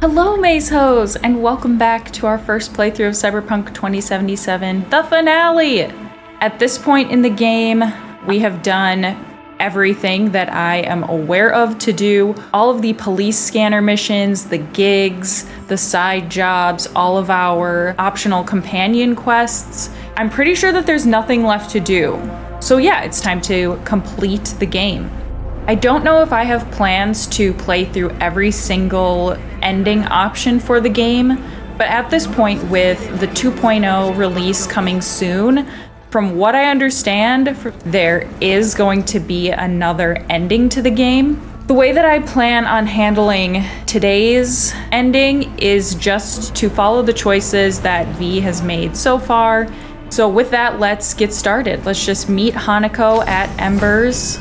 Hello Maze Hoes, and welcome back to our first playthrough of Cyberpunk 2077, the finale! At this point in the game, we have done everything that I am aware of to do. All of the police scanner missions, the gigs, the side jobs, all of our optional companion quests. I'm pretty sure that there's nothing left to do. So yeah, it's time to complete the game. I don't know if I have plans to play through every single ending option for the game, but at this point with the 2.0 release coming soon, from what I understand, there is going to be another ending to the game. The way that I plan on handling today's ending is just to follow the choices that V has made so far. So with that, let's get started. Let's just meet Hanako at Embers.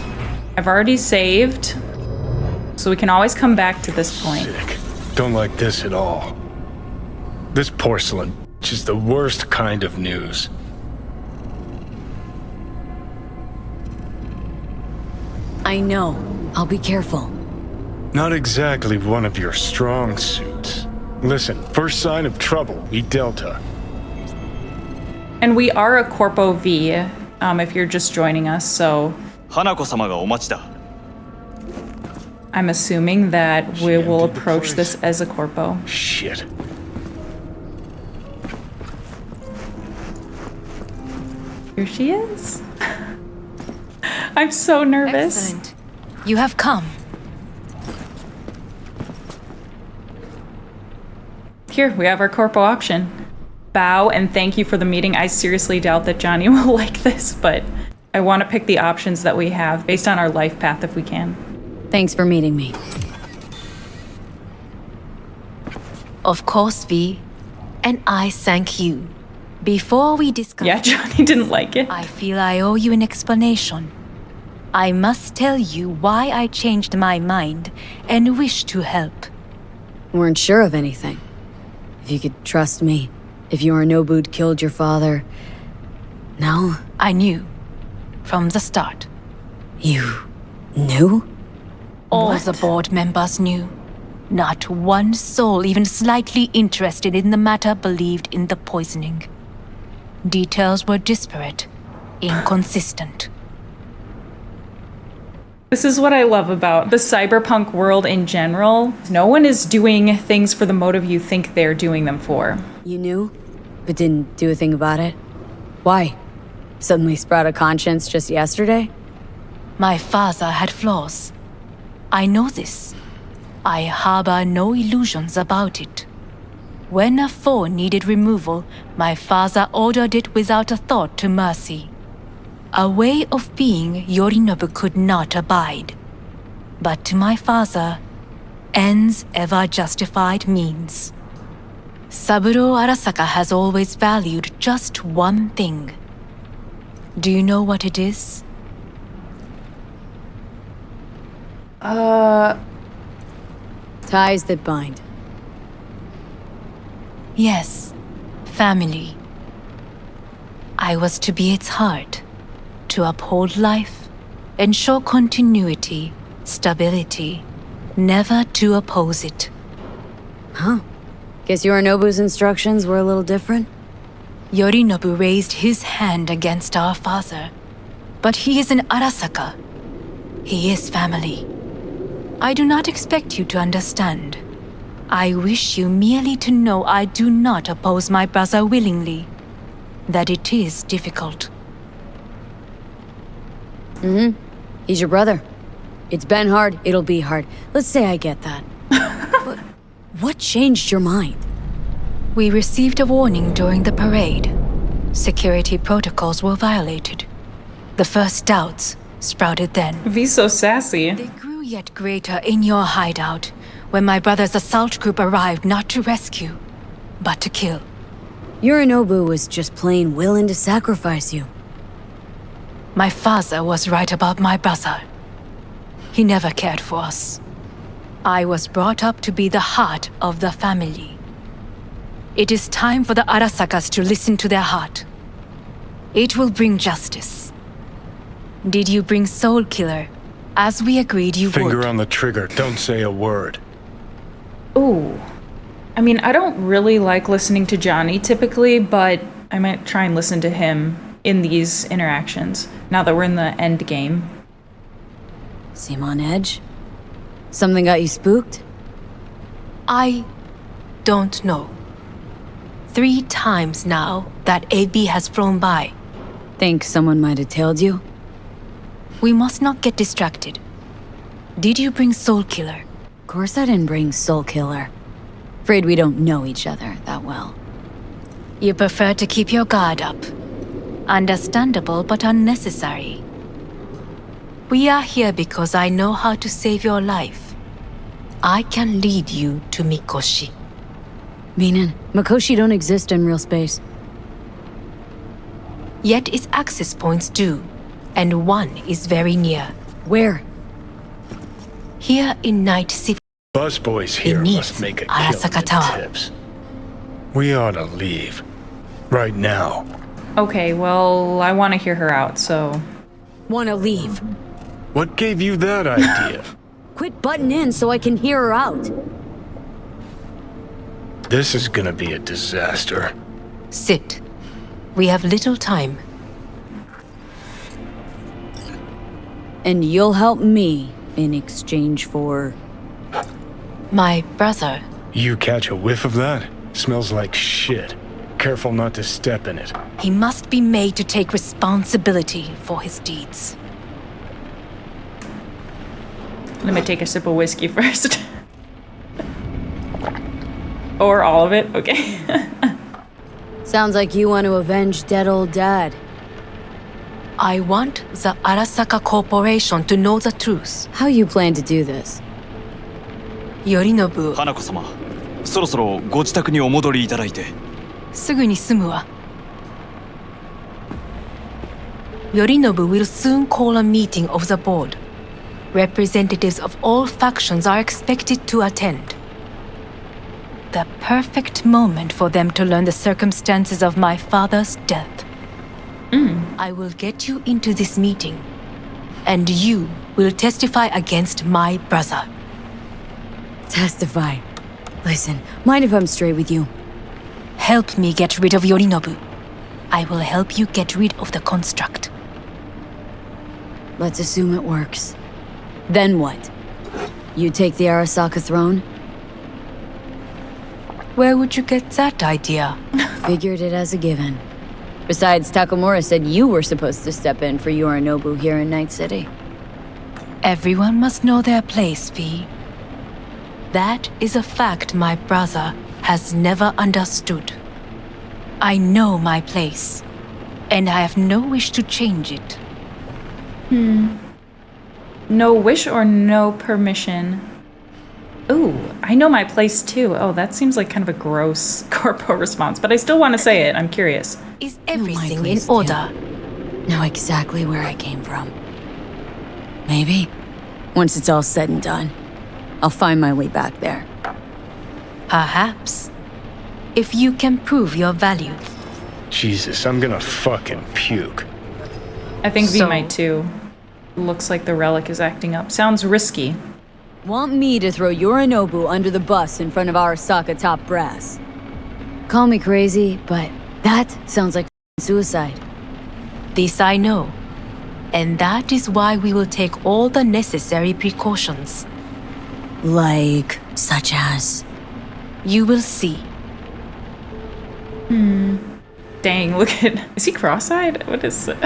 I've already saved, so we can always come back to this point. Sick. Don't like this at all. This porcelain is the worst kind of news. I know. I'll be careful. Not exactly one of your strong suits. Listen, first sign of trouble, eat Delta. And we are a Corpo V, if you're just joining us, so I'm assuming that we will approach this as a Corpo. Shit. Here she is. I'm so nervous. Excellent. You have come. Here, we have our Corpo option. Bow and thank you for the meeting. I seriously doubt that Johnny will like this, but I want to pick the options that we have based on our life path if we can. Thanks for meeting me. Of course, V. And I thank you. Before we discuss... Yeah, Johnny didn't like it. I feel I owe you an explanation. I must tell you why I changed my mind and wish to help. Weren't sure of anything. If you could trust me, if Yorinobu'd killed your father... No? I knew. From the start. You... knew? All the board members knew. Not one soul even slightly interested in the matter believed in the poisoning. Details were disparate, inconsistent. This is what I love about the cyberpunk world in general. No one is doing things for the motive you think they're doing them for. You knew, but didn't do a thing about it? Why? Suddenly sprout a conscience just yesterday? My father had flaws. I know this. I harbor no illusions about it. When a foe needed removal, my father ordered it without a thought to mercy. A way of being Yorinobu could not abide. But to my father, ends ever justified means. Saburo Arasaka has always valued just one thing. Do you know what it is? Ties that bind. Yes, family. I was to be its heart, to uphold life, ensure continuity, stability, never to oppose it. Huh. Guess Yorinobu's instructions were a little different? Yorinobu raised his hand against our father, but he is an Arasaka. He is family. I do not expect you to understand. I wish you merely to know I do not oppose my brother willingly. That it is difficult. He's your brother. It's been hard, it'll be hard. Let's say I get that. But what changed your mind? We received a warning during the parade. Security protocols were violated. The first doubts sprouted then. V's so sassy. They grew yet greater in your hideout when my brother's assault group arrived not to rescue, but to kill. Yorinobu was just plain willing to sacrifice you. My father was right about my brother. He never cared for us. I was brought up to be the heart of the family. It is time for the Arasakas to listen to their heart. It will bring justice. Did you bring Soul Killer, as we agreed you would? Finger on the trigger, don't say a word. Ooh. I mean, I don't really like listening to Johnny typically, but I might try and listen to him in these interactions, now that we're in the end game. Seem on edge? Something got you spooked? I don't know. 3 times now that AB has flown by. Think someone might have tailed you? We must not get distracted. Did you bring Soul Killer? Of course I didn't bring Soul Killer. Afraid we don't know each other that well. You prefer to keep your guard up. Understandable but unnecessary. We are here because I know how to save your life. I can lead you to Mikoshi. Meaning, Mikoshi don't exist in real space. Yet its access points do, and one is very near. Where? Here in Night City. Busboys here Beneath must make a Arasaka killing Tower. in tips. We ought to leave. Right now. Okay, well, I want to hear her out, so... Wanna leave. What gave you that idea? Quit butting in so I can hear her out. This is gonna be a disaster. Sit. We have little time. And you'll help me in exchange for... My brother. You catch a whiff of that? Smells like shit. Careful not to step in it. He must be made to take responsibility for his deeds. Let me take a sip of whiskey first. Or all of it? Okay. Sounds like you want to avenge dead old dad. I want the Arasaka Corporation to know the truth. How you plan to do this? Yorinobu, 花子様、そろそろご自宅にお戻りいただいて。すぐに済むわ。Yorinobu will soon call a meeting of the board. Representatives of all factions are expected to attend. The perfect moment for them to learn the circumstances of my father's death. I will get you into this meeting, and you will testify against my brother. Testify. Listen, mind if I'm straight with you? Help me get rid of Yorinobu. I will help you get rid of the construct. Let's assume it works. Then what? You take the Arasaka throne? Where would you get that idea? Figured it as a given. Besides, Takamura said you were supposed to step in for Yorinobu here in Night City. Everyone must know their place, V. That is a fact my brother has never understood. I know my place, and I have no wish to change it. No wish or no permission? Ooh, I know my place too. Oh, that seems like kind of a gross corpo response, but I still want to say it. I'm curious. Is everything in place, order? Know exactly where I came from. Maybe, once it's all said and done, I'll find my way back there. Perhaps. If you can prove your value. Jesus, I'm gonna fucking puke. I think V So- might too. Looks like the relic is acting up. Sounds risky. Want me to throw Yorinobu under the bus in front of Arasaka top brass? Call me crazy, but that sounds like suicide. This I know. And that is why we will take all the necessary precautions. Like, such as? You will see. Dang, look at... Is he cross-eyed? What is it?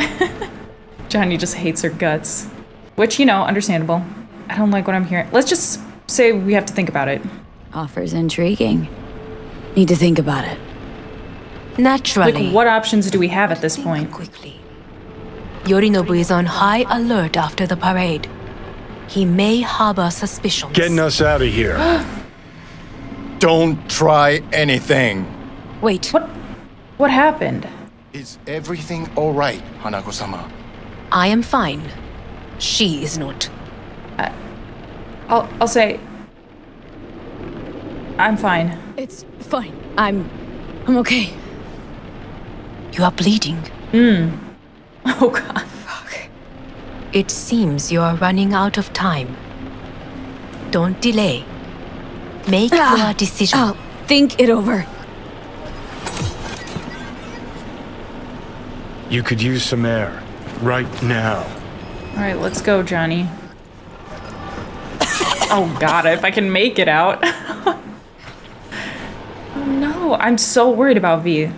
Johnny just hates her guts. Which, you know, understandable. I don't like what I'm hearing. Let's just say we have to think about it. Offers intriguing. Need to think about it. Naturally. Like, what options do we have at this point? Quickly. Yorinobu is on high alert after the parade. He may harbor suspicions. Getting us out of here. Don't try anything. Wait. What happened? Is everything all right, Hanako-sama? I am fine. She is not. I'll say... I'm fine. It's fine. I'm okay. You are bleeding. Oh, God. It seems you are running out of time. Don't delay. Make your decision. Oh, think it over. You could use some air. Right now. Alright, let's go, Johnny. Oh god, if I can make it out. Oh no, I'm so worried about V.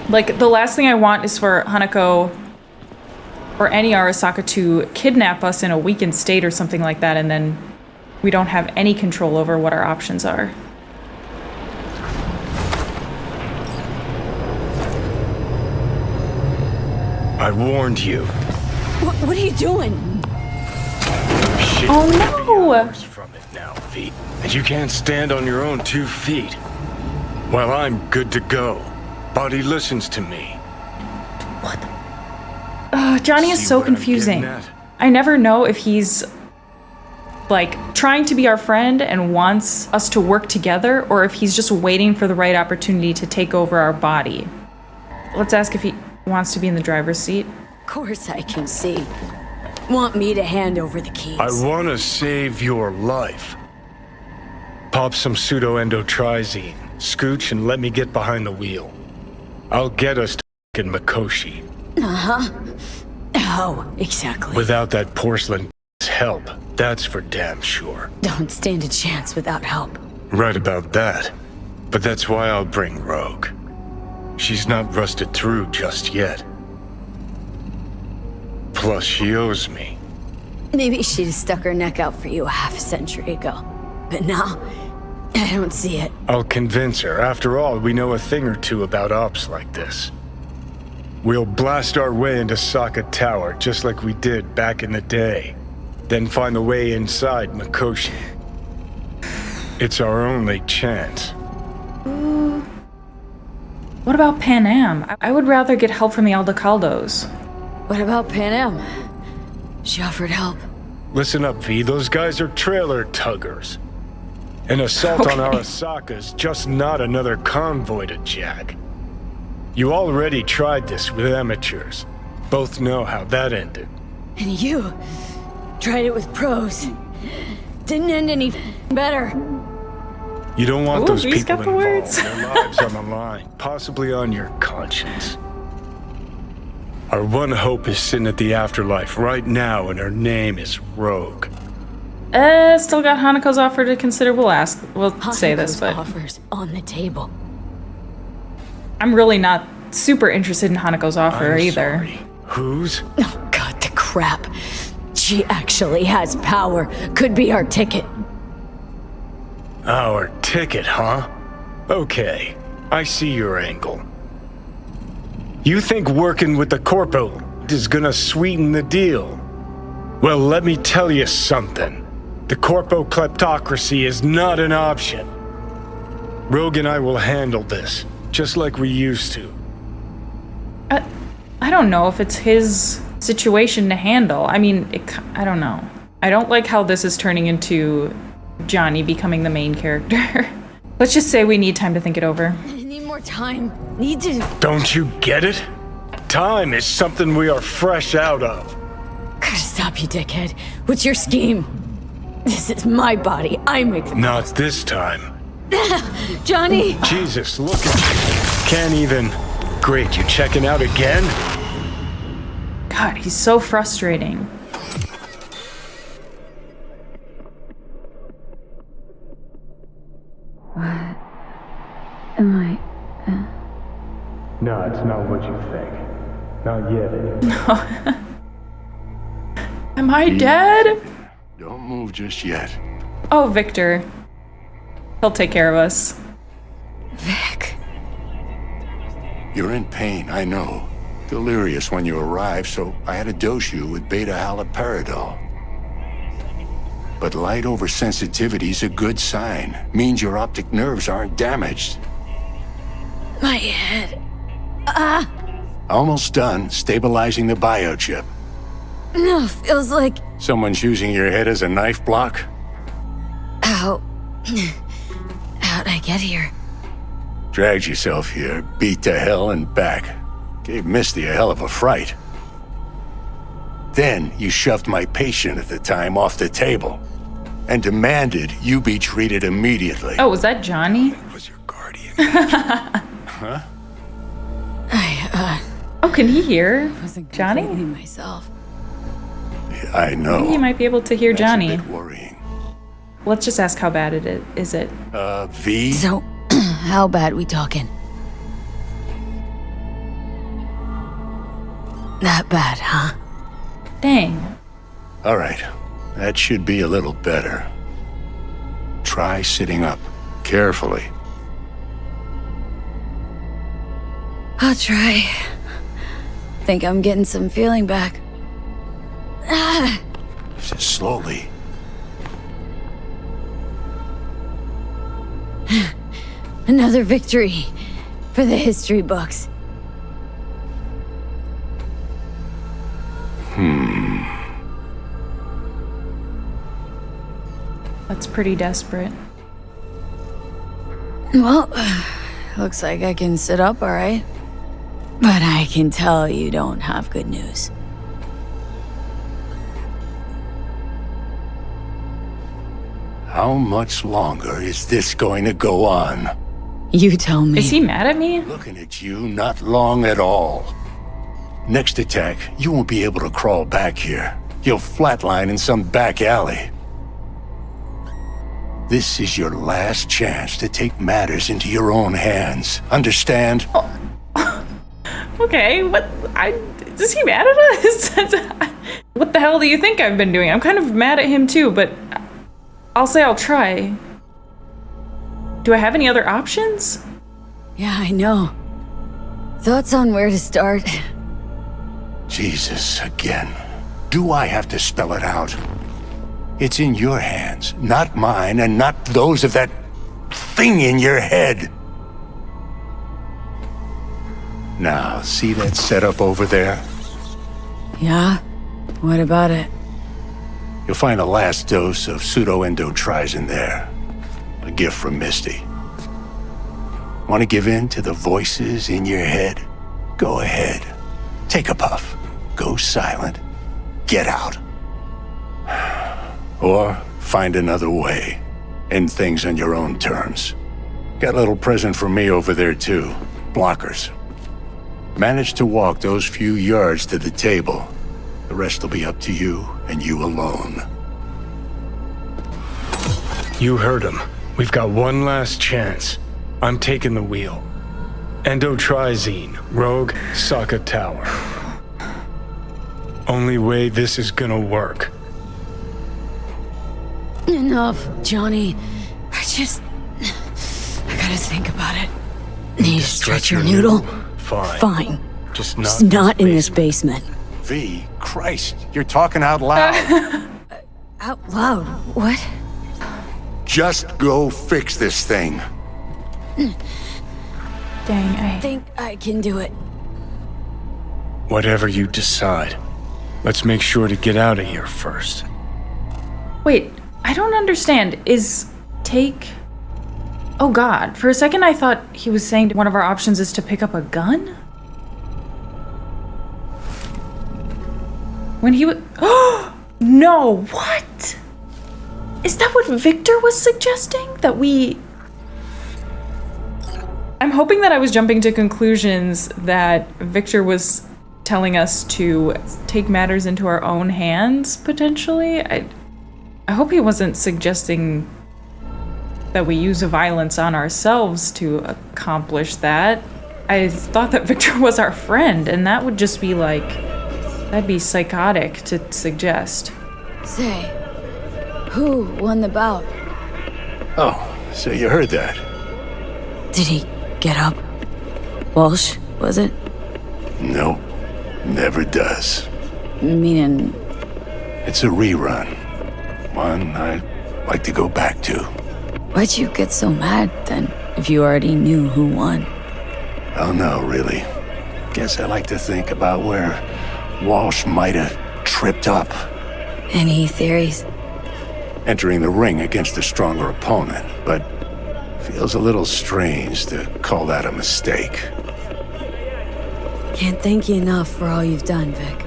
Like, the last thing I want is for Hanako or any Arasaka to kidnap us in a weakened state or something like that, and then we don't have any control over what our options are. I warned you. What are you doing? Shit, Oh, whatever no. you're worse from it now, V. And you can't stand on your own 2 feet. Well, I'm good to go. Body listens to me. Johnny is See so what I'm confusing. getting at? I never know if he's like trying to be our friend and wants us to work together, or if he's just waiting for the right opportunity to take over our body. Let's ask if he wants to be in the driver's seat. Of course I can see. Want me to hand over the keys? I want to save your life. Pop some pseudo-endotrizine, scooch, and let me get behind the wheel. I'll get us to f***ing Mikoshi. Oh, exactly. Without that porcelain help, that's for damn sure. Don't stand a chance without help. Right about that. But that's why I'll bring Rogue. She's not rusted through just yet. Plus, she owes me. Maybe she'd have stuck her neck out for you a half a century ago. But now, I don't see it. I'll convince her. After all, we know a thing or two about ops like this. We'll blast our way into Saka Tower, just like we did back in the day. Then find the way inside Mikoshi. It's our only chance. What about Pan Am? I would rather get help from the Aldecaldos. What about Pan Am? She offered help. Listen up, V. Those guys are trailer tuggers. An assault on Arasaka's just not another convoy to jack. You already tried this with amateurs. Both know how that ended. And you tried it with pros. Didn't end any better. You don't want Ooh, those he's people got the involved. words. Their lives on the line, possibly on your conscience. Our one hope is sitting at the afterlife right now, and her name is Rogue. Still got Hanako's offer to consider. We'll say this, Hanako's but offers on the table. I'm really not super interested in Hanako's offer I'm either. sorry. Whose? Oh, God, the crap. She actually has power. Could be our ticket. Our ticket, huh? Okay, I see your angle. You think working with the corpo is gonna sweeten the deal? Well, let me tell you something. The corpo kleptocracy is not an option. Rogue and I will handle this, just like we used to. I don't know if it's his situation to handle. I mean, I don't know. I don't like how this is turning into Johnny becoming the main character. Let's just say we need time to think it over. I need more time. Need to... Don't you get it? Time is something we are fresh out of. Gotta stop you, dickhead. What's your scheme? This is my body. I make the... Not this time. Johnny! Jesus, look at you. Can't even... Great, you checking out again? God, he's so frustrating. What am I... No, it's not what you think. Not yet, anyway. Am I dead? Don't move just yet. Oh, Victor. He'll take care of us. Vic. You're in pain, I know. Delirious when you arrived, so I had to dose you with beta-haloperidol. But light oversensitivity's a good sign. Means your optic nerves aren't damaged. My head. Almost done stabilizing the biochip. No, feels like... Someone's using your head as a knife block? How... How'd I get here? Dragged yourself here, beat to hell and back. Gave Misty a hell of a fright. Then you shoved my patient at the time off the table. and demanded you be treated immediately. Oh, was that Johnny? Was your guardian? Huh? Oh, can he hear Wasn't Johnny? completely myself. I know. He might be able to hear That's Johnny. a bit worrying. Let's just ask how bad is it? V? So, how bad we talking? That bad, huh? Dang. All right. That should be a little better. Try sitting up. Carefully. I'll try. Think I'm getting some feeling back. Slowly. Another victory for the history books. That's pretty desperate. Well, looks like I can sit up all right. But I can tell you don't have good news. How much longer is this going to go on? You tell me. Is he mad at me? Looking at you, not long at all. Next attack, you won't be able to crawl back here. You'll flatline in some back alley. This is your last chance to take matters into your own hands. Understand? Okay, is he mad at us? What the hell do you think I've been doing? I'm kind of mad at him too, but I'll say I'll try. Do I have any other options? Yeah, I know. Thoughts on where to start? Jesus, again. Do I have to spell it out? It's in your hands, not mine, and not those of that thing in your head. Now, see that setup over there? Yeah? What about it? You'll find a last dose of pseudo-endotrizin there. A gift from Misty. Want to give in to the voices in your head? Go ahead. Take a puff. Go silent. Get out. Or find another way. End things on your own terms. Got a little present for me over there too. Blockers. Manage to walk those few yards to the table. The rest will be up to you and you alone. You heard him. We've got one last chance. I'm taking the wheel. Endotrizine, Rogue, Saka Tower. Only way this is gonna work. Enough, Johnny. I gotta think about it. Need to stretch your noodle? Fine. Fine. Just Not in this basement. V, Christ, you're talking out loud. Out loud? What? Just go fix this thing. Dang, I think I can do it. Whatever you decide. Let's make sure to get out of here first. Wait, I don't understand. Oh god, for a second I thought he was saying one of our options is to pick up a gun? When he would. Oh! No, what? Is that what Victor was suggesting? That we. I'm hoping that I was jumping to conclusions that Victor was telling us to take matters into our own hands, potentially. I hope he wasn't suggesting that we use violence on ourselves to accomplish that. I thought that Victor was our friend, and that would just be like, that'd be psychotic to suggest. Say, who won the bout? Oh, so you heard that. Did he get up? Walsh, was it? Nope, never does. Meaning, It's a rerun. One I'd like to go back to. why'd you get so mad then, if you already knew who won? Oh no, really. Guess I like to think about where Walsh might have tripped up. Any theories? Entering the ring against a stronger opponent, but feels a little strange to call that a mistake. Can't thank you enough for all you've done, Vic.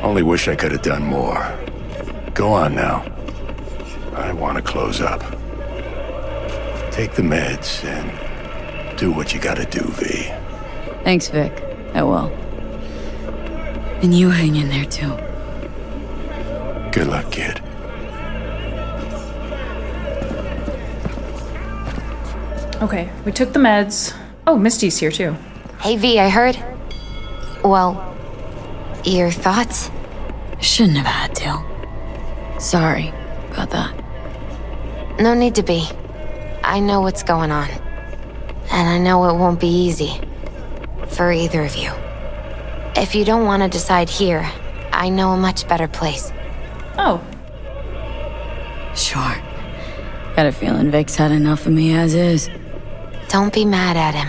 Only wish I could have done more. Go on now. I want to close up. Take the meds and do what you gotta do, V. Thanks, Vic. I will. And you hang in there, too. Good luck, kid. Okay, we took the meds. Oh, Misty's here too. Hey V, I heard. Well, your thoughts? Shouldn't have had to. Sorry about that. No need to be. I know what's going on. And I know it won't be easy. For either of you. If you don't want to decide here, I know a much better place. Oh, Sure. Got a feeling Vic's had enough of me as is. Don't be mad at him.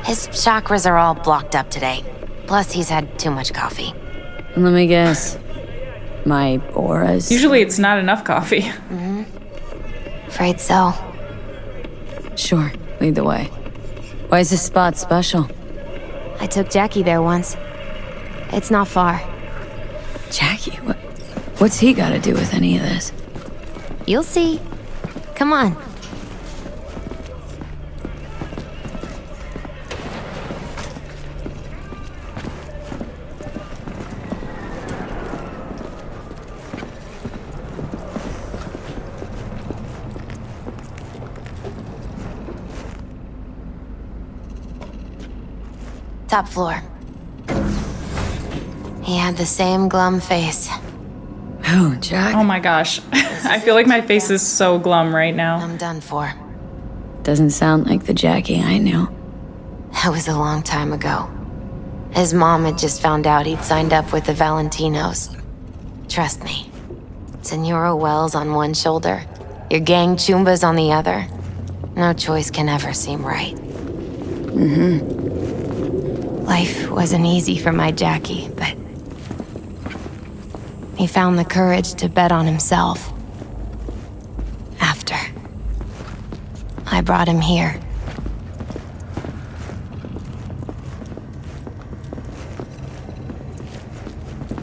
His chakras are all blocked up today. Plus, he's had too much coffee. And let me guess. My auras. usually it's not enough coffee. Afraid so. Sure, lead the way. Why is this spot special? I took Jackie there once. It's not far. Jackie, what's he got to do with any of this? You'll see. Come on. Top floor. He had the same glum face. Who, Jack? Oh my gosh. I feel like my face is so glum right now. I'm done for. Doesn't sound like the Jackie I knew. That was a long time ago. His mom had just found out he'd signed up with the Valentinos. Trust me. Senora Wells on one shoulder, your gang Chumbas on the other. No choice can ever seem right. Life wasn't easy for my Jackie, but he found the courage to bet on himself. After I brought him here.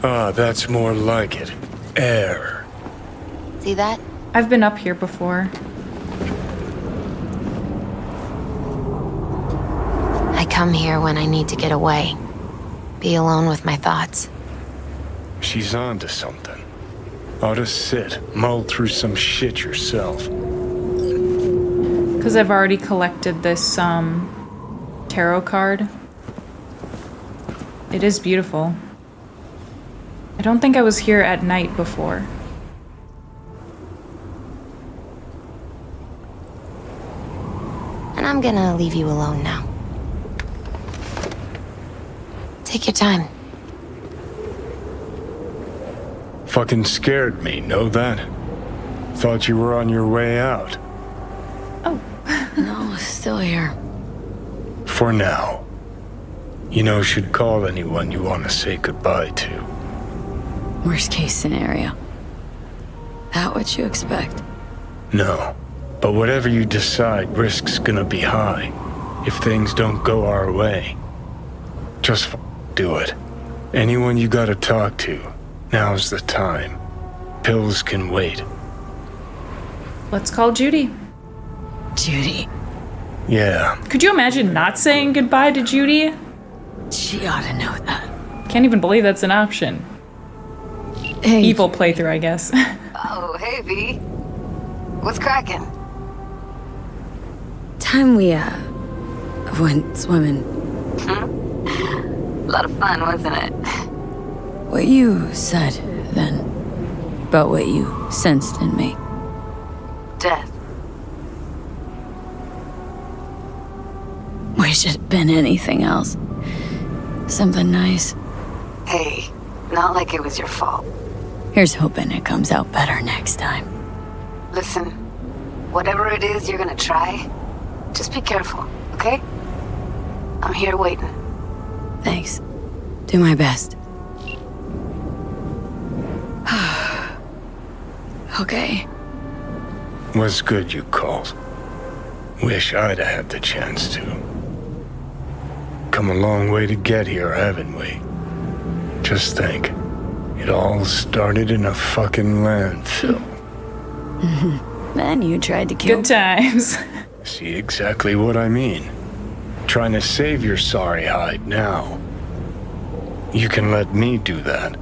Ah, that's more like it. Air. See that? I've been up here before. I come here when I need to get away. Be alone with my thoughts. She's onto something. Ought to sit, mull through some shit yourself. Because I've already collected this tarot card. It is beautiful. I don't think I was here at night before. And I'm gonna leave you alone now. Take your time. Fucking scared me, know that? Thought you were on your way out. Oh, No, still here. For now. You know, should call anyone you want to say goodbye to. Worst case scenario. That what you expect? No. But whatever you decide, risk's gonna be high. If things don't go our way. Just do it. Anyone you gotta talk to, now's the time. Pills can wait. let's call Judy. Judy. Yeah. Could you imagine not saying goodbye to Judy? She ought to know that. Can't even believe that's an option. Hey. Evil playthrough, I guess. Oh, hey, V. What's cracking? Time we, went swimming. A lot of fun, wasn't it? What you said then. About what you sensed in me. Death. Wish it'd been anything else. Something nice. Hey, not like it was your fault. Here's hoping it comes out better next time. Listen, whatever it is you're gonna try, just be careful, okay? I'm here waiting. Thanks. Do my best. Okay. Was good you called. Wish I'd have had the chance to. Come a long way to get here, haven't we? Just think. It all started in a fucking landfill. Then you tried to kill Good times. See exactly what I mean. Trying to save your sorry hide now. You can let me do that.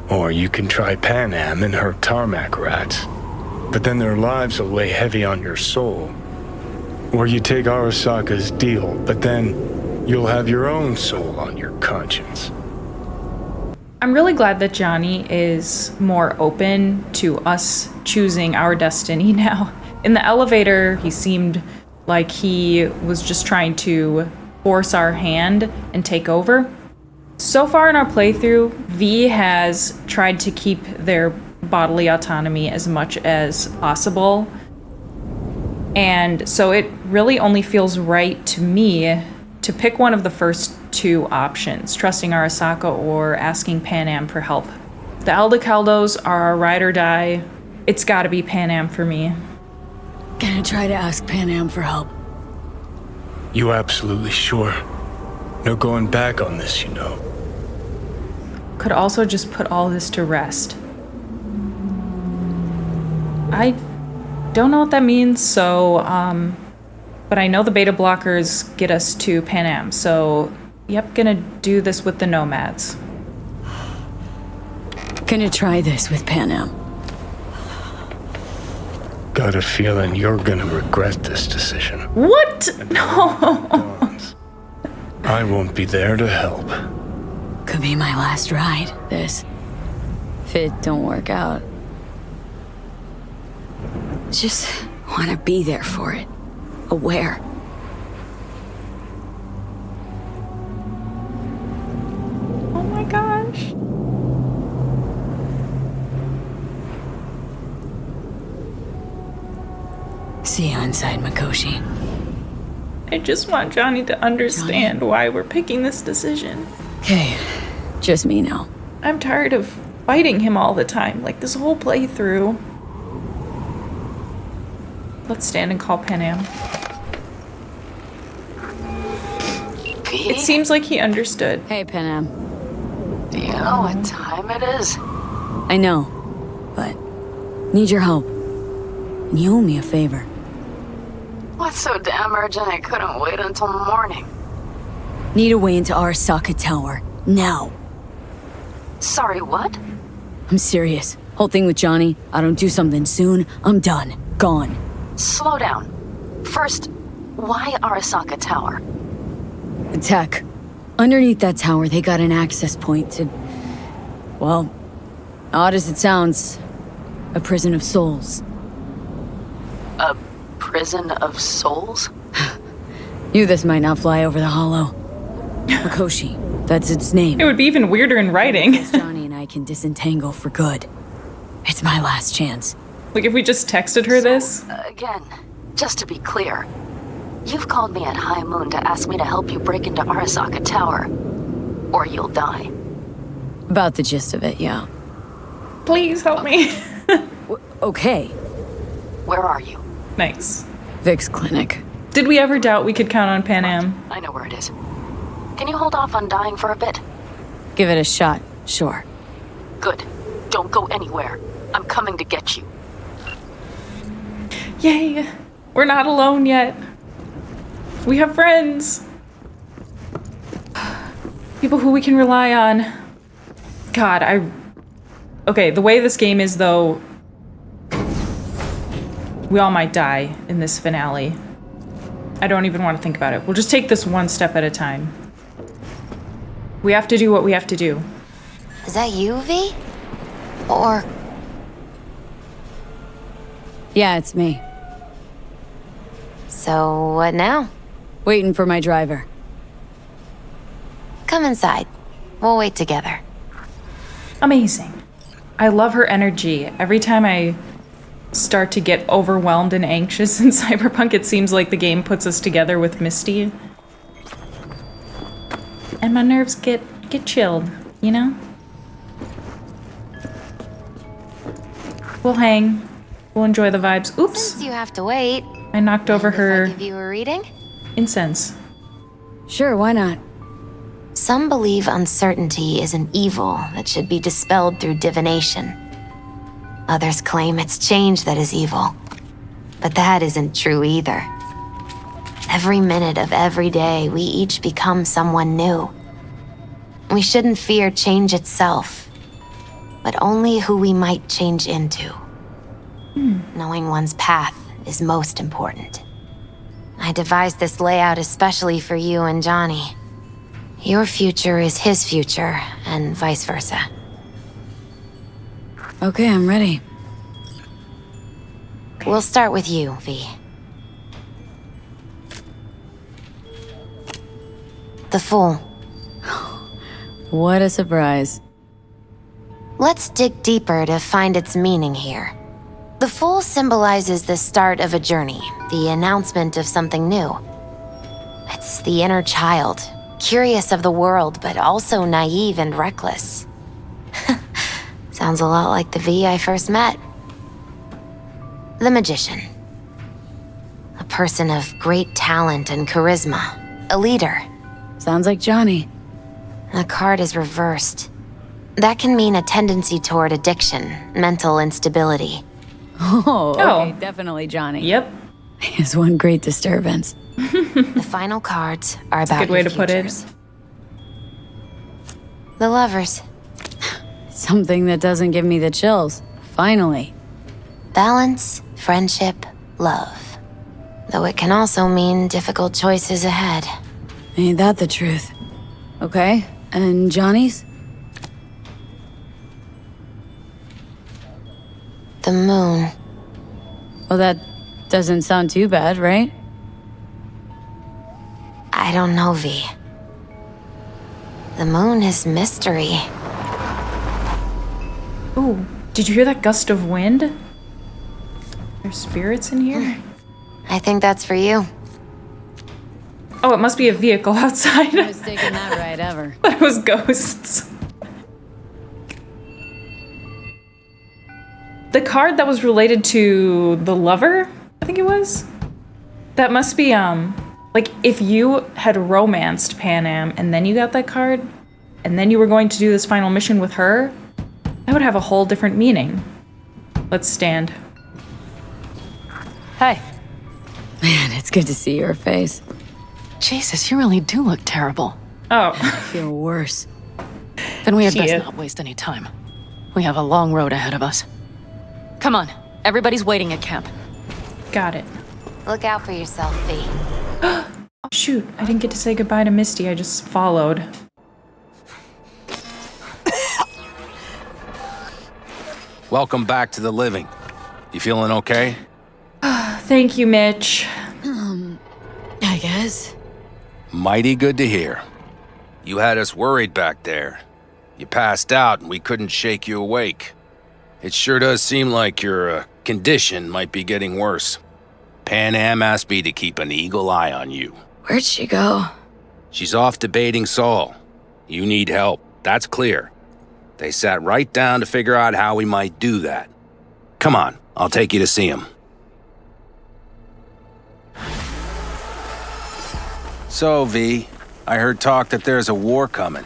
Or you can try Pan Am and her tarmac rats. But then their lives will weigh heavy on your soul. Or you take Arasaka's deal, but then you'll have your own soul on your conscience. I'm really glad that Johnny is more open to us choosing our destiny now. In the elevator, he seemed like he was just trying to force our hand and take over. So far in our playthrough, V has tried to keep their bodily autonomy as much as possible. And so it really only feels right to me to pick one of the first two options, trusting Arasaka or asking Pan Am for help. The Aldecaldos are our ride or die. It's gotta be Pan Am for me. Gonna try to ask Pan Am for help. You absolutely sure? No going back on this, you know. Could also just put all this to rest. I don't know what that means, so, but I know the beta blockers get us to Pan Am, so, yep, gonna do this with the nomads. Gonna try this with Pan Am. Got a feeling you're gonna regret this decision. What? No! I won't be there to help. Could be my last ride, this. If it don't work out. Just wanna be there for it. Aware. Oh my gosh. See you inside, Mikoshi. I just want Johnny to understand why we're picking this decision. Okay, just me now. I'm tired of fighting him all the time, like this whole playthrough. Let's stand and call Pan Am. It seems like he understood. Hey, Pan Am. Do you know what time it is? I know, but need your help. And you owe me a favor. What's so damn urgent I couldn't wait until morning? Need a way into Arasaka Tower. Now. Sorry, what? I'm serious. Whole thing with Johnny, I don't do something soon, I'm done. Gone. Slow down. First, why Arasaka Tower? The tech. Underneath that tower, they got an access point to... Well, odd as it sounds, a prison of souls. A prison of souls? Knew this might not fly over the hollow. Mikoshi, that's its name. It would be even weirder in writing. Johnny and I can disentangle for good. It's my last chance. Like if we just texted her this. Again, just to be clear, you've called me at high moon to ask me to help you break into Arasaka Tower, or you'll die. About the gist of it, yeah. Please help me. Okay. Where are you? Nice. Vic's clinic. Did we ever doubt we could count on Pan Am? I know where it is. Can you hold off on dying for a bit? Give it a shot, sure. Good. Don't go anywhere. I'm coming to get you. Yay! We're not alone yet. We have friends. People who we can rely on. God, Okay, the way this game is, though, we all might die in this finale. I don't even want to think about it. We'll just take this one step at a time. We have to do what we have to do. Is that you, V? Or... Yeah, it's me. So, what now? Waiting for my driver. Come inside. We'll wait together. Amazing. I love her energy. Every time I start to get overwhelmed and anxious in Cyberpunk, it seems like the game puts us together with Misty. And my nerves get chilled, you know? We'll hang. We'll enjoy the vibes. Oops! Since you have to wait, I knocked over her if I give you a reading? incense. Sure, why not? Some believe uncertainty is an evil that should be dispelled through divination. Others claim it's change that is evil. But that isn't true either. Every minute of every day, we each become someone new. We shouldn't fear change itself, but only who we might change into. Knowing one's path is most important. I devised this layout especially for you and Johnny. Your future is his future, and vice versa. Okay, I'm ready. We'll start with you, V. The Fool. What a surprise. Let's dig deeper to find its meaning here. The Fool symbolizes the start of a journey, the announcement of something new. It's the inner child, curious of the world, but also naive and reckless. Sounds a lot like the V I first met. The Magician. A person of great talent and charisma. A leader. Sounds like Johnny. The card is reversed. That can mean a tendency toward addiction, mental instability. Oh, okay, Oh. definitely Johnny. Yep. Is one great disturbance. The final cards are about Good way your to put it. futures. The Lovers. Something that doesn't give me the chills. Finally. Balance, friendship, love. Though it can also mean difficult choices ahead. Ain't that the truth? Okay, and Johnny's? The Moon. Well, that doesn't sound too bad, right? I don't know, V. The Moon is mystery. Ooh, did you hear that gust of wind? There's spirits in here? I think that's for you. Oh, it must be a vehicle outside. I Who's taking that ride ever? thought it was ghosts. The card that was related to the lover, I think it was? That must be, like, if you had romanced Panam and then you got that card, and then you were going to do this final mission with her, that would have a whole different meaning. Let's stand. Hey. Man, it's good to see your face. Jesus, you really do look terrible. Oh, I feel worse. Then we had best Shit. not waste any time. We have a long road ahead of us. Come on, everybody's waiting at camp. got it. Look out for yourself, V. Oh, shoot, I didn't get to say goodbye to Misty, I just followed. Welcome back to the living. You feeling okay? Thank you, Mitch. I guess. Mighty good to hear. You had us worried back there. You passed out and we couldn't shake you awake. It sure does seem like your condition might be getting worse. Panam asked me to keep an eagle eye on you. Where'd she go? She's off debating Saul. You need help, that's clear. They sat right down to figure out how we might do that. Come on, I'll take you to see him. So, V, I heard talk that there's a war coming.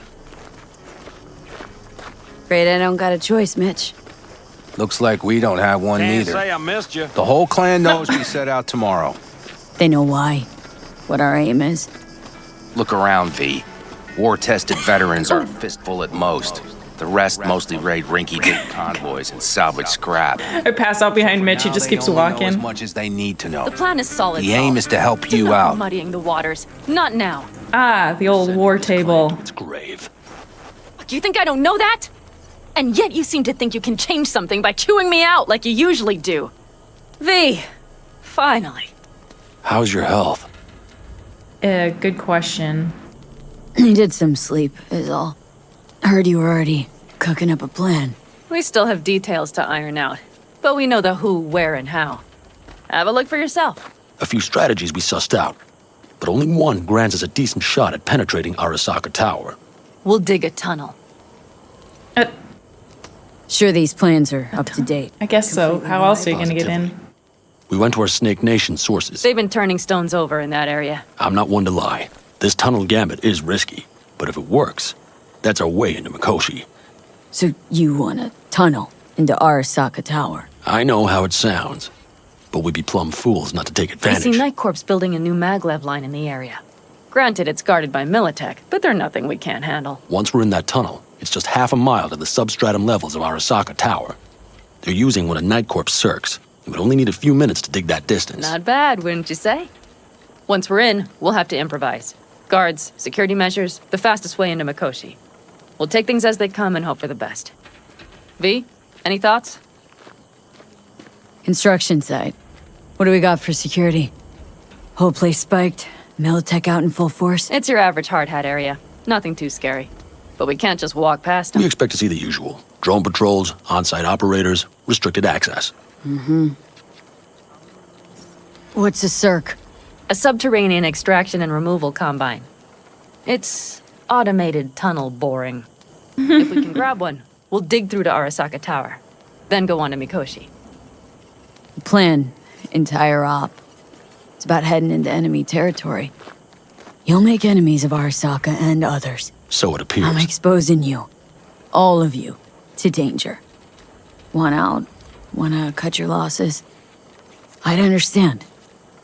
Afraid I don't got a choice, Mitch. Looks like we don't have one neither. Say I missed you. The whole clan knows we set out tomorrow. They know why. What our aim is. Look around, V. War-tested veterans are a fistful at most. The rest mostly raid rinky-dink convoys and salvage scrap. I pass out behind Mitch, he Now just they keeps only know walking. as much as they need to know. The plan is solid. The aim is to help you Enough out. muddying the waters. Not now. Ah, the old war table. It's grave. Do you think I don't know that? And yet you seem to think you can change something by chewing me out like you usually do. V, finally. How's your health? Good question. I did some sleep, is all. Heard you were already cooking up a plan. We still have details to iron out, but we know the who, where, and how. Have a look for yourself. A few strategies we sussed out, but only one grants us a decent shot at penetrating Arasaka Tower. We'll dig a tunnel. Sure these plans are up to date. I guess so. How else are you gonna get in? We went to our Snake Nation sources. They've been turning stones over in that area. I'm not one to lie. This tunnel gambit is risky, but if it works, that's our way into Mikoshi. So you want a tunnel? into Arasaka Tower. I know how it sounds, but we'd be plumb fools not to take I advantage. see Night Corp's building a new maglev line in the area. Granted, it's guarded by Militech, but they're nothing we can't handle. Once we're in that tunnel, it's just half a mile to the substratum levels of Arasaka Tower. They're using one of Night Corp's circs. It would only need a few minutes to dig that distance. Not bad, wouldn't you say? Once we're in, we'll have to improvise. Guards, security measures, the fastest way into Mikoshi. We'll take things as they come and hope for the best. V, any thoughts? Construction site. What do we got for security? Whole place spiked. Militech out in full force. It's your average hard hat area. Nothing too scary. But we can't just walk past them. We expect to see the usual. Drone patrols, on-site operators, restricted access. What's a circ? A subterranean extraction and removal combine. It's automated tunnel boring. If we can grab one, we'll dig through to Arasaka Tower. Then go on to Mikoshi. Plan. Entire op. It's about heading into enemy territory. You'll make enemies of Arasaka and others. So it appears. I'm exposing you. All of you. To danger. Want out? Wanna cut your losses? I'd understand.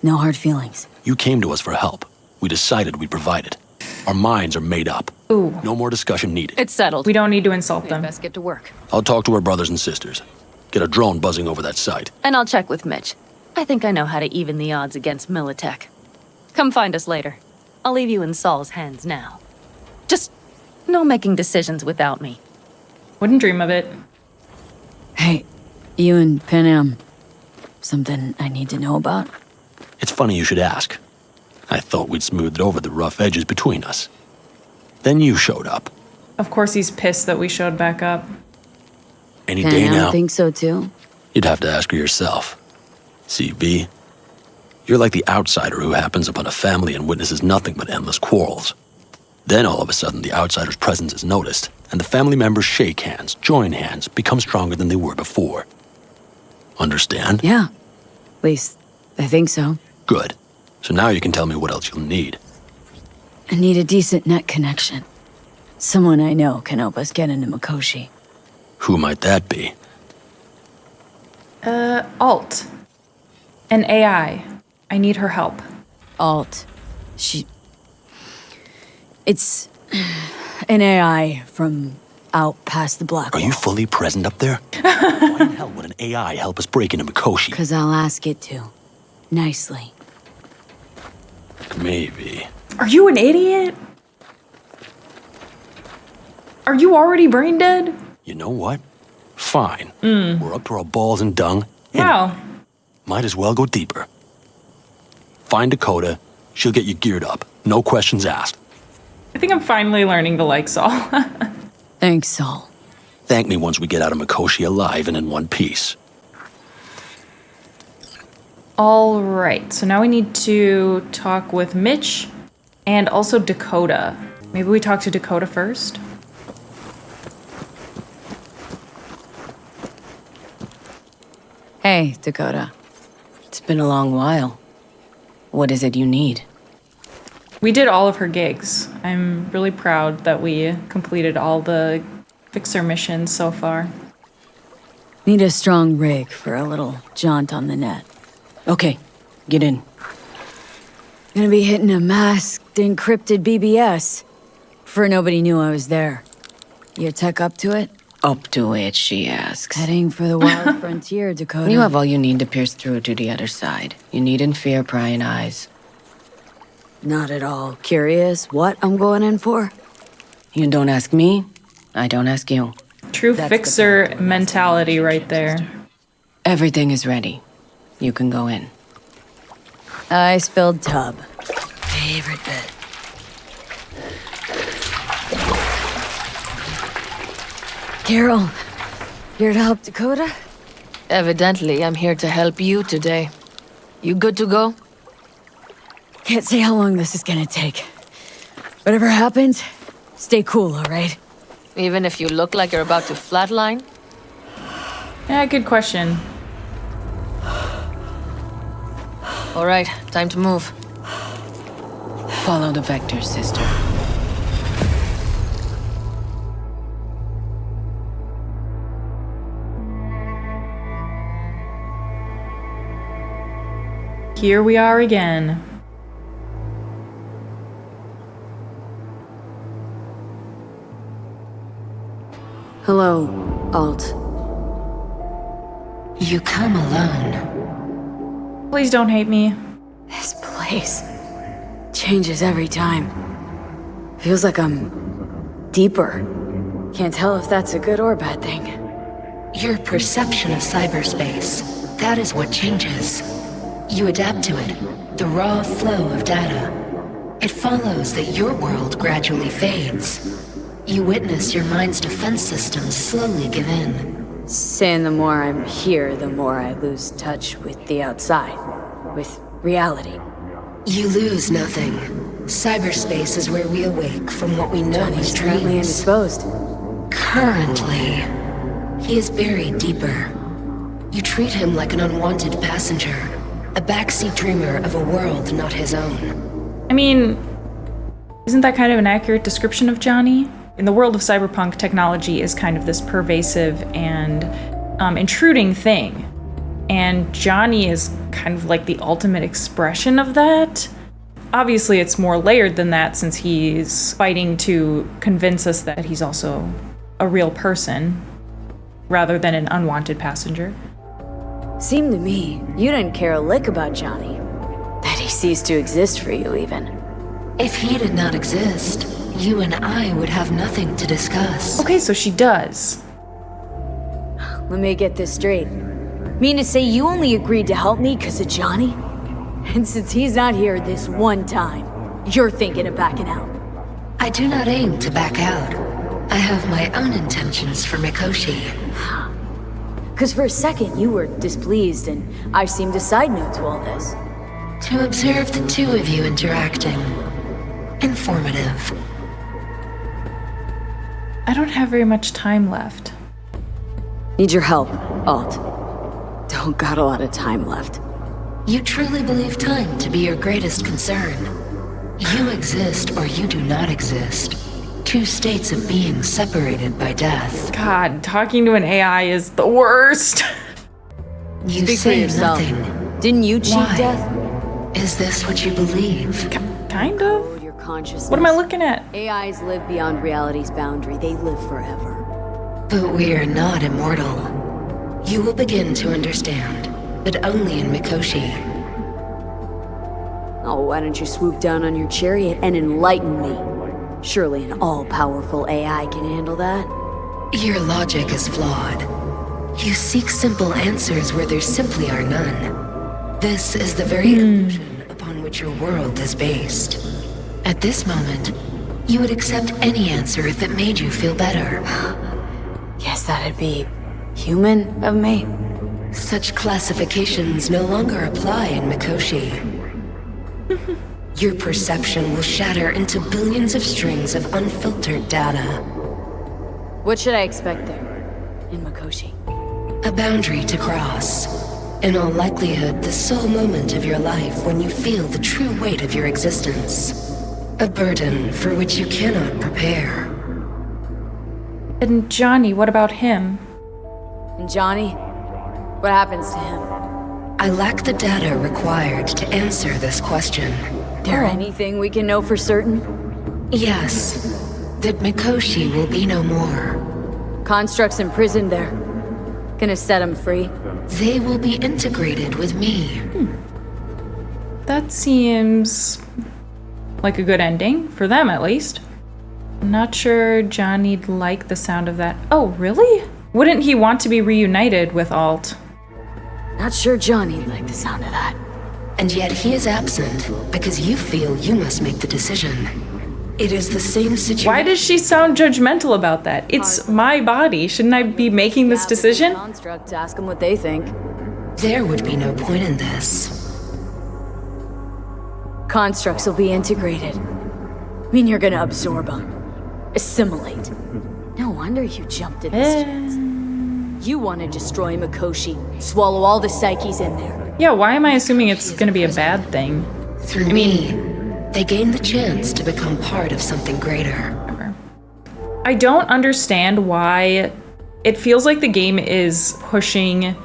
No hard feelings. You came to us for help. We decided we'd provide it. Our minds are made up. Ooh. No more discussion needed. It's settled. We don't need to insult We'd them. best get to work. I'll talk to our brothers and sisters. Get a drone buzzing over that site. And I'll check with Mitch. I think I know how to even the odds against Militech. Come find us later. I'll leave you in Saul's hands now. Just no making decisions without me. Wouldn't dream of it. Hey, you and Panam. Something I need to know about? It's funny you should ask. I thought we'd smoothed over the rough edges between us. Then you showed up. Of course he's pissed that we showed back up. Any day now. I think so too. You'd have to ask her yourself. CB, you're like the outsider who happens upon a family and witnesses nothing but endless quarrels. Then all of a sudden the outsider's presence is noticed, and the family members shake hands, join hands, become stronger than they were before. Understand? Yeah. At least, I think so. Good. So now you can tell me what else you'll need. I need a decent net connection. Someone I know can help us get into Mikoshi. Who might that be? Alt. An AI. I need her help. Alt. It's an AI from out past the black Are wall. you fully present up there? Why in hell would an AI help us break into Mikoshi? 'Cause I'll ask it to. Nicely. Maybe. Are you an idiot? Are you already brain dead? You know what? Fine. We're up to our balls in dung. Wow. Might as well go deeper. Find Dakota. She'll get you geared up. No questions asked. I think I'm finally learning to like Saul. Thanks, Saul. Thank me once we get out of Mikoshi alive and in one piece. All right, so now we need to talk with Mitch and also Dakota. Maybe we talk to Dakota first? Hey, Dakota. It's been a long while. What is it you need? We did all of her gigs. I'm really proud that we completed all the fixer missions so far. Need a strong rig for a little jaunt on the net. Okay, get in. Gonna be hitting a masked, encrypted BBS. For nobody knew I was there. Your tech up to it? Up to it, she asks. Heading for the wild frontier, Dakota. You have all you need to pierce through to the other side. You needn't fear prying eyes. Not at all curious what I'm going in for? You don't ask me, I don't ask you. True That's fixer mentality right there. Everything is ready. You can go in. Ice-filled tub. Favorite bit. Carol, here to help Dakota? Evidently, I'm here to help you today. You good to go? Can't say how long this is gonna take. Whatever happens, stay cool, all right? Even if you look like you're about to flatline? Yeah, good question. All right, time to move. Follow the vector, sister. here we are again. Hello, Alt. You come alone. Please don't hate me. This place changes every time. Feels like I'm deeper. Can't tell if that's a good or bad thing. Your perception of cyberspace, that is what changes. You adapt to it, the raw flow of data. It follows that your world gradually fades. You witness your mind's defense systems slowly give in. Saying the more I'm here, the more I lose touch with the outside, with reality. You lose nothing. Cyberspace is where we awake from what we know as Currently dreams. indisposed. Currently. He is buried deeper. You treat him like an unwanted passenger, a backseat dreamer of a world not his own. I mean, isn't that kind of an accurate description of Johnny? In the world of cyberpunk, technology is kind of this pervasive and intruding thing. And Johnny is kind of like the ultimate expression of that. Obviously, it's more layered than that since he's fighting to convince us that he's also a real person rather than an unwanted passenger. Seemed to me you didn't care a lick about Johnny. That he ceased to exist for you, even. If he did not exist, you and I would have nothing to discuss. Okay, so she does. Let me get this straight. Mean to say you only agreed to help me because of Johnny? And since he's not here this one time, you're thinking of backing out. I do not aim to back out. I have my own intentions for Mikoshi. Because for a second you were displeased and I seemed a side note to all this. To observe the two of you interacting. Informative. I don't have very much time left. Need your help, Alt. Don't got a lot of time left. You truly believe time to be your greatest concern. You exist or you do not exist. Two states of being separated by death. God, talking to an AI is the worst. You Speak for say yourself. nothing. Didn't you cheat Why? death? Is this what you believe? Kind of. Your consciousness. What am I looking at? AIs live beyond reality's boundary. They live forever. But we are not immortal. You will begin to understand, but only in Mikoshi. Oh, why don't you swoop down on your chariot and enlighten me? Surely an all-powerful AI can handle that. Your logic is flawed. You seek simple answers where there simply are none. This is the very illusion upon which your world is based. At this moment, you would accept any answer if it made you feel better. Guess that'd be human of me. Such classifications no longer apply in Mikoshi. Your perception will shatter into billions of strings of unfiltered data. What should I expect there, in Mikoshi? A boundary to cross. In all likelihood, the sole moment of your life when you feel the true weight of your existence. A burden for which you cannot prepare. And Johnny, what about him? And Johnny? What happens to him? I lack the data required to answer this question. There anything we can know for certain? Yes, that Mikoshi will be no more. Constructs imprisoned there. Gonna set him free? They will be integrated with me. That seems like a good ending, for them at least. I'm not sure Johnny'd like the sound of that. Oh, really? Wouldn't he want to be reunited with Alt? Not sure Johnny'd like the sound of that. And yet he is absent because you feel you must make the decision. It is the same situation. Why does she sound judgmental about that? It's my body. Shouldn't I be making this decision? Construct to ask them what they think. There would be no point in this. Constructs will be integrated. Mean you're gonna absorb them. Assimilate. No wonder you jumped at this chance. You want to destroy Mikoshi, swallow all the psyches in there. Yeah, why am I assuming it's gonna be a bad thing? Through me, they gain the chance to become part of something greater. I don't understand why it feels like the game is pushing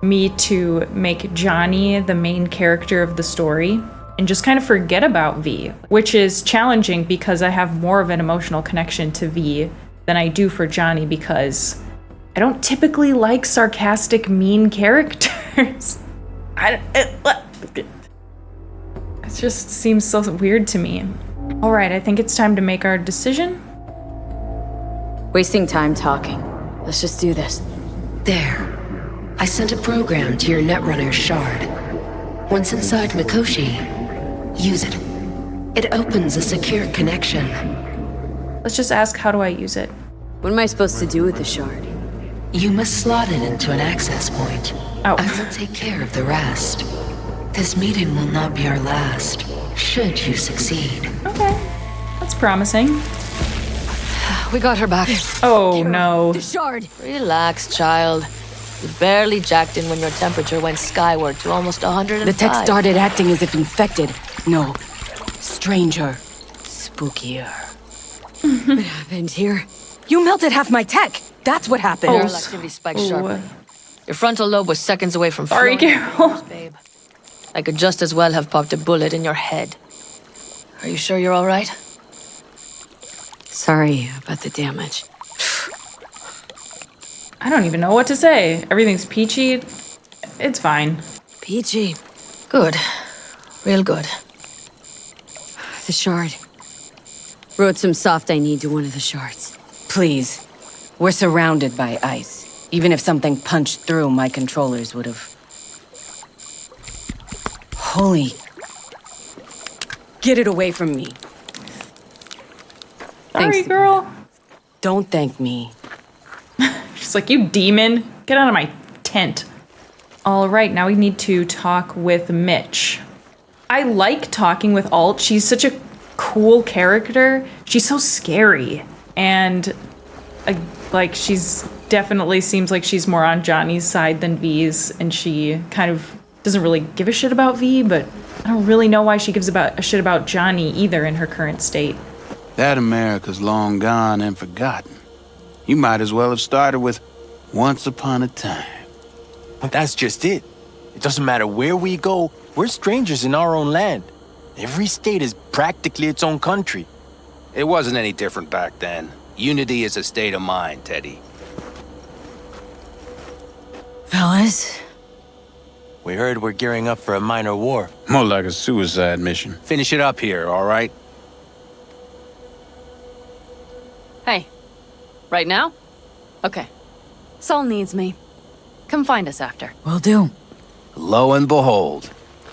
me to make Johnny the main character of the story and just kind of forget about V, which is challenging because I have more of an emotional connection to V than I do for Johnny because I don't typically like sarcastic, mean characters. It just seems so weird to me. All right, I think it's time to make our decision. Wasting time talking. Let's just do this. There. I sent a program to your Netrunner's shard. Once inside Mikoshi, use it. It opens a secure connection. Let's just ask, how do I use it? What am I supposed to do with the shard? You must slot it into an access point. Oh. I will take care of the rest. This meeting will not be our last, should you succeed. Okay, that's promising. We got her back. Oh no. The shard! Relax, child. You barely jacked in when your temperature went skyward to almost 105. The tech started acting as if infected. No. Stranger. Spookier. What happened here? You melted half my tech! That's what happened. Neural activity spiked sharply. Your frontal lobe was seconds away from Sorry, flowing Carol. yours, babe. I could just as well have popped a bullet in your head. Are you sure you're all right? Sorry about the damage. I don't even know what to say. Everything's peachy. It's fine. Peachy. Good. Real good. The shard. Wrote some soft I need to one of the shards. Please. We're surrounded by ice. Even if something punched through, my controllers would have... Holy... Get it away from me. Sorry, Thanks. girl. Don't thank me. She's like, you demon. Get out of my tent. All right, now we need to talk with Mitch. I like talking with Alt. She's such a cool character. She's so scary. And like she's definitely seems like she's more on Johnny's side than V's, and she kind of doesn't really give a shit about V, but I don't really know why she gives a shit about Johnny either in her current state. That America's long gone and forgotten. You might as well have started with Once Upon a Time. But that's just it. It doesn't matter where we go, we're strangers in our own land. Every state is practically its own country. It wasn't any different back then. Unity is a state of mind, Teddy. Fellas? We heard we're gearing up for a minor war. More like a suicide mission. Finish it up here, all right? Hey, right now? Okay. Sol needs me. Come find us after. Will do. Lo and behold.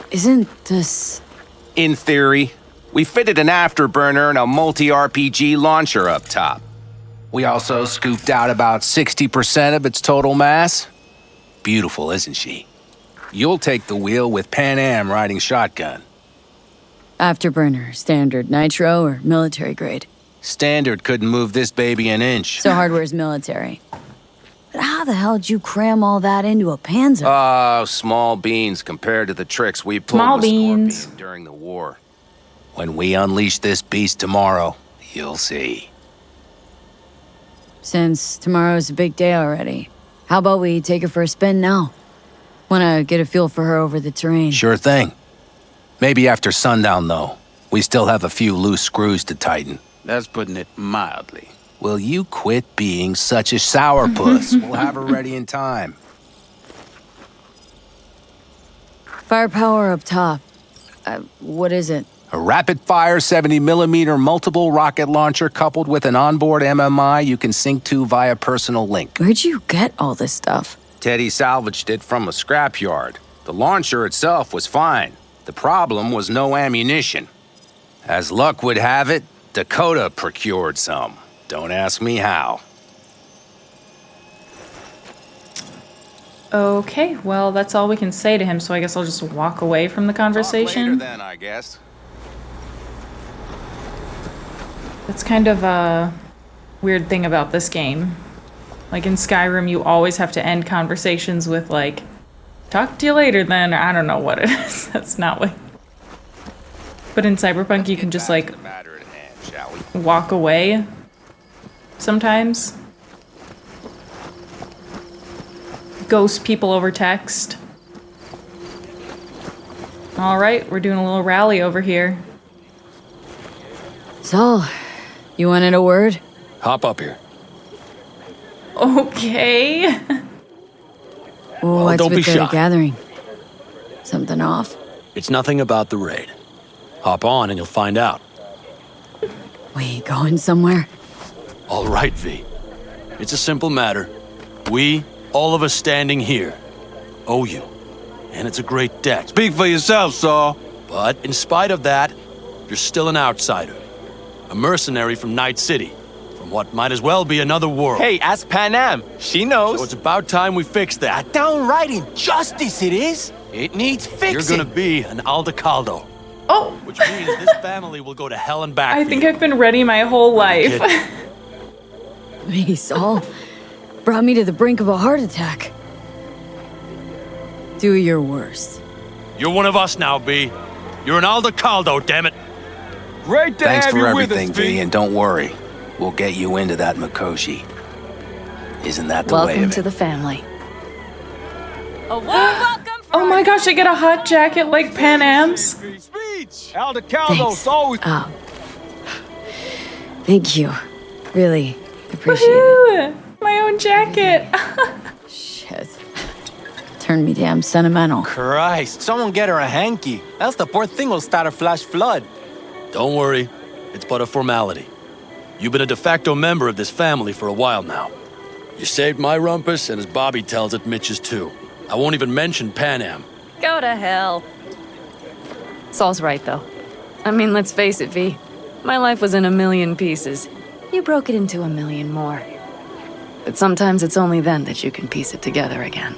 Isn't this... In theory, we fitted an afterburner and a multi-RPG launcher up top. We also scooped out about 60% of its total mass. Beautiful, isn't she? You'll take the wheel with Pan Am riding shotgun. Afterburner, standard, nitro, or military grade? Standard couldn't move this baby an inch. So hardware's military. But how the hell did you cram all that into a Panzer? Oh, small beans compared to the tricks we pulled with Scorpion during the war. When we unleash this beast tomorrow, you'll see. Since tomorrow's a big day already, how about we take her for a spin now? Wanna get a feel for her over the terrain. Sure thing. Maybe after sundown, though. We still have a few loose screws to tighten. That's putting it mildly. Will you quit being such a sourpuss? We'll have her ready in time. Firepower up top. What is it? A rapid-fire 70mm multiple rocket launcher coupled with an onboard MMI you can sync to via personal link. Where'd you get all this stuff? Teddy salvaged it from a scrapyard. The launcher itself was fine. The problem was no ammunition. As luck would have it, Dakota procured some. Don't ask me how. Okay, well, that's all we can say to him, so I guess I'll just walk away from the conversation. Talk later then, I guess. That's kind of a weird thing about this game. Like in Skyrim, you always have to end conversations with like, talk to you later then, or I don't know what it is. That's not what... But in Cyberpunk, you can just like walk away sometimes. ghost people over text. All right, we're doing a little rally over here. Sol, you wanted a word? Hop up here. Okay. What's don't be with the shy. gathering? Something off? It's nothing about the raid. Hop on and you'll find out. We going somewhere? All right, V. It's a simple matter. We, all of us standing here, owe you. And it's a great debt. Speak for yourself, Saul. But in spite of that, you're still an outsider. A mercenary from Night City. From what might as well be another world. Hey, ask Panam. She knows. So it's about time we fix that. A downright injustice it is. It needs fixing. You're gonna be an Aldecaldo. Oh! Which means this family will go to hell and back I for think you. I've been ready my whole life. Me, Sol. Brought me to the brink of a heart attack. Do your worst. You're one of us now, B. You're an Aldecaldo, damn it. Great to Thanks have for you everything, with us, V, and don't worry. We'll get you into that Mikoshi. Isn't that the way Welcome of to it? the family. Oh my gosh, I get a hot jacket like Pan Am's. Aldecaldo's always. Oh. Thank you. Really appreciate it. Woohoo! My own jacket. Shit. Turned me damn sentimental. Christ, someone get her a hanky. Else the poor thing will start a flash flood. Don't worry. It's but a formality. You've been a de facto member of this family for a while now. You saved my rumpus, and as Bobby tells it, Mitch's too. I won't even mention Pan Am. Go to hell. Saul's right, though. I mean, let's face it, V. My life was in a million pieces. You broke it into a million more. But sometimes it's only then that you can piece it together again.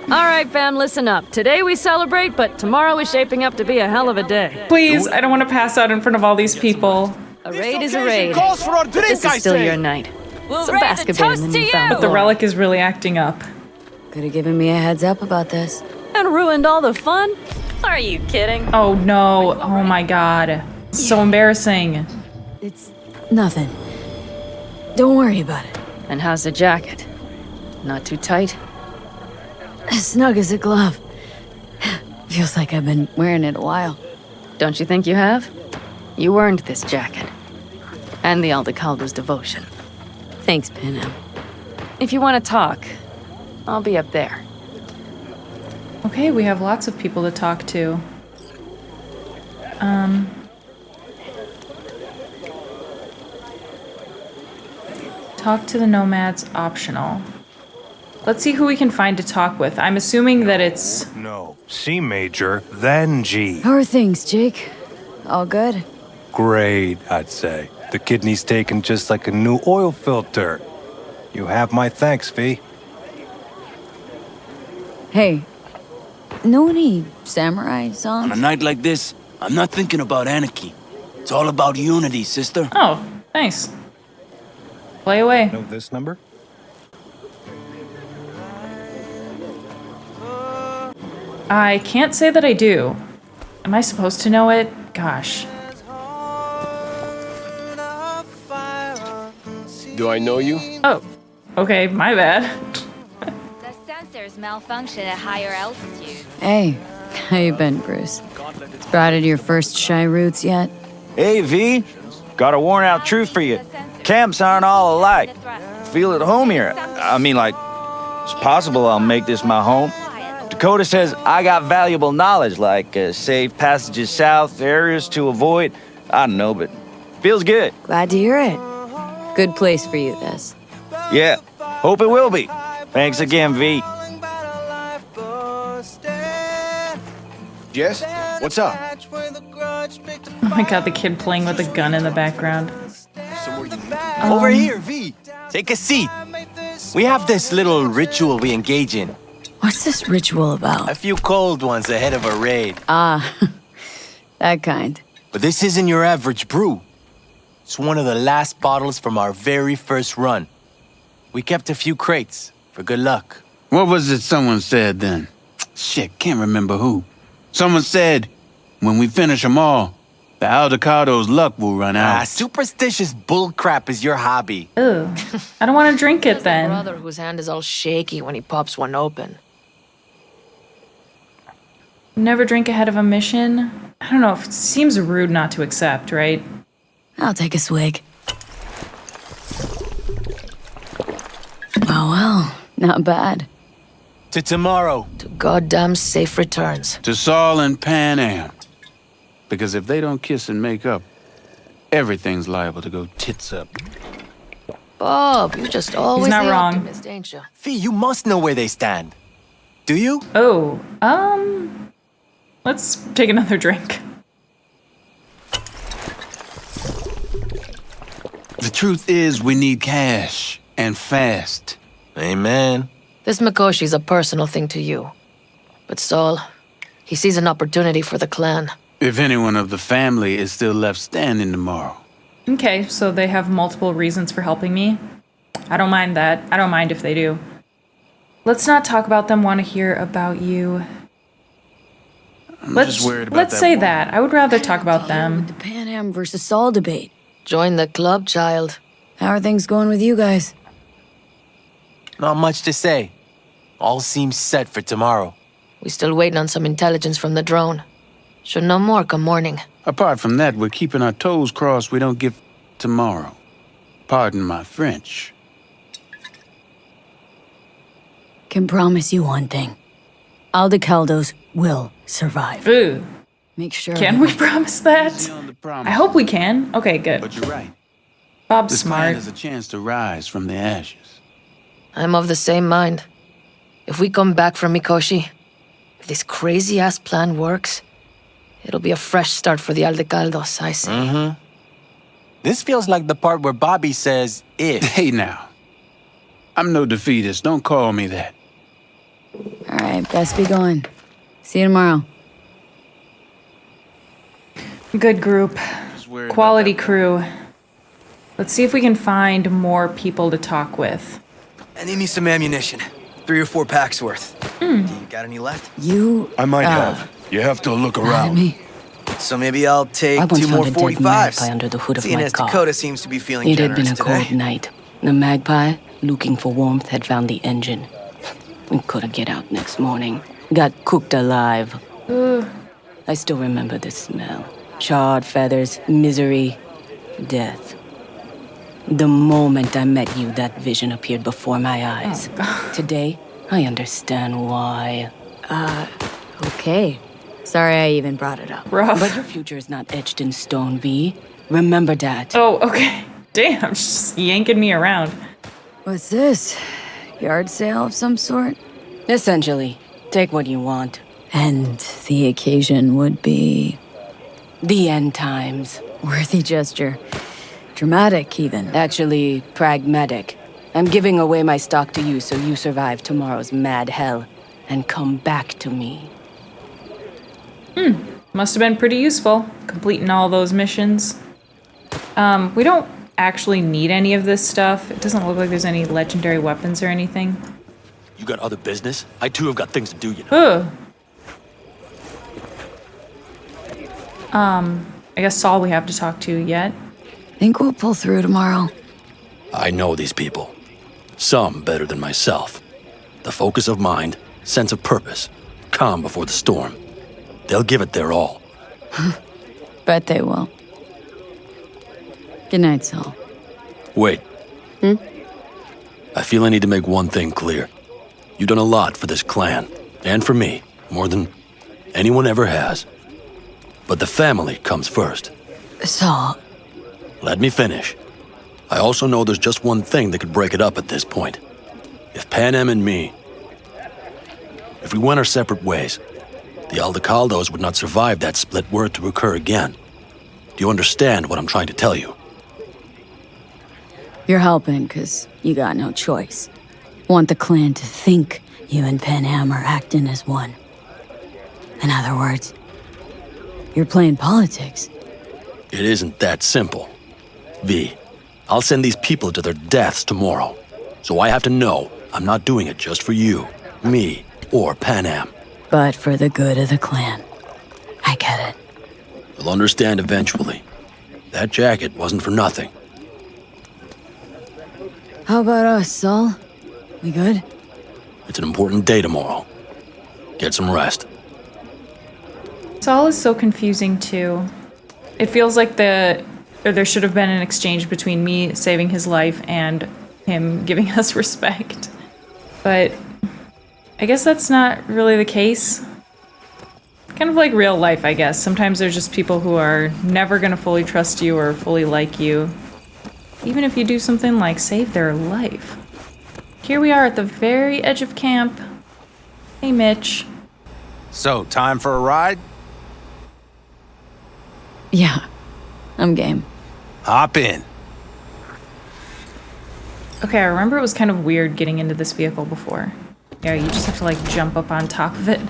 All right, fam, listen up. Today we celebrate, but tomorrow is shaping up to be a hell of a day. Please, I don't want to pass out in front of all these people. A raid is a raid. Calls for a But drink, this is still your night. So bask a bit in the newfound But the glory. relic is really acting up. Could have given me a heads up about this. And ruined all the fun? Are you kidding? Oh no, oh my god. So embarrassing. It's nothing. Don't worry about it. And how's the jacket? Not too tight? As snug as a glove. Feels like I've been wearing it a while. Don't you think you have? You earned this jacket. And the Aldecaldo's devotion. Thanks, Panam. If you want to talk, I'll be up there. Okay, we have lots of people to talk to. Talk to the nomads, optional. Let's see who we can find to talk with. I'm assuming that it's... No, C major, then G. How are things, Jake? All good? Great, I'd say. The kidney's taken just like a new oil filter. You have my thanks, V. Hey, know any samurai songs? On a night like this, I'm not thinking about anarchy. It's all about unity, sister. Oh, nice. Play away. Know this number? I can't say that I do. Am I supposed to know it? Gosh. Do I know you? Oh, okay, my bad. The sensors malfunction at higher altitude. Hey, how you been, Bruce? Sprouted your first shy roots yet? Hey, V. Got a worn out truth for you. Camps aren't all alike. Feel at home here. I mean, like, it's possible I'll make this my home. Dakota says I got valuable knowledge, like safe passages south, areas to avoid. I don't know, but feels good. Glad to hear it. Good place for you, this. Yeah, hope it will be. Thanks again, V. Jess, what's up? Oh my god, the kid playing with a gun in the background. Over here, V. Take a seat. We have this little ritual we engage in. What's this ritual about? A few cold ones ahead of a raid. Ah, that kind. But this isn't your average brew. It's one of the last bottles from our very first run. We kept a few crates for good luck. What was it someone said then? Shit, can't remember who. Someone said, when we finish them all, The Aldecado's luck will run out. Superstitious bullcrap is your hobby. Ugh. I don't want to drink it My then. brother whose hand is all shaky when he pops one open. Never drink ahead of a mission. I don't know. It seems rude not to accept, right? I'll take a swig. Well, not bad. To tomorrow. To goddamn safe returns. To Saul and Pan Am. Because if they don't kiss and make up, everything's liable to go tits up. Bob, you're just always not the wrong. optimist, ain't you? Fee, you must know where they stand. Do you? Oh, let's take another drink. The truth is, we need cash, and fast. Amen. This Mikoshi's a personal thing to you. But Saul, he sees an opportunity for the clan. If anyone of the family is still left standing tomorrow. Okay, so they have multiple reasons for helping me. I don't mind that. I don't mind if they do. Let's not talk about them. Want to hear about you. I'm just worried about let's that say woman. that. I would rather talk about them. The Pan Am versus Saul debate. Join the club, child. How are things going with you guys? Not much to say. All seems set for tomorrow. We still waiting on some intelligence from the drone. Should know more come morning. Apart from that, we're keeping our toes crossed we don't get tomorrow. Pardon my French. Can promise you one thing. Aldecaldos will survive. Ooh. Make sure. Can we promise that? I hope we can. Okay, good. But you're right. Bob's This clan smart. has a chance to rise from the ashes. I'm of the same mind. If we come back from Mikoshi, if this crazy-ass plan works, it'll be a fresh start for the Aldecaldos, I say. Mm-hmm. This feels like the part where Bobby says, if. Hey now. I'm no defeatist. Don't call me that. All right, best be going. See you tomorrow. Good group. Quality crew. Let's see if we can find more people to talk with. I need me some ammunition. 3 or 4 packs worth. Do you got any left? You. I might have. You have to look around. Me. So maybe I'll take I once 2 more found a dead magpie 45s. under the hood of Seeing my as car. Dakota seems to be feeling It had been generous a cold today. night. The magpie, looking for warmth, had found the engine. We couldn't get out next morning. Got cooked alive. Ugh. I still remember the smell. Charred feathers, misery, death. The moment I met you, that vision appeared before my eyes. Today, I understand why. Okay. Sorry I even brought it up. Rough. But your future is not etched in stone, V. Remember that. Oh, okay. Damn, just yanking me around. What's this? Yard sale of some sort? Essentially, take what you want. And the occasion would be... The end times. Worthy gesture. Dramatic, even. Actually, pragmatic. I'm giving away my stock to you so you survive tomorrow's mad hell and come back to me. Must have been pretty useful, completing all those missions. We don't actually need any of this stuff. It doesn't look like there's any legendary weapons or anything. You got other business? I too have got things to do, you know. Ugh. I guess Saul we have to talk to yet. Think we'll pull through tomorrow. I know these people. Some better than myself. The focus of mind, sense of purpose, calm before the storm. They'll give it their all. Bet they will. Good night, Saul. Wait. I feel I need to make one thing clear. You've done a lot for this clan, and for me, more than anyone ever has. But the family comes first. Saul. Let me finish. I also know there's just one thing that could break it up at this point. If Pan Am and me... If we went our separate ways, the Aldecaldos would not survive that split were it to occur again. Do you understand what I'm trying to tell you? You're helping, 'cause you got no choice. Want the clan to think you and Pan Am are acting as one. In other words, you're playing politics. It isn't that simple. V, I'll send these people to their deaths tomorrow. So I have to know I'm not doing it just for you, me, or Pan Am. But for the good of the clan. I get it. You'll understand eventually. That jacket wasn't for nothing. How about us, Saul? We good? It's an important day tomorrow. Get some rest. Saul is so confusing too. It feels like there should have been an exchange between me saving his life and him giving us respect. But I guess that's not really the case. Kind of like real life, I guess. Sometimes there's just people who are never gonna fully trust you or fully like you, even if you do something like save their life. Here we are at the very edge of camp. Hey, Mitch. So, time for a ride? Yeah, I'm game. Hop in. Okay, I remember it was kind of weird getting into this vehicle before. Yeah, you just have to like jump up on top of it.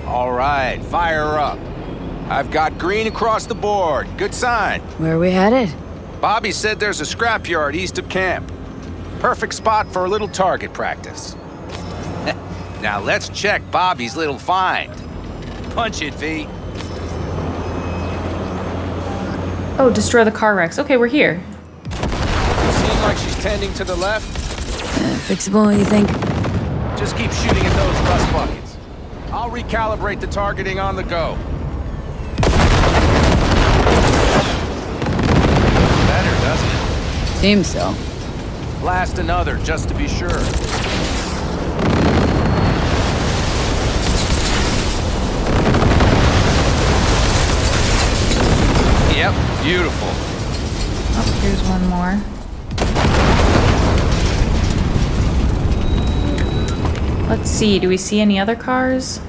All right, fire up. I've got green across the board. Good sign. Where are we headed? Bobby said there's a scrapyard east of camp. Perfect spot for a little target practice. Now let's check Bobby's little find. Punch it, V. Oh, destroy the car wrecks. Okay, we're here. Seems like she's tending to the left. Fixable, you think? Just keep shooting at those rust buckets. I'll recalibrate the targeting on the go. Better, doesn't it? Seems so. Blast another, just to be sure. Yep, beautiful. Oh, here's one more. Let's see, do we see any other cars?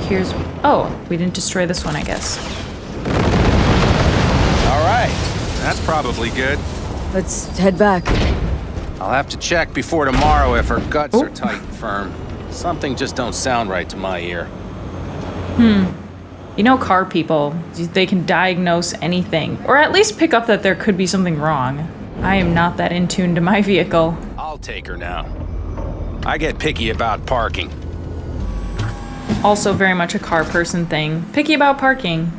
Here's... Oh, we didn't destroy this one, I guess. All right, that's probably good. Let's head back. I'll have to check before tomorrow if her guts are tight and firm. Something just don't sound right to my ear. You know, car people, they can diagnose anything, or at least pick up that there could be something wrong. I am not that in tune to my vehicle. I'll take her now. I get picky about parking. Also very much a car person thing. Picky about parking.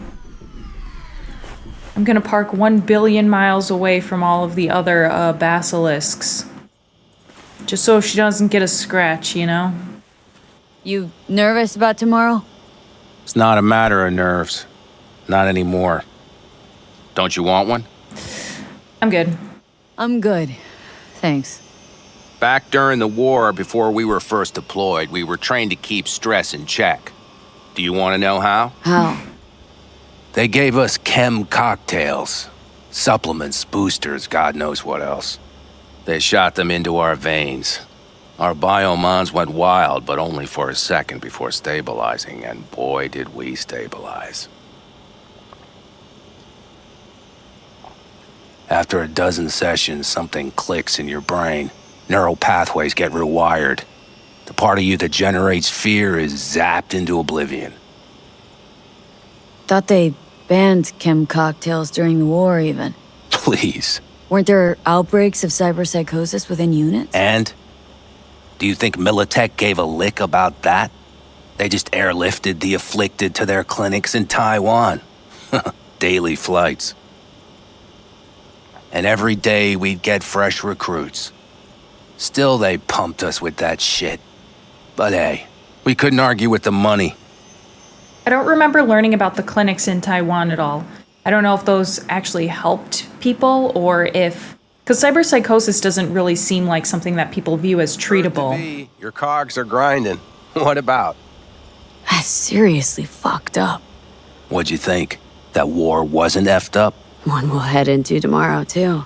I'm gonna park 1 billion miles away from all of the other basilisks. Just so she doesn't get a scratch, you know? You nervous about tomorrow? It's not a matter of nerves. Not anymore. Don't you want one? I'm good. I'm good. Thanks. Back during the war, before we were first deployed, we were trained to keep stress in check. Do you want to know how? How? They gave us chem cocktails. Supplements, boosters, God knows what else. They shot them into our veins. Our biomons went wild, but only for a second before stabilizing, and boy did we stabilize. After a dozen sessions, something clicks in your brain. Neural pathways get rewired. The part of you that generates fear is zapped into oblivion. Thought they banned chem cocktails during the war, even. Please. Weren't there outbreaks of cyberpsychosis within units? And? Do you think Militech gave a lick about that? They just airlifted the afflicted to their clinics in Taiwan. Daily flights. And every day we'd get fresh recruits. Still, they pumped us with that shit. But hey, we couldn't argue with the money. I don't remember learning about the clinics in Taiwan at all. I don't know if those actually helped people or if... Because cyberpsychosis doesn't really seem like something that people view as treatable. Your cogs are grinding. What about? That's seriously fucked up. What'd you think? That war wasn't effed up? One we'll head into tomorrow, too.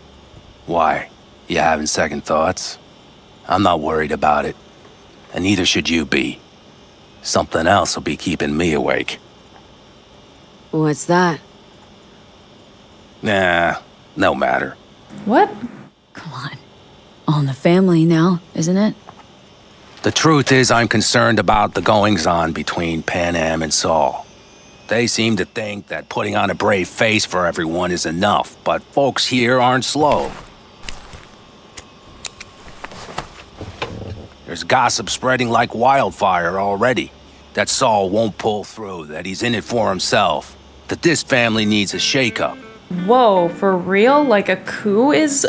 Why? You having second thoughts? I'm not worried about it. And neither should you be. Something else will be keeping me awake. What's that? Nah, no matter. What? Come on. All in the family now, isn't it? The truth is I'm concerned about the goings-on between Pan Am and Saul. They seem to think that putting on a brave face for everyone is enough, but folks here aren't slow. There's gossip spreading like wildfire already. That Saul won't pull through, that he's in it for himself, that this family needs a shakeup. Whoa, for real? Like a coup is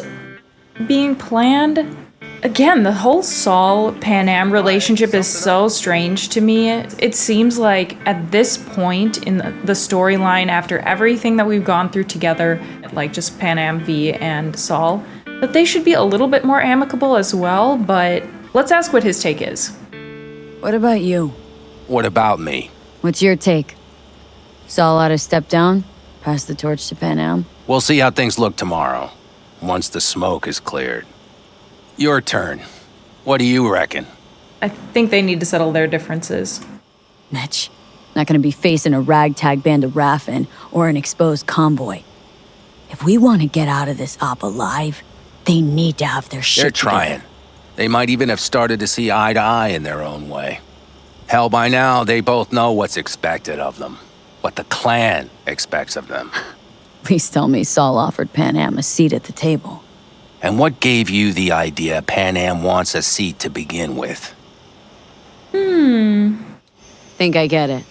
being planned? Again, the whole Saul-Pan Am relationship is so strange to me. It seems like at this point in the storyline, after everything that we've gone through together, like just Pan Am V and Saul, that they should be a little bit more amicable as well, but let's ask what his take is. What about you? What about me? What's your take? Saul ought to step down, pass the torch to Pan Am? We'll see how things look tomorrow, once the smoke is cleared. Your turn. What do you reckon? I think they need to settle their differences. Mitch, not gonna be facing a ragtag band of Raffin or an exposed convoy. If we want to get out of this op alive, they need to have their shit They're trying. together. They might even have started to see eye to eye in their own way. Hell, by now, they both know what's expected of them. What the clan expects of them. Please tell me Saul offered Pan Am a seat at the table. And what gave you the idea Pan Am wants a seat to begin with? Think I get it.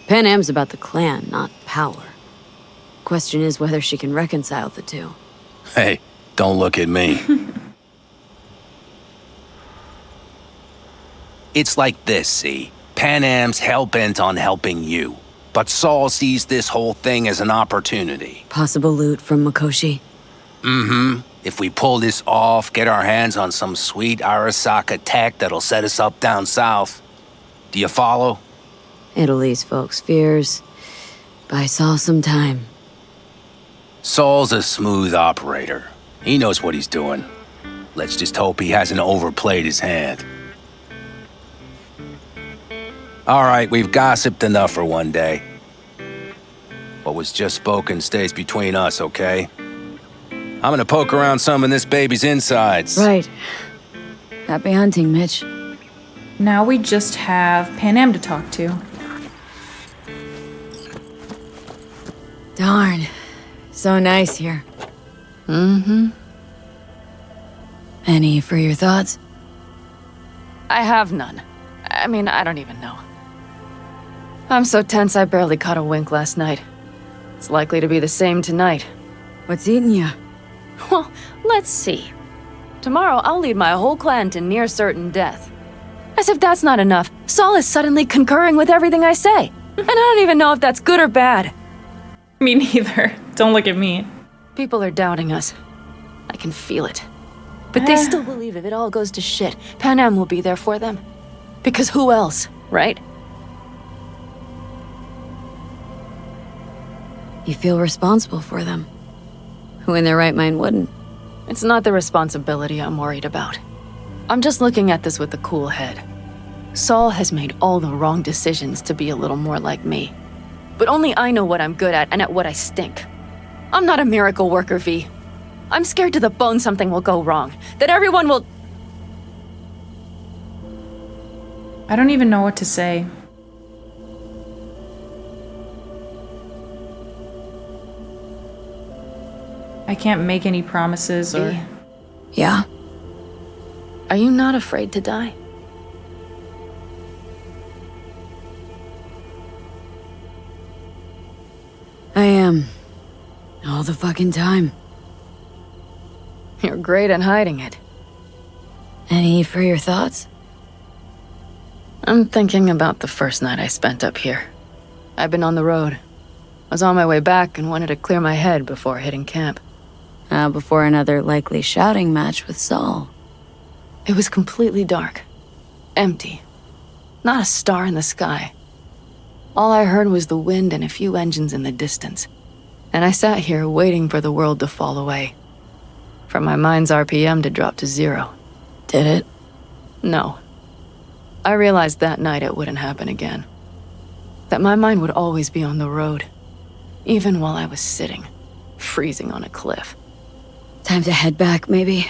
Pan Am's about the clan, not power. Question is whether she can reconcile the two. Hey, don't look at me. It's like this, see? Pan Am's hell-bent on helping you. But Saul sees this whole thing as an opportunity. Possible loot from Mikoshi. If we pull this off, get our hands on some sweet Arasaka tech that'll set us up down south. Do you follow? It'll ease folks' fears. Buy Saul some time. Saul's a smooth operator. He knows what he's doing. Let's just hope he hasn't overplayed his hand. All right, we've gossiped enough for one day. What was just spoken stays between us, okay? I'm gonna poke around some of this baby's insides. Right. Happy hunting, Mitch. Now we just have Pan Am to talk to. Darn. So nice here. Any for your thoughts? I have none. I mean, I don't even know. I'm so tense I barely caught a wink last night. It's likely to be the same tonight. What's eating you? Well, let's see. Tomorrow I'll lead my whole clan to near certain death. As if that's not enough, Saul is suddenly concurring with everything I say. And I don't even know if that's good or bad. Me neither. Don't look at me. People are doubting us. I can feel it. But they still believe if it all goes to shit, Pan Am will be there for them. Because who else, right? You feel responsible for them. Who in their right mind wouldn't? It's not the responsibility I'm worried about. I'm just looking at this with a cool head. Saul has made all the wrong decisions to be a little more like me. But only I know what I'm good at and at what I stink. I'm not a miracle worker, V. I'm scared to the bone something will go wrong. That everyone will... I don't even know what to say. I can't make any promises or... Yeah? Are you not afraid to die? I am. All the fucking time. You're great at hiding it. Any for your thoughts? I'm thinking about the first night I spent up here. I've been on the road. I was on my way back and wanted to clear my head before hitting camp. Before another likely shouting match with Saul. It was completely dark. Empty. Not a star in the sky. All I heard was the wind and a few engines in the distance. And I sat here waiting for the world to fall away. For my mind's RPM to drop to 0. Did it? No. I realized that night it wouldn't happen again. That my mind would always be on the road. Even while I was sitting, freezing on a cliff. Time to head back, maybe?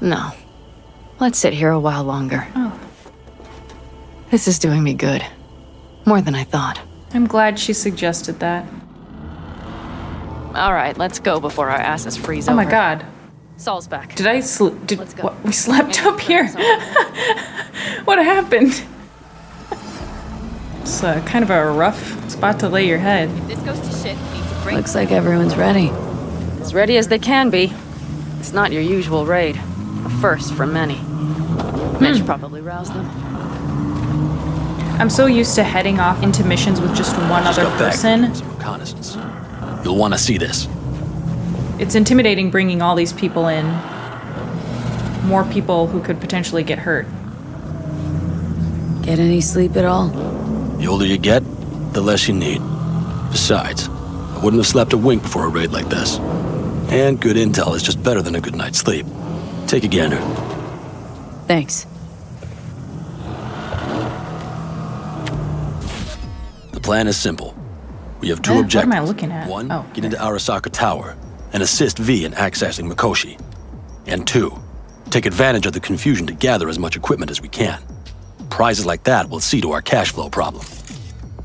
No. Let's sit here a while longer. Oh. This is doing me good. More than I thought. I'm glad she suggested that. All right, let's go before our asses freeze Oh over. my god. Saul's back. Did I sleep? Let's go. What? We slept up here? What happened? It's kind of a rough spot to lay your head. If this goes to shit, we need to break. Looks like everyone's ready. As ready as they can be. It's not your usual raid. A first for many. Mitch probably roused them. I'm so used to heading off into missions with just one other person. Some reconnaissance. You'll want to see this. It's intimidating bringing all these people in. More people who could potentially get hurt. Get any sleep at all? The older you get, the less you need. Besides, I wouldn't have slept a wink before a raid like this. And good intel is just better than a good night's sleep. Take a gander. Thanks. The plan is simple. We have two objectives. What am I looking at? One, get into Arasaka Tower and assist V in accessing Mikoshi. And two, take advantage of the confusion to gather as much equipment as we can. Prizes like that will see to our cash flow problem.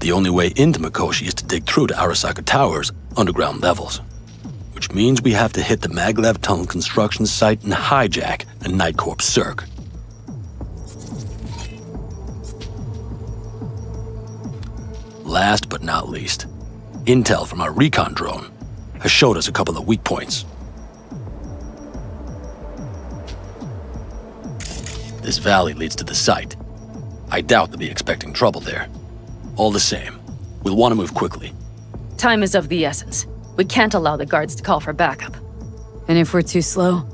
The only way into Mikoshi is to dig through to Arasaka Tower's underground levels. Which means we have to hit the maglev tunnel construction site and hijack a Night Corps Cirque. Last but not least, intel from our recon drone has showed us a couple of weak points. This valley leads to the site. I doubt they'll be expecting trouble there. All the same, we'll want to move quickly. Time is of the essence. We can't allow the guards to call for backup. And if we're too slow?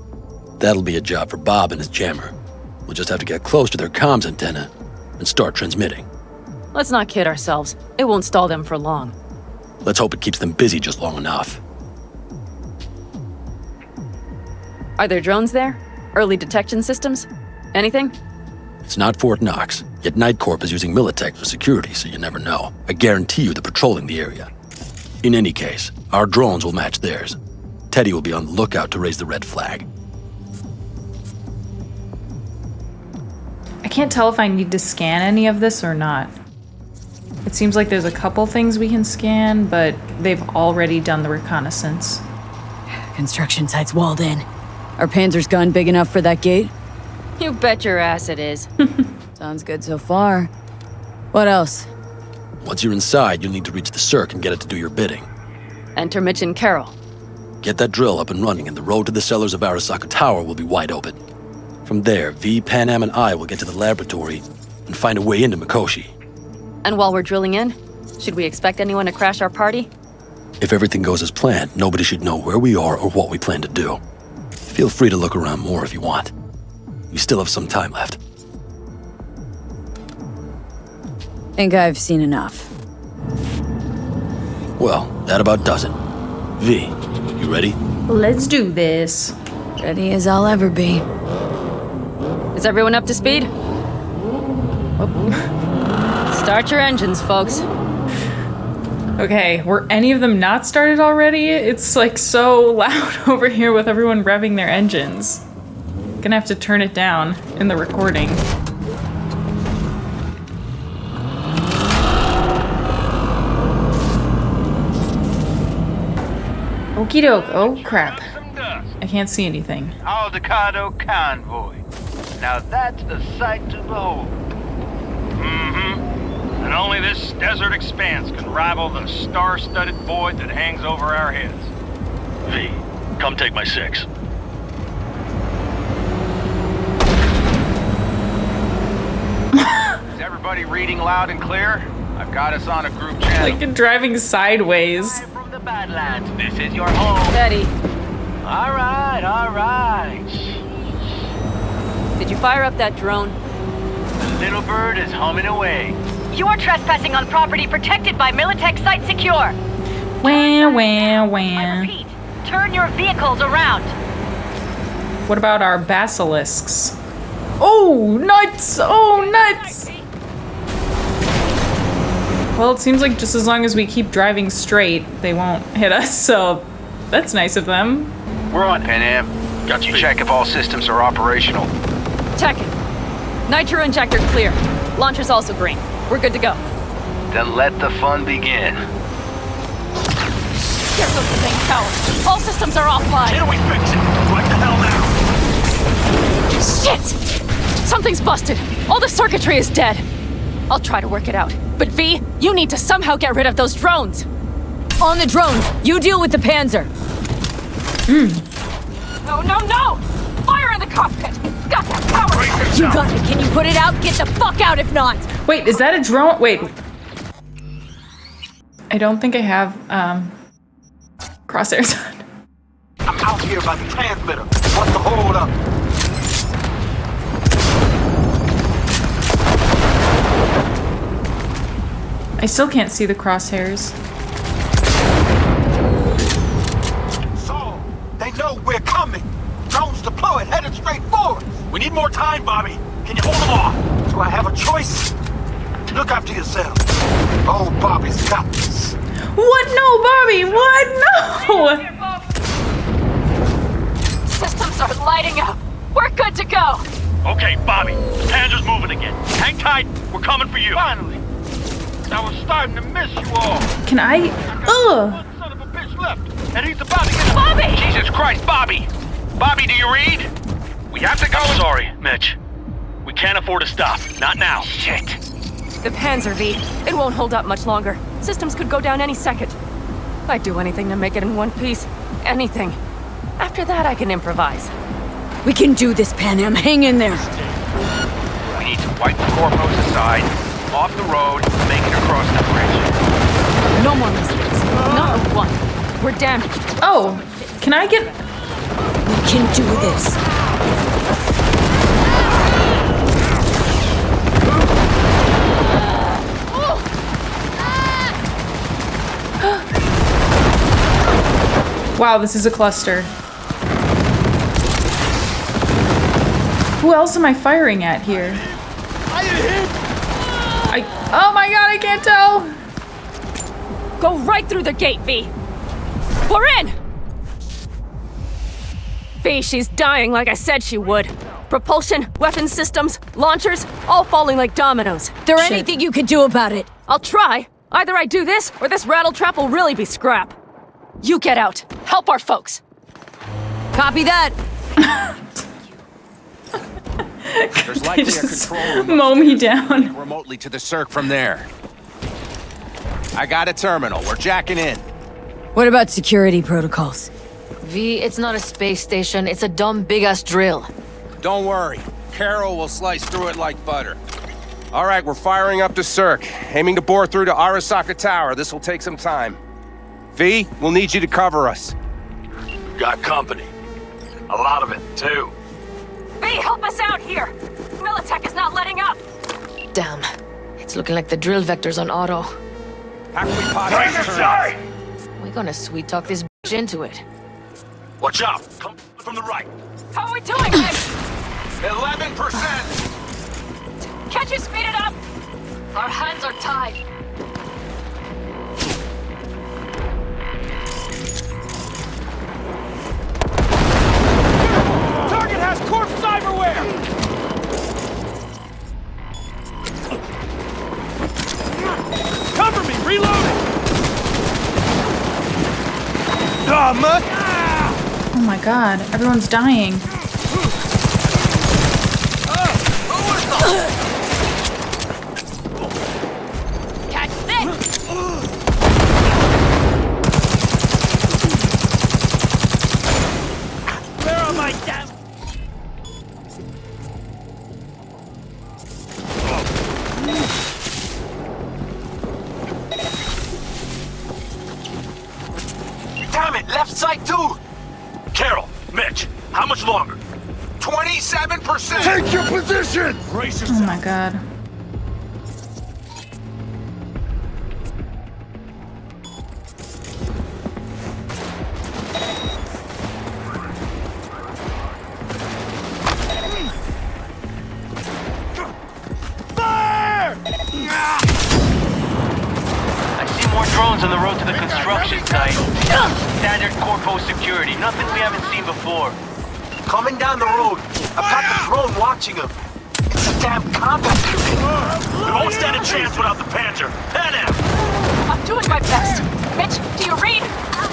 That'll be a job for Bob and his jammer. We'll just have to get close to their comms antenna and start transmitting. Let's not kid ourselves. It won't stall them for long. Let's hope it keeps them busy just long enough. Are there drones there? Early detection systems? Anything? It's not Fort Knox, yet Night Corp is using Militech for security, so you never know. I guarantee you they're patrolling the area. In any case, our drones will match theirs. Teddy will be on the lookout to raise the red flag. I can't tell if I need to scan any of this or not. It seems like there's a couple things we can scan, but they've already done the reconnaissance. Construction site's walled in. Are Panzer's gun big enough for that gate? You bet your ass it is. Sounds good so far. What else? Once you're inside, you'll need to reach the Cirque and get it to do your bidding. Enter Mitch and Carol. Get that drill up and running, and the road to the cellars of Arasaka Tower will be wide open. From there, V, Panam, and I will get to the laboratory and find a way into Mikoshi. And while we're drilling in, should we expect anyone to crash our party? If everything goes as planned, nobody should know where we are or what we plan to do. Feel free to look around more if you want. We still have some time left. Think I've seen enough. Well, that about does it. V, you ready? Let's do this. Ready as I'll ever be. Is everyone up to speed? Start your engines, folks. Okay, were any of them not started already? It's like so loud over here with everyone revving their engines. Gonna have to turn it down in the recording. Okie doke. Oh crap. I can't see anything. Aldecado convoy. Now that's a sight to behold. And only this desert expanse can rival the star-studded void that hangs over our heads. V, come take my 6. Is everybody reading loud and clear? I've got us on a group channel. Like driving sideways. From the Badlands, this is your home. Teddy. All right. Did you fire up that drone? The little bird is humming away. You are trespassing on property protected by Militech Site Secure. Wah, wah, wah. I repeat, turn your vehicles around. What about our basilisks? Oh, nuts! Oh, nuts! Well, it seems like just as long as we keep driving straight, they won't hit us, so that's nice of them. We're on, Panam. Got you check if all systems are operational. Checking. Nitro injector clear. Launcher's also green. We're good to go. Then let the fun begin. Here goes the main tower. All systems are offline. Till we fix it. Right the hell now. Shit! Something's busted. All the circuitry is dead. I'll try to work it out. But V, you need to somehow get rid of those drones. On the drones, you deal with the Panzer. No, no, no! Fire in the cockpit! Got that power! You got it. Can you put it out? Get the fuck out if not. Wait, is that a drone? Wait. I don't think I have crosshairs on. I'm out here by the transmitter. What's the hold up? I still can't see the crosshairs. So, they know we're coming. Drones deployed, headed straight forward. We need more time, Bobby. Can you hold them off? Do I have a choice? Look after yourself. Oh, Bobby's got this. What? No, Bobby! What? No! Systems are lighting up. We're good to go. Okay, Bobby. Panzer's moving again. Hang tight. We're coming for you. Finally. I was starting to miss you all. Can I? Ugh. One son of a bitch left, and he's about to get... Bobby! Jesus Christ, Bobby! Bobby, do you read? We have to go. I'm sorry, Mitch. We can't afford to stop. Not now. Shit. The Panzer, V. It won't hold up much longer. Systems could go down any second. I'd do anything to make it in one piece. Anything. After that, I can improvise. We can do this, Pan Am. Hang in there. We need to wipe the corpos aside, off the road, make it across the bridge. No more mistakes. Not a one. We're damaged. Oh, can I get... We can do this. Wow, this is a cluster. Who else am I firing at here? Oh my god, I can't tell! Go right through the gate, V. We're in! V, she's dying like I said she would. Propulsion, weapon systems, launchers, all falling like dominoes. There anything you can do about it? I'll try. Either I do this, or this rattletrap will really be scrap. You get out. Help our folks. Copy that. There's likely a just control room mow me down. remotely to the circ from there. I got a terminal. We're jacking in. What about security protocols? V, it's not a space station. It's a dumb big-ass drill. Don't worry. Carol will slice through it like butter. All right, we're firing up the circ. Aiming to bore through to Arasaka Tower. This will take some time. V, we'll need you to cover us. Got company. A lot of it, too. V, help us out here! Militech is not letting up! Damn. It's looking like the drill vector's on auto. How can we possibly turn? We're gonna sweet-talk this bitch into it. Watch out. Come from the right. How are we doing, Nick? 11%. Can't you speed it up? Our hands are tied. Target has corpse cyberware! Cover me! Reloading! Oh my god, everyone's dying. Catch this! Where are my damn... Damn it, left side too. Carol, Mitch, how much longer? 27%. Take your position! Brace Oh yourself. my god. Fire! I see more drones on the road to the construction site. Standard corpo security, nothing we haven't seen before. Coming down the road. I've got the drone watching him. It's a damn combat unit. We won't stand a chance without the Panzer. Pan Am! I'm doing my best. Mitch, do you read?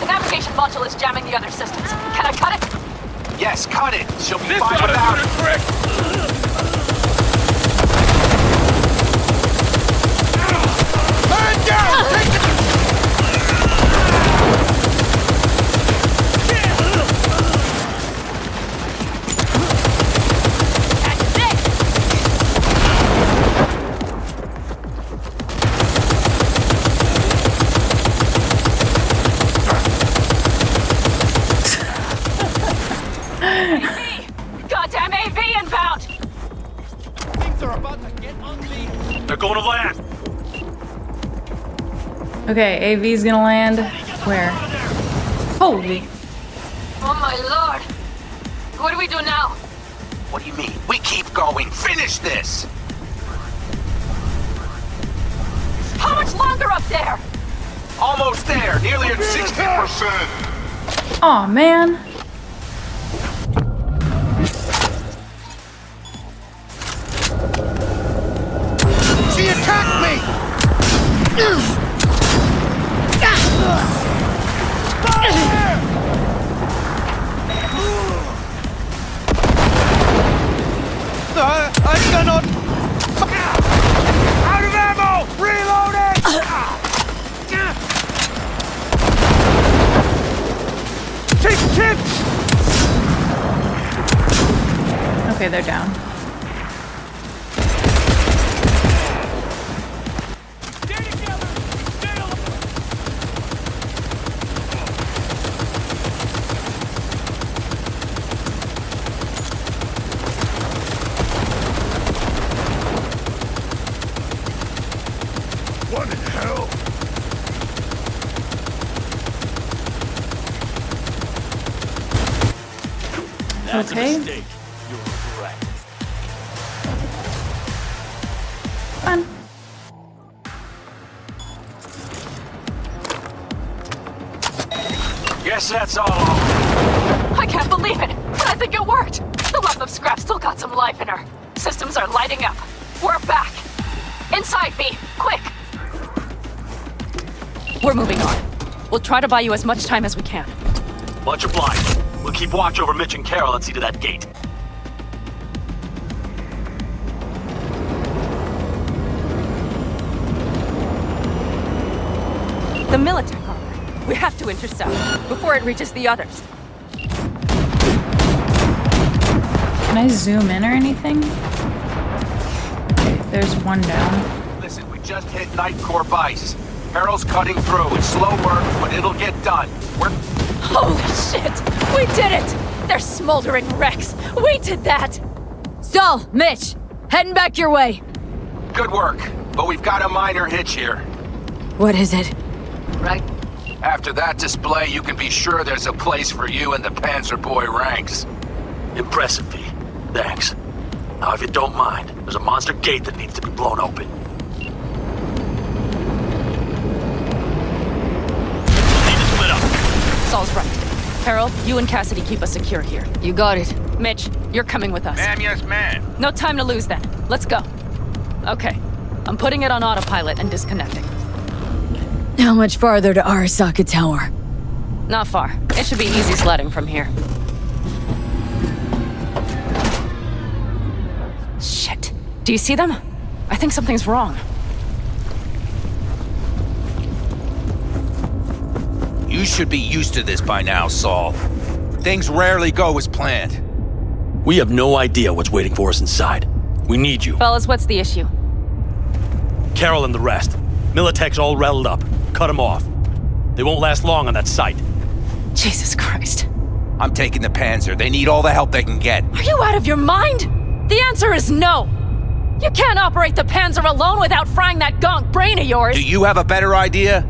The navigation module is jamming the other systems. Can I cut it? Yes, cut it. She'll be fine without it. Man down! Take the... Goddamn AV inbound! Things are about to get ugly. They're going to land. Okay, AV's gonna land. Where? Holy. Oh my lord! What do we do now? What do you mean? We keep going. Finish this! How much longer up there? Almost there. Nearly at 60%. Aw, man. She attacked me! I cannot. Out of ammo! Reloading! Take tips! Okay, they're down. What in hell? That's Okay. a mistake. You're correct. Fun. Guess that's all. I can't believe it, but I think it worked. The lump of scrap still got some life in her. Systems are lighting up. We're back. Inside, V, quick. We're moving on. We'll try to buy you as much time as we can. Much obliged. We'll keep watch over Mitch and Carol and see to that gate. The military armor. We have to intercept before it reaches the others. Can I zoom in or anything? Okay, there's one down. Listen, we just hit Night Core Vice. Carol's cutting through. It's slow work, but it'll get done. We're... Holy shit! We did it! They're smoldering wrecks. We did that! Saul, Mitch, heading back your way. Good work, but we've got a minor hitch here. What is it? Right. After that display, you can be sure there's a place for you in the Panzer Boy ranks. Impressive, V. Thanks. Now, if you don't mind, there's a monster gate that needs to be blown open. Need to split up. Saul's right. Carol, you and Cassidy keep us secure here. You got it. Mitch, you're coming with us. Ma'am, yes, ma'am. No time to lose then. Let's go. Okay. I'm putting it on autopilot and disconnecting. How much farther to Arasaka Tower? Not far. It should be easy sledding from here. Shit. Do you see them? I think something's wrong. You should be used to this by now, Saul. Things rarely go as planned. We have no idea what's waiting for us inside. We need you. Fellas, what's the issue? Carol and the rest. Militech's all rattled up. Cut them off. They won't last long on that site. Jesus Christ. I'm taking the Panzer. They need all the help they can get. Are you out of your mind? The answer is no. You can't operate the Panzer alone without frying that gonk brain of yours. Do you have a better idea?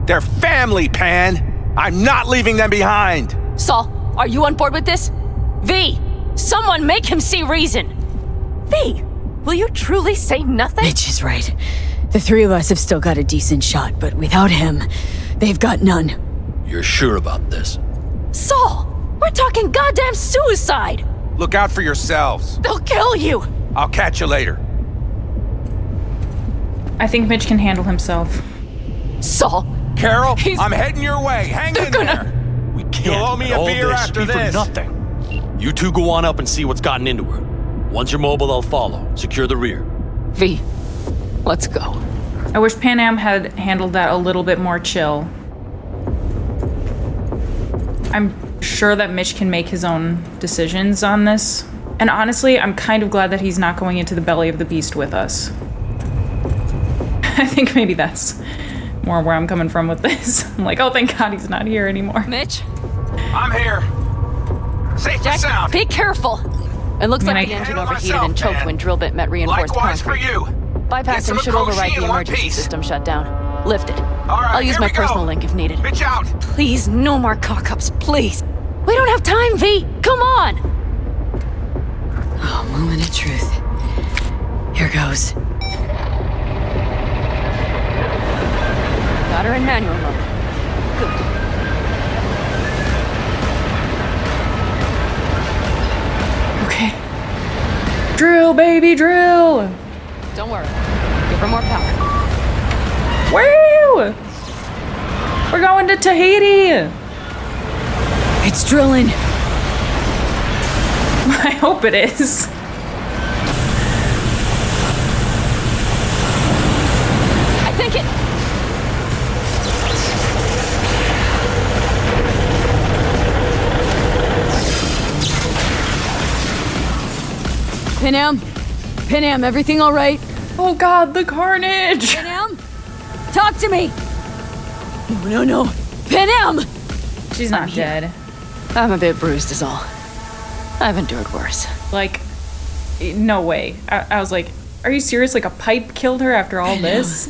They're family, Pan. I'm not leaving them behind. Saul, are you on board with this? V, someone make him see reason. V, will you truly say nothing? Mitch is right. The three of us have still got a decent shot, but without him, they've got none. You're sure about this? Saul, we're talking goddamn suicide. Look out for yourselves. They'll kill you. I'll catch you later. I think Mitch can handle himself. Saul. Carol, I'm heading your way. Hang in there. We can't. You'll owe me a All beer this after be for this. nothing. You two go on up and see what's gotten into her. Once you're mobile, I'll follow. Secure the rear. V, let's go. I wish Pan Am had handled that a little bit more chill. I'm sure that Mitch can make his own decisions on this. And honestly, I'm kind of glad that he's not going into the belly of the beast with us. I think maybe that's more where I'm coming from with this. I'm like, oh, thank God he's not here anymore. Mitch? I'm here. Safe and sound. Be careful. It looks like the engine overheated and choked when drill bit met reinforced Likewise concrete. for you. Bypassing should override the emergency system shutdown. Lift it. All right, I'll use here my we go. personal link if needed. Bitch out. Please, no more cock-ups, please. We don't have time, V. Come on. Oh, moment of truth. Here goes. Got her in manual mode. Good. Okay. Drill, baby, drill! Don't worry. Give her more power. Woo! We're going to Tahiti! It's drilling. I hope it is. I think it... Pan Am? Pan Am, everything all right? Oh God, the carnage! Pan Am? Talk to me! No. Pan Am! She's not dead. I'm a bit bruised is all. I've endured worse. Like, no way. I was like, are you serious? Like a pipe killed her after all this?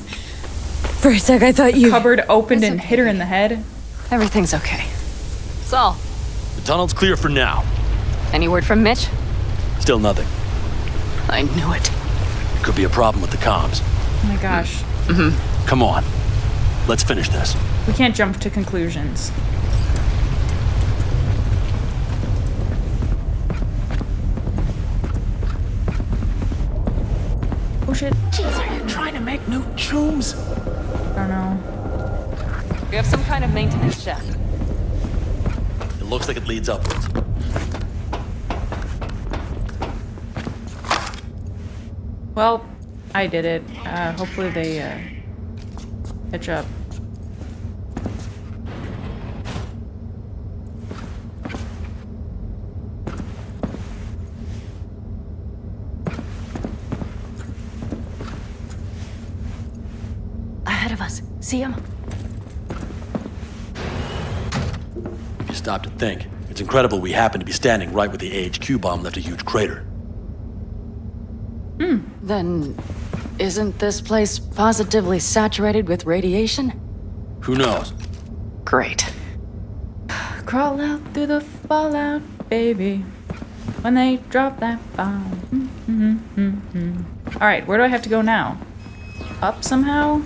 For a sec, I thought you... Cupboard opened and hit her in the head? Everything's okay. Saul. The tunnel's clear for now. Any word from Mitch? Still nothing. I knew it. Could be a problem with the comms. Oh my gosh. Come on. Let's finish this. We can't jump to conclusions. Oh shit. Jeez, are you trying to make new chooms? I don't know. We have some kind of maintenance shaft. It looks like it leads upwards. Well, I did it. Hopefully they catch up. Ahead of us. See him? If you stop to think, it's incredible we happen to be standing right where the AHQ bomb left a huge crater. Then, isn't this place positively saturated with radiation? Who knows? Great. Crawl out through the fallout, baby. When they drop that bomb. Alright, where do I have to go now? Up somehow?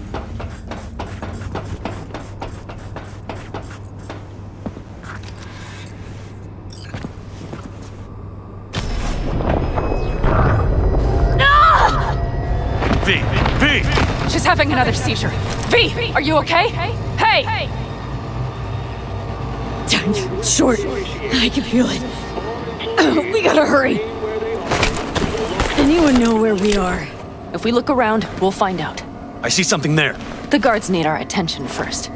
V! She's having another seizure. V, are you okay? Hey! Time's short. I can feel it. We gotta hurry. Anyone know where we are? If we look around, we'll find out. I see something there. The guards need our attention first.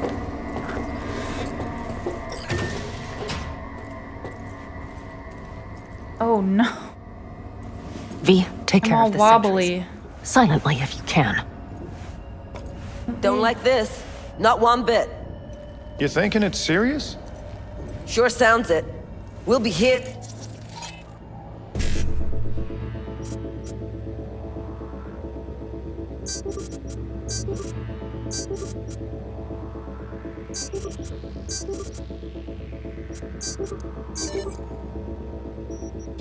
Oh no. V, take I'm care all of the wobbly. sentries. Silently if you can. Don't like this. Not one bit. You thinking it's serious? Sure sounds it. We'll be hit.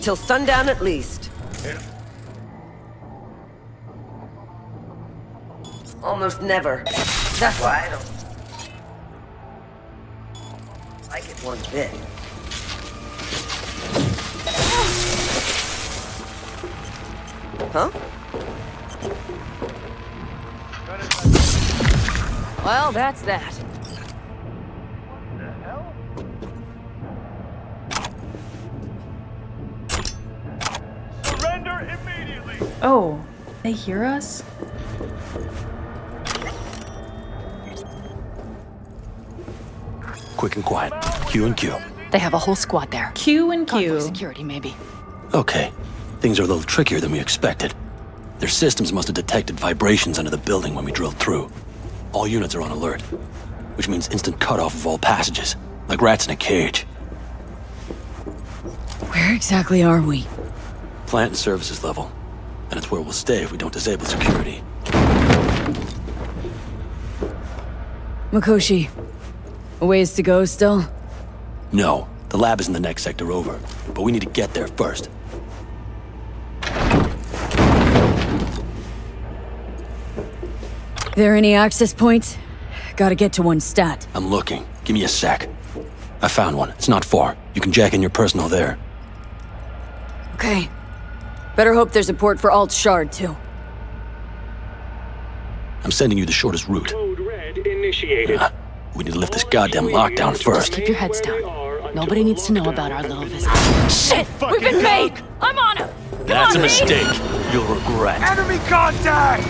Till sundown at least. Almost never. That's why I don't like it one bit. Huh? Well, that's that. Oh, they hear us? Quick and quiet. Q and Q. They have a whole squad there. Q and Q. Conflict security, maybe. Okay. Things are a little trickier than we expected. Their systems must have detected vibrations under the building when we drilled through. All units are on alert, which means instant cutoff of all passages, like rats in a cage. Where exactly are we? Plant and services level. And it's where we'll stay if we don't disable security. Mikoshi, a ways to go still? No, the lab is in the next sector over, but we need to get there first. There any access points? Gotta get to one stat. I'm looking. Give me a sec. I found one. It's not far. You can jack in your personal there. Okay. Better hope there's a port for Alt Shard, too. I'm sending you the shortest route. Code Red initiated. We need to lift this goddamn lockdown first. Keep your heads down. Nobody needs to know about our little visit. Shit! We've been made! I'm on him! That's a mistake. You'll regret. Enemy contact!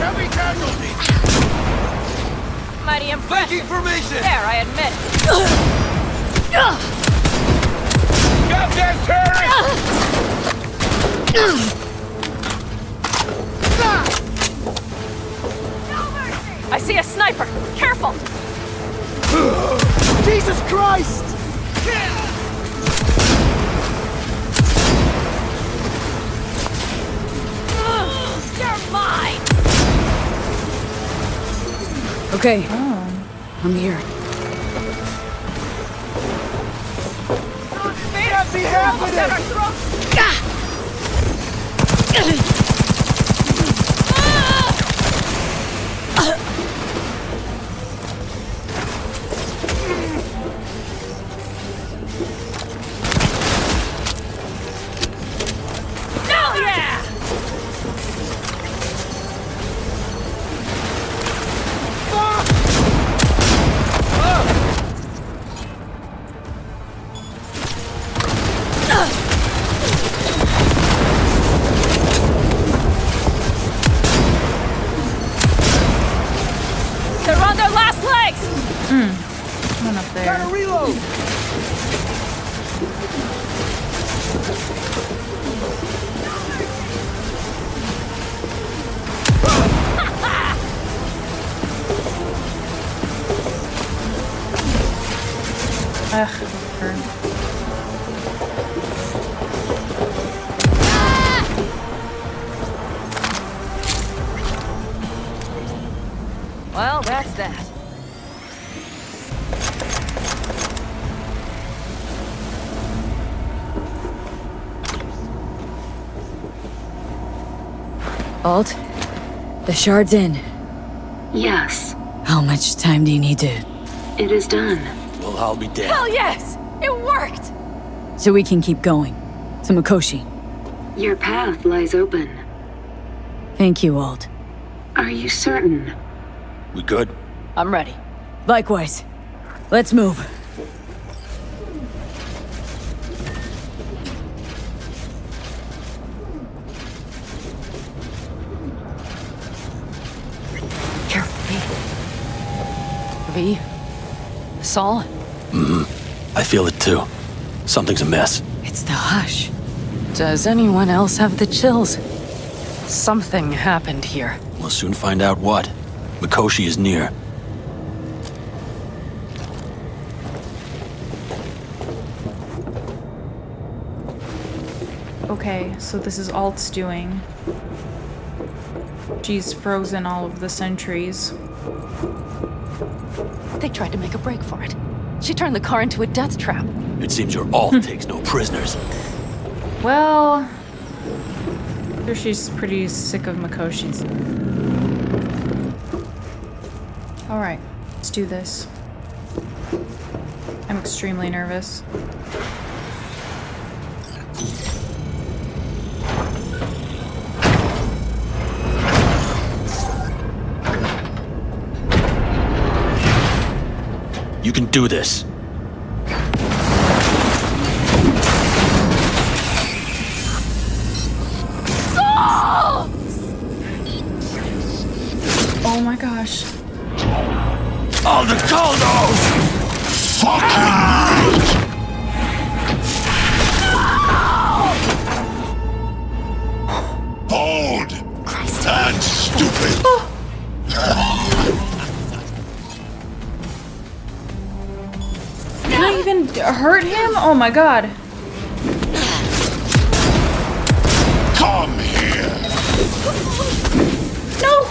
Heavy casualties! Mighty impressive. Taking formation! There, I admit. Goddamn terrorists! I see a sniper! Careful! Jesus Christ! You're mine! Okay. I'm here. Can't be happening! They're on their last legs! One up there. Gotta reload! Well, that's that. Alt? The shard's in. Yes, How much time do you need to... it is done. Well, I'll be dead. Hell yes! It worked! So we can keep going. To Mikoshi. Your path lies open. Thank you, Alt. Are you certain? We good? I'm ready. Likewise. Let's move. Careful, V. V? Saul? I feel it too. Something's amiss. It's the hush. Does anyone else have the chills? Something happened here. We'll soon find out what. Mikoshi is near. Okay, so this is Alt's doing. She's frozen all of the sentries. They tried to make a break for it. She turned the car into a death trap. It seems your alt takes no prisoners. Well, I'm sure she's pretty sick of Mikoshi's. Alright, let's do this. I'm extremely nervous. You can do this. my gosh. All the Goldos! Fucking Hold! That's stupid! Can I even hurt him? Oh my god. Come here! No!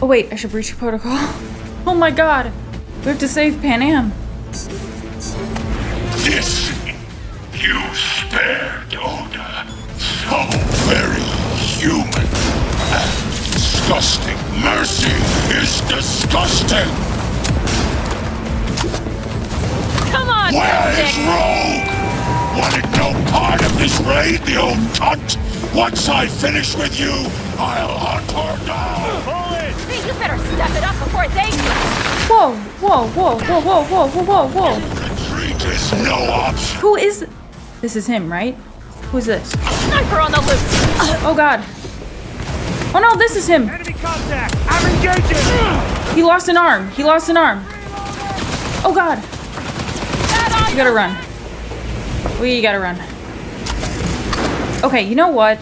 Oh wait, I should breach protocol. Oh my god. We have to save Pan Am. This you spared, Oda. So very human and disgusting. Mercy is disgusting. Come on, Where is Rogue? Wanted no part of this raid, the old cunt. Once I finish with you, I'll hunt her down. You better step it up before they do. Whoa, whoa, whoa, whoa, whoa, whoa, whoa, whoa, whoa. Retreat is no option. Who is... This is him, right? Who's this? Sniper on the loose. Oh god. Oh no, this is him. Enemy contact! I'm engaging! He lost an arm. He lost an arm. Oh god. We gotta run. We gotta run. Okay, you know what?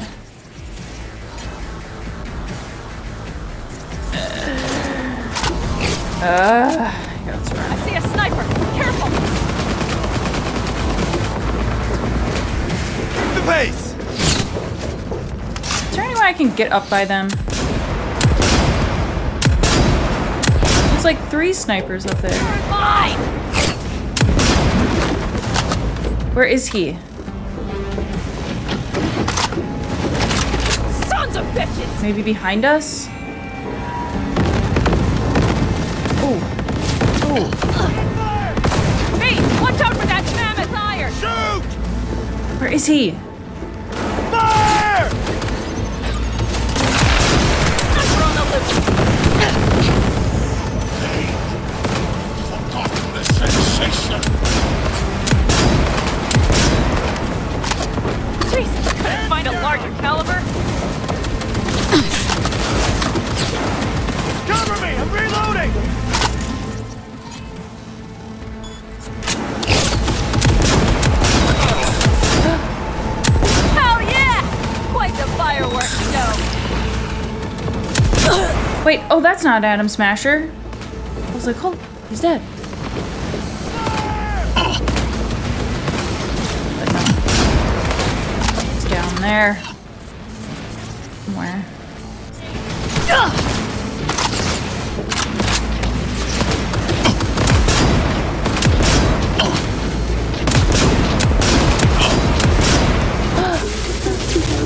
Let's run. I see a sniper. Careful. The base! Is there any way I can get up by them? There's like 3 snipers up there. Mine! Where is he? Sons of bitches! Maybe behind us? Oh. Oh. Hey, watch out for that mammoth iron! Shoot! Where is he? Fire! Sniper on the loose. Forgotten the sensation. Jesus, couldn't find a larger caliber. Cover me! I'm reloading! Hell yeah! Quite the fireworks show. Wait, oh, that's not Adam Smasher. I was like, oh, he's dead. But no. He's down there. Somewhere.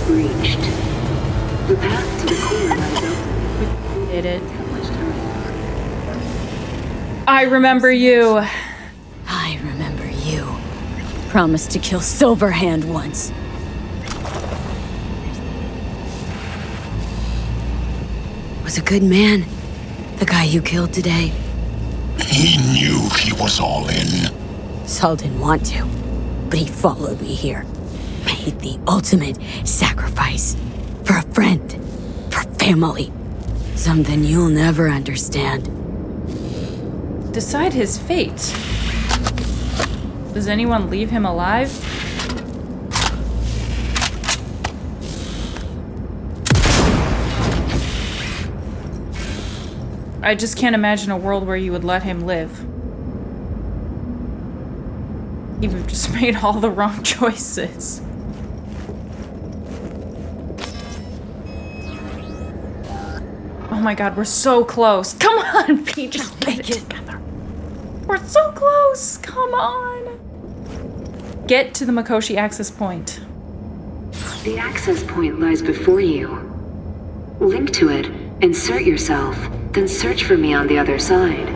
Breached. The path to the core is open. Did it. I remember you. I remember you. Promised to kill Silverhand once. Was a good man, the guy you killed today. He knew he was all in. Saul didn't want to, but he followed me here. Made the ultimate sacrifice. For a friend. For family. Something you'll never understand. Decide his fate. Does anyone leave him alive? I just can't imagine a world where you would let him live. You've just made all the wrong choices. Oh my god, we're so close. Come on, Pete, just get it together. We're so close. Come on. Get to the Mikoshi access point. The access point lies before you. Link to it, insert yourself, then search for me on the other side.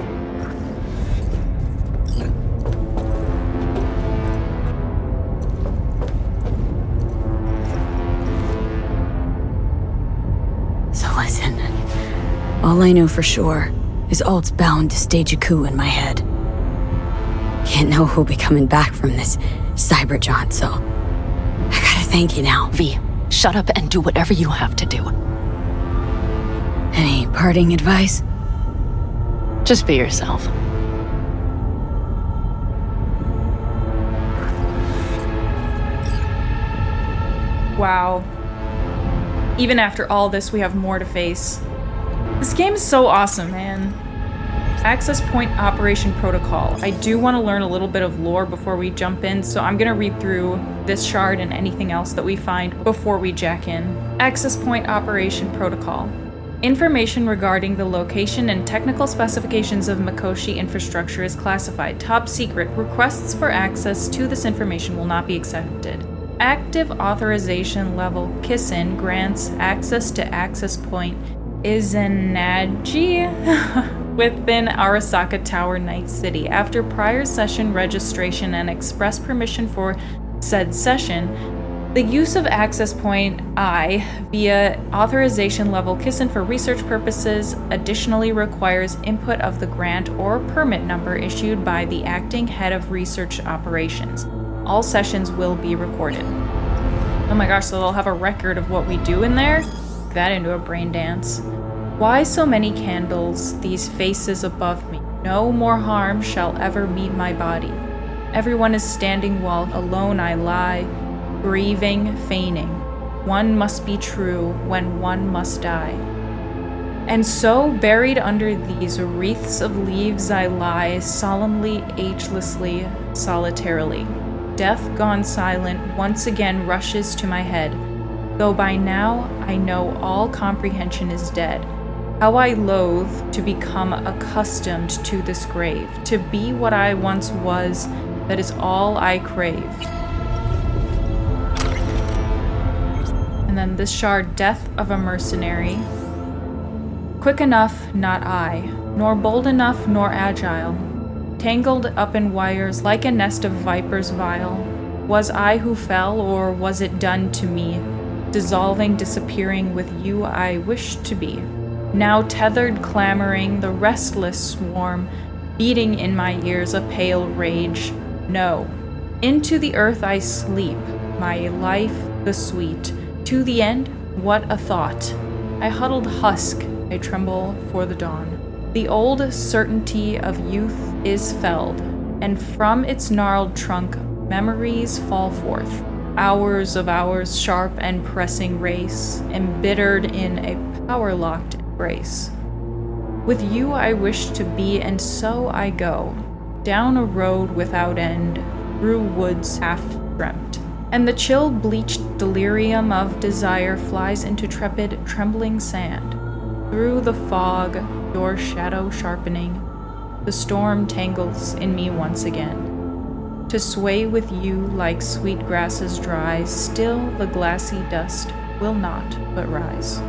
So listen. All I know for sure is Alt's bound to stage a coup in my head. Can't know who'll be coming back from this cyber jaunt, so I gotta thank you now. V, Shut up and do whatever you have to do. Any parting advice? Just be yourself. Wow. Even after all this, we have more to face. This game is so awesome, man. Access Point Operation Protocol. I do want to learn a little bit of lore before we jump in, so I'm going to read through this shard and anything else that we find before we jack in. Access Point Operation Protocol. Information regarding the location and technical specifications of Mikoshi infrastructure is classified. Top secret. Requests for access to this information will not be accepted. Active authorization level Kissin grants access to Access Point Izanagi within Arasaka Tower, Night City. After prior session registration and express permission for said session, the use of Access Point I via authorization level Kissin for research purposes additionally requires input of the grant or permit number issued by the acting head of research operations. All sessions will be recorded. Oh my gosh, so they'll have a record of what we do in there? Make that into a brain dance. Why so many candles, these faces above me? No more harm shall ever meet my body. Everyone is standing while alone I lie, grieving, feigning. One must be true when one must die. And so, buried under these wreaths of leaves I lie, solemnly, agelessly, solitarily. Death gone silent once again rushes to my head, though by now I know all comprehension is dead. How I loathe to become accustomed to this grave, to be what I once was, that is all I crave. And then this shard, Death of a Mercenary. Quick enough, not I, nor bold enough, nor agile. Tangled up in wires like a nest of vipers vile. Was I who fell, or was it done to me? Dissolving, disappearing with you I wished to be. Now tethered, clamoring, the restless swarm, beating in my ears a pale rage. No. Into the earth I sleep, my life the sweet. To the end, what a thought. I huddled husk, I tremble for the dawn. The old certainty of youth is felled, and from its gnarled trunk memories fall forth. Hours of hours sharp and pressing race, embittered in a power-locked embrace. With you I wish to be, and so I go, down a road without end, through woods half-dreamt. And the chill bleached delirium of desire flies into trepid, trembling sand. Through the fog, your shadow sharpening, the storm tangles in me once again. To sway with you like sweet grasses dry, still the glassy dust will not but rise.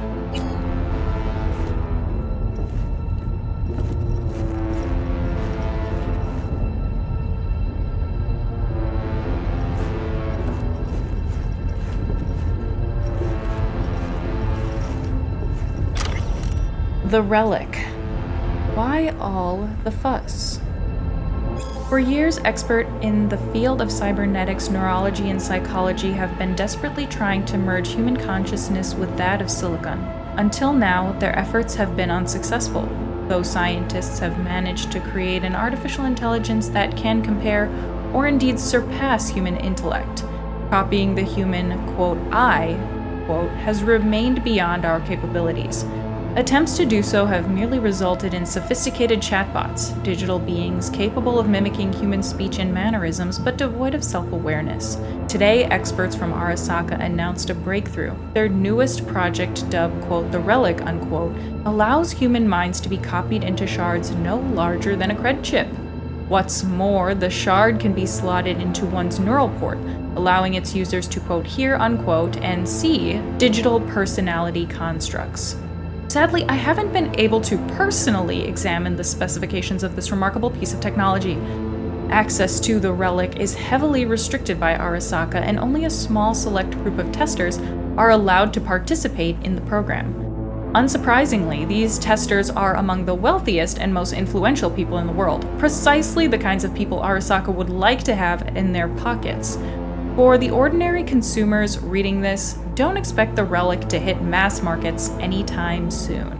The Relic. Why all the fuss? For years, experts in the field of cybernetics, neurology, and psychology have been desperately trying to merge human consciousness with that of silicon. Until now, their efforts have been unsuccessful, though scientists have managed to create an artificial intelligence that can compare or indeed surpass human intellect. Copying the human, quote, I, quote, has remained beyond our capabilities. Attempts to do so have merely resulted in sophisticated chatbots, digital beings capable of mimicking human speech and mannerisms but devoid of self-awareness. Today, experts from Arasaka announced a breakthrough. Their newest project, dubbed, quote, the Relic, unquote, allows human minds to be copied into shards no larger than a cred chip. What's more, the shard can be slotted into one's neural port, allowing its users to, quote, hear, unquote, and see digital personality constructs. Sadly, I haven't been able to personally examine the specifications of this remarkable piece of technology. Access to the Relic is heavily restricted by Arasaka, and only a small select group of testers are allowed to participate in the program. Unsurprisingly, these testers are among the wealthiest and most influential people in the world, precisely the kinds of people Arasaka would like to have in their pockets. For the ordinary consumers reading this, don't expect the relic to hit mass markets anytime soon.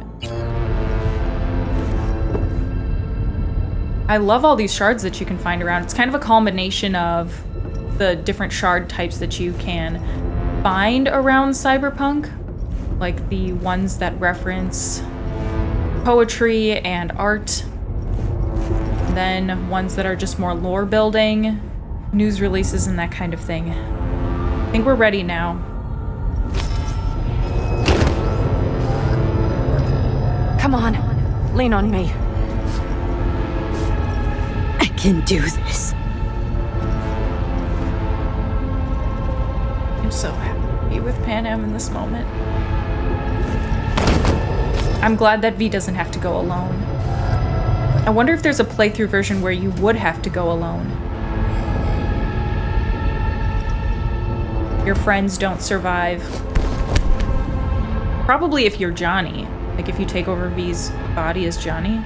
I love all these shards that you can find around. It's kind of a combination of the different shard types that you can find around Cyberpunk, like the ones that reference poetry and art, and then ones that are just more lore building, news releases, and that kind of thing. I think we're ready now. Come on, lean on me. I can do this. I'm so happy to be with Pan Am in this moment. I'm glad that V doesn't have to go alone. I wonder if there's a playthrough version where you would have to go alone. Your friends don't survive. Probably if you're Johnny. Like if you take over V's body as Johnny.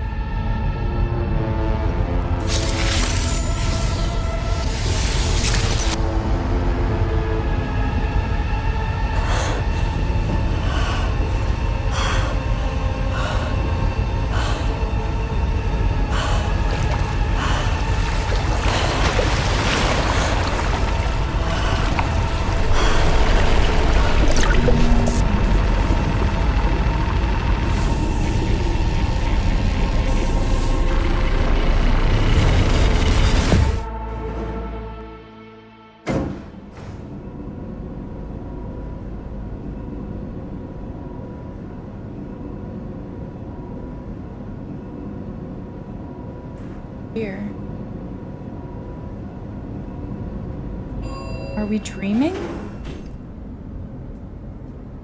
Here. Are we dreaming?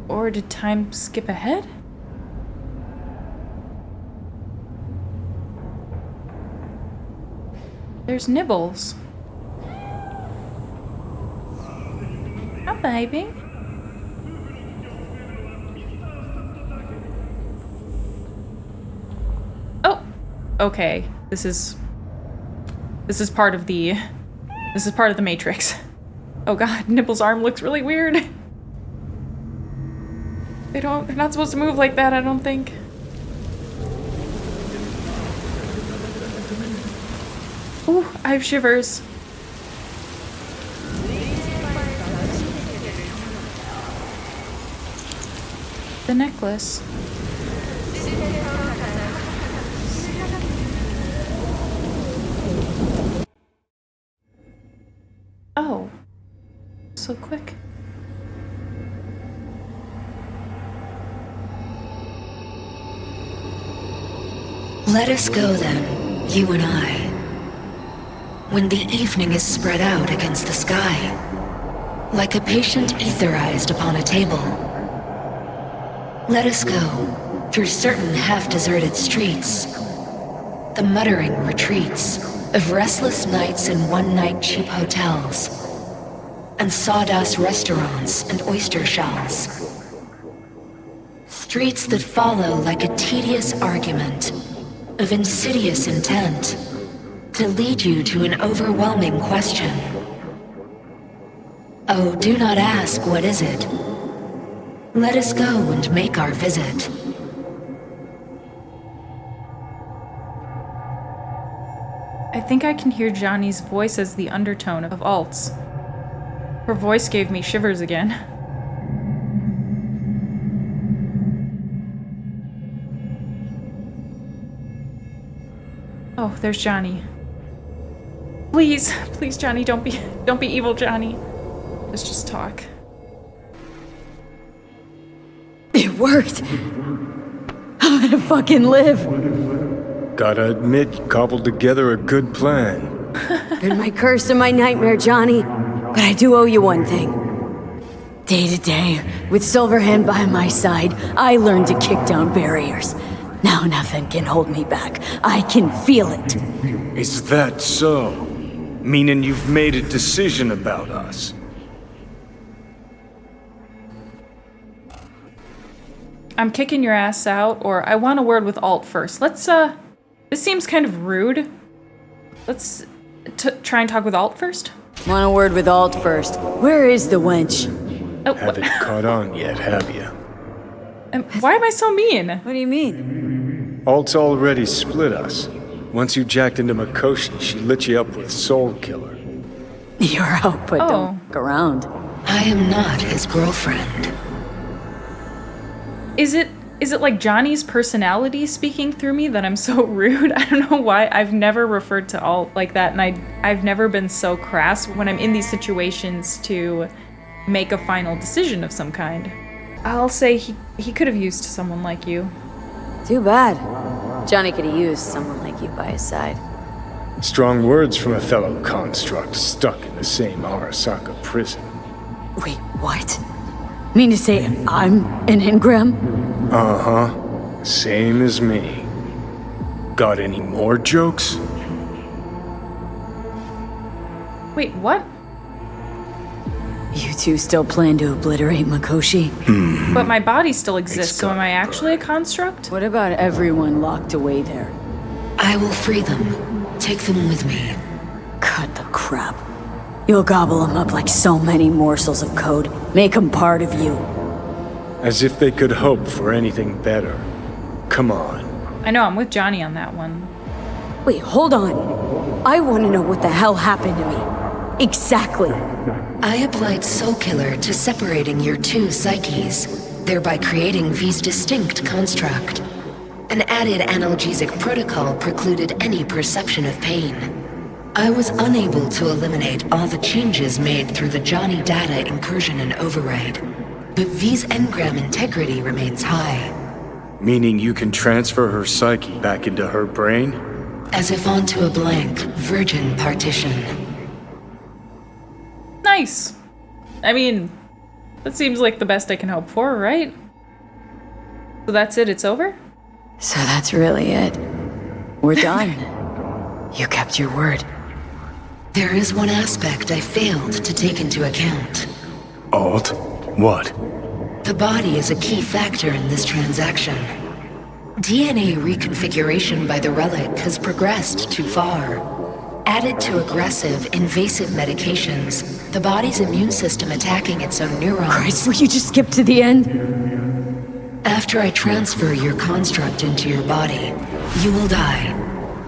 Or did time skip ahead? There's Nibbles. Hi, baby. Oh, okay. This is part of the Matrix. Oh god, Nibble's arm looks really weird. They're not supposed to move like that, I don't think. Ooh, I have shivers. The necklace. Oh, so quick. Let us go then, you and I. When the evening is spread out against the sky, like a patient etherized upon a table. Let us go through certain half-deserted streets, the muttering retreats of restless nights in one-night cheap hotels, and sawdust restaurants and oyster shells. Streets that follow like a tedious argument of insidious intent to lead you to an overwhelming question. Oh, do not ask what is it. Let us go and make our visit. I think I can hear Johnny's voice as the undertone of Alt's. Her voice gave me shivers again. Oh, there's Johnny. Please, please, Johnny, don't be evil, Johnny. Let's just talk. It worked. I'm gonna fucking live. Gotta admit, you cobbled together a good plan. Been my curse and my nightmare, Johnny. But I do owe you one thing. Day to day, with Silverhand by my side, I learned to kick down barriers. Now nothing can hold me back. I can feel it. Is that so? Meaning you've made a decision about us? I'm kicking your ass out, or I want a word with Alt first. Let's, this seems kind of rude. Let's try and talk with Alt first? Want a word with Alt first. Where is the wench? Oh, Haven't caught on yet, have you? Why am I so mean? What do you mean? Alt's already split us. Once you jacked into Mikoshi, she lit you up with Soul Killer. You're out, but don't look around. I am not his girlfriend. Is it like Johnny's personality speaking through me that I'm so rude? I don't know why. I've never referred to Alt like that, and I've never been so crass when I'm in these situations to make a final decision of some kind. I'll say he could have used someone like you. Too bad. Johnny could have used someone like you by his side. Strong words from a fellow construct stuck in the same Arasaka prison. Wait, what? Mean to say I'm an engram? Uh-huh. Same as me. Got any more jokes? Wait, what? You two still plan to obliterate Mikoshi? But my body still exists, so am I actually a construct? What about everyone locked away there? I will free them. Take them with me. Cut the crap. You'll gobble them up like so many morsels of code. Make them part of you. As if they could hope for anything better. Come on. I know, I'm with Johnny on that one. Wait, hold on. I want to know what the hell happened to me. Exactly. I applied Soul Killer to separating your two psyches, thereby creating V's distinct construct. An added analgesic protocol precluded any perception of pain. I was unable to eliminate all the changes made through the Johnny data incursion and override, but V's engram integrity remains high. Meaning you can transfer her psyche back into her brain? As if onto a blank, virgin partition. Nice. I mean, that seems like the best I can hope for, right? So that's it, it's over? So that's really it. We're done. You kept your word. There is one aspect I failed to take into account. Alt? What? The body is a key factor in this transaction. DNA reconfiguration by the Relic has progressed too far. Added to aggressive, invasive medications, the body's immune system attacking its own neurons. Christ, will you just skip to the end? After I transfer your construct into your body, you will die.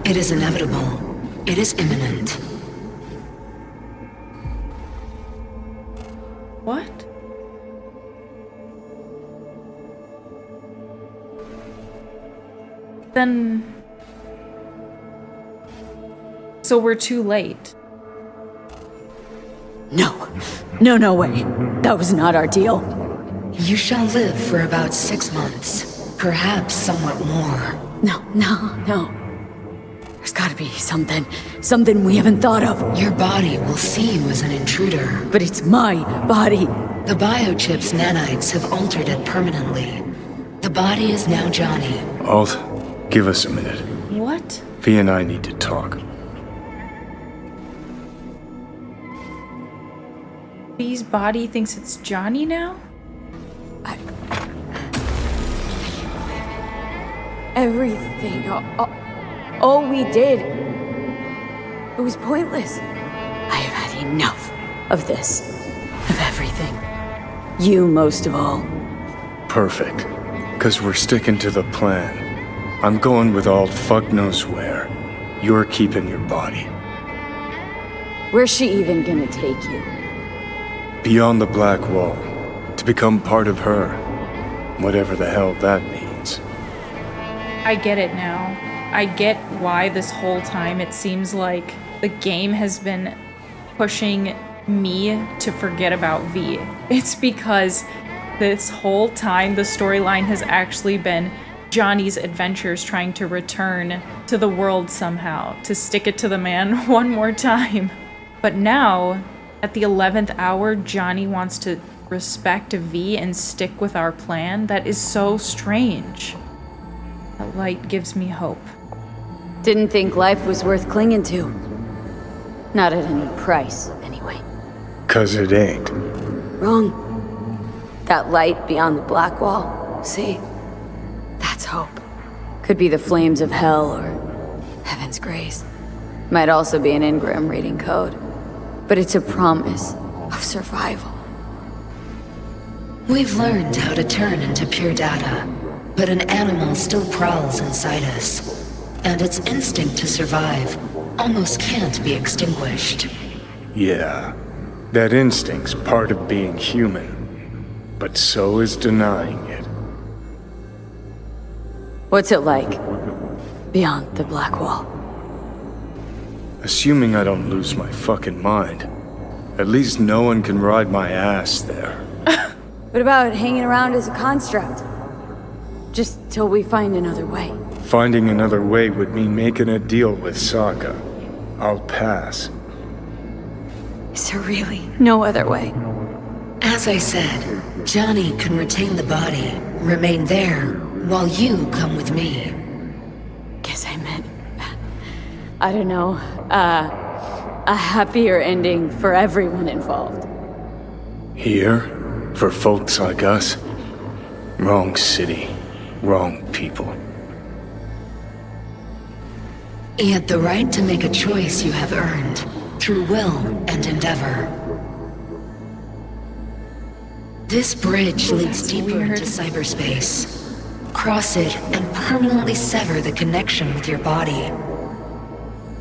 It is inevitable. It is imminent. What? Then... So we're too late. No. No way. That was not our deal. You shall live for about 6 months. Perhaps somewhat more. No. There's gotta be something we haven't thought of. Your body will see you as an intruder. But it's my body. The biochip's nanites have altered it permanently. The body is now Johnny. Alt, give us a minute. What? V and I need to talk. V's body thinks it's Johnny now? Everything. All we did. It was pointless. I have had enough of this. Of everything. You most of all. Perfect. 'Cause we're sticking to the plan. I'm going with Alt fuck knows where. You're keeping your body. Where's she even gonna take you? Beyond the Black Wall. To become part of her. Whatever the hell that means. I get it now. I get why this whole time it seems like the game has been pushing me to forget about V. It's because this whole time the storyline has actually been Johnny's adventures trying to return to the world somehow, to stick it to the man one more time. But now, at the 11th hour, Johnny wants to respect V and stick with our plan. That is so strange. That light gives me hope. Didn't think life was worth clinging to. Not at any price, anyway. 'Cause it ain't. Wrong. That light beyond the Black Wall, see? That's hope. Could be the flames of hell or heaven's grace. Might also be an engram reading code. But it's a promise of survival. We've learned how to turn into pure data, but an animal still prowls inside us. And its instinct to survive almost can't be extinguished. Yeah, that instinct's part of being human. But so is denying it. What's it like? Beyond the Black Wall? Assuming I don't lose my fucking mind. At least no one can ride my ass there. What about hanging around as a construct? Just till we find another way. Finding another way would mean making a deal with Sokka. I'll pass. Is there really no other way? As I said, Johnny can retain the body, remain there, while you come with me. Guess I meant... I don't know, a happier ending for everyone involved. Here? For folks like us? Wrong city. Wrong people. Yet the right to make a choice you have earned, through will and endeavor. This bridge leads deeper into cyberspace. Cross it and permanently sever the connection with your body.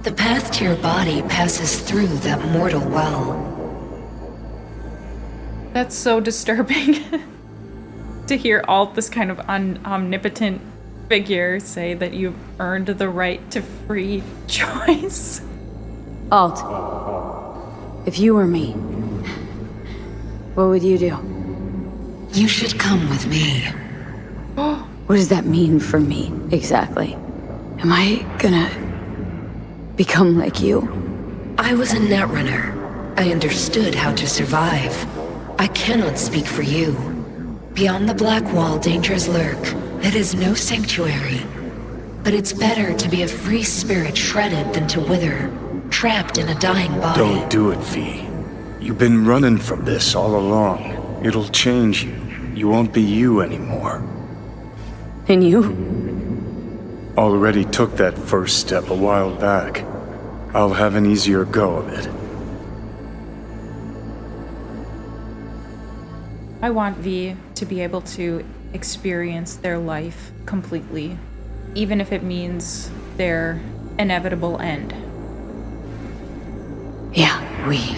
The path to your body passes through that mortal well. That's so disturbing. To hear all this kind of omnipotent figure say that you've earned the right to free choice. Alt, if you were me, what would you do? You should come with me. What does that mean for me, exactly? Am I gonna become like you? I was a netrunner. I understood how to survive. I cannot speak for you. Beyond the Black Wall, dangers lurk. It is no sanctuary. But it's better to be a free spirit shredded than to wither, trapped in a dying body. Don't do it, V. You've been running from this all along. It'll change you. You won't be you anymore. And you? Already took that first step a while back. I'll have an easier go of it. I want V to be able to experience their life completely, even if it means their inevitable end. Yeah, we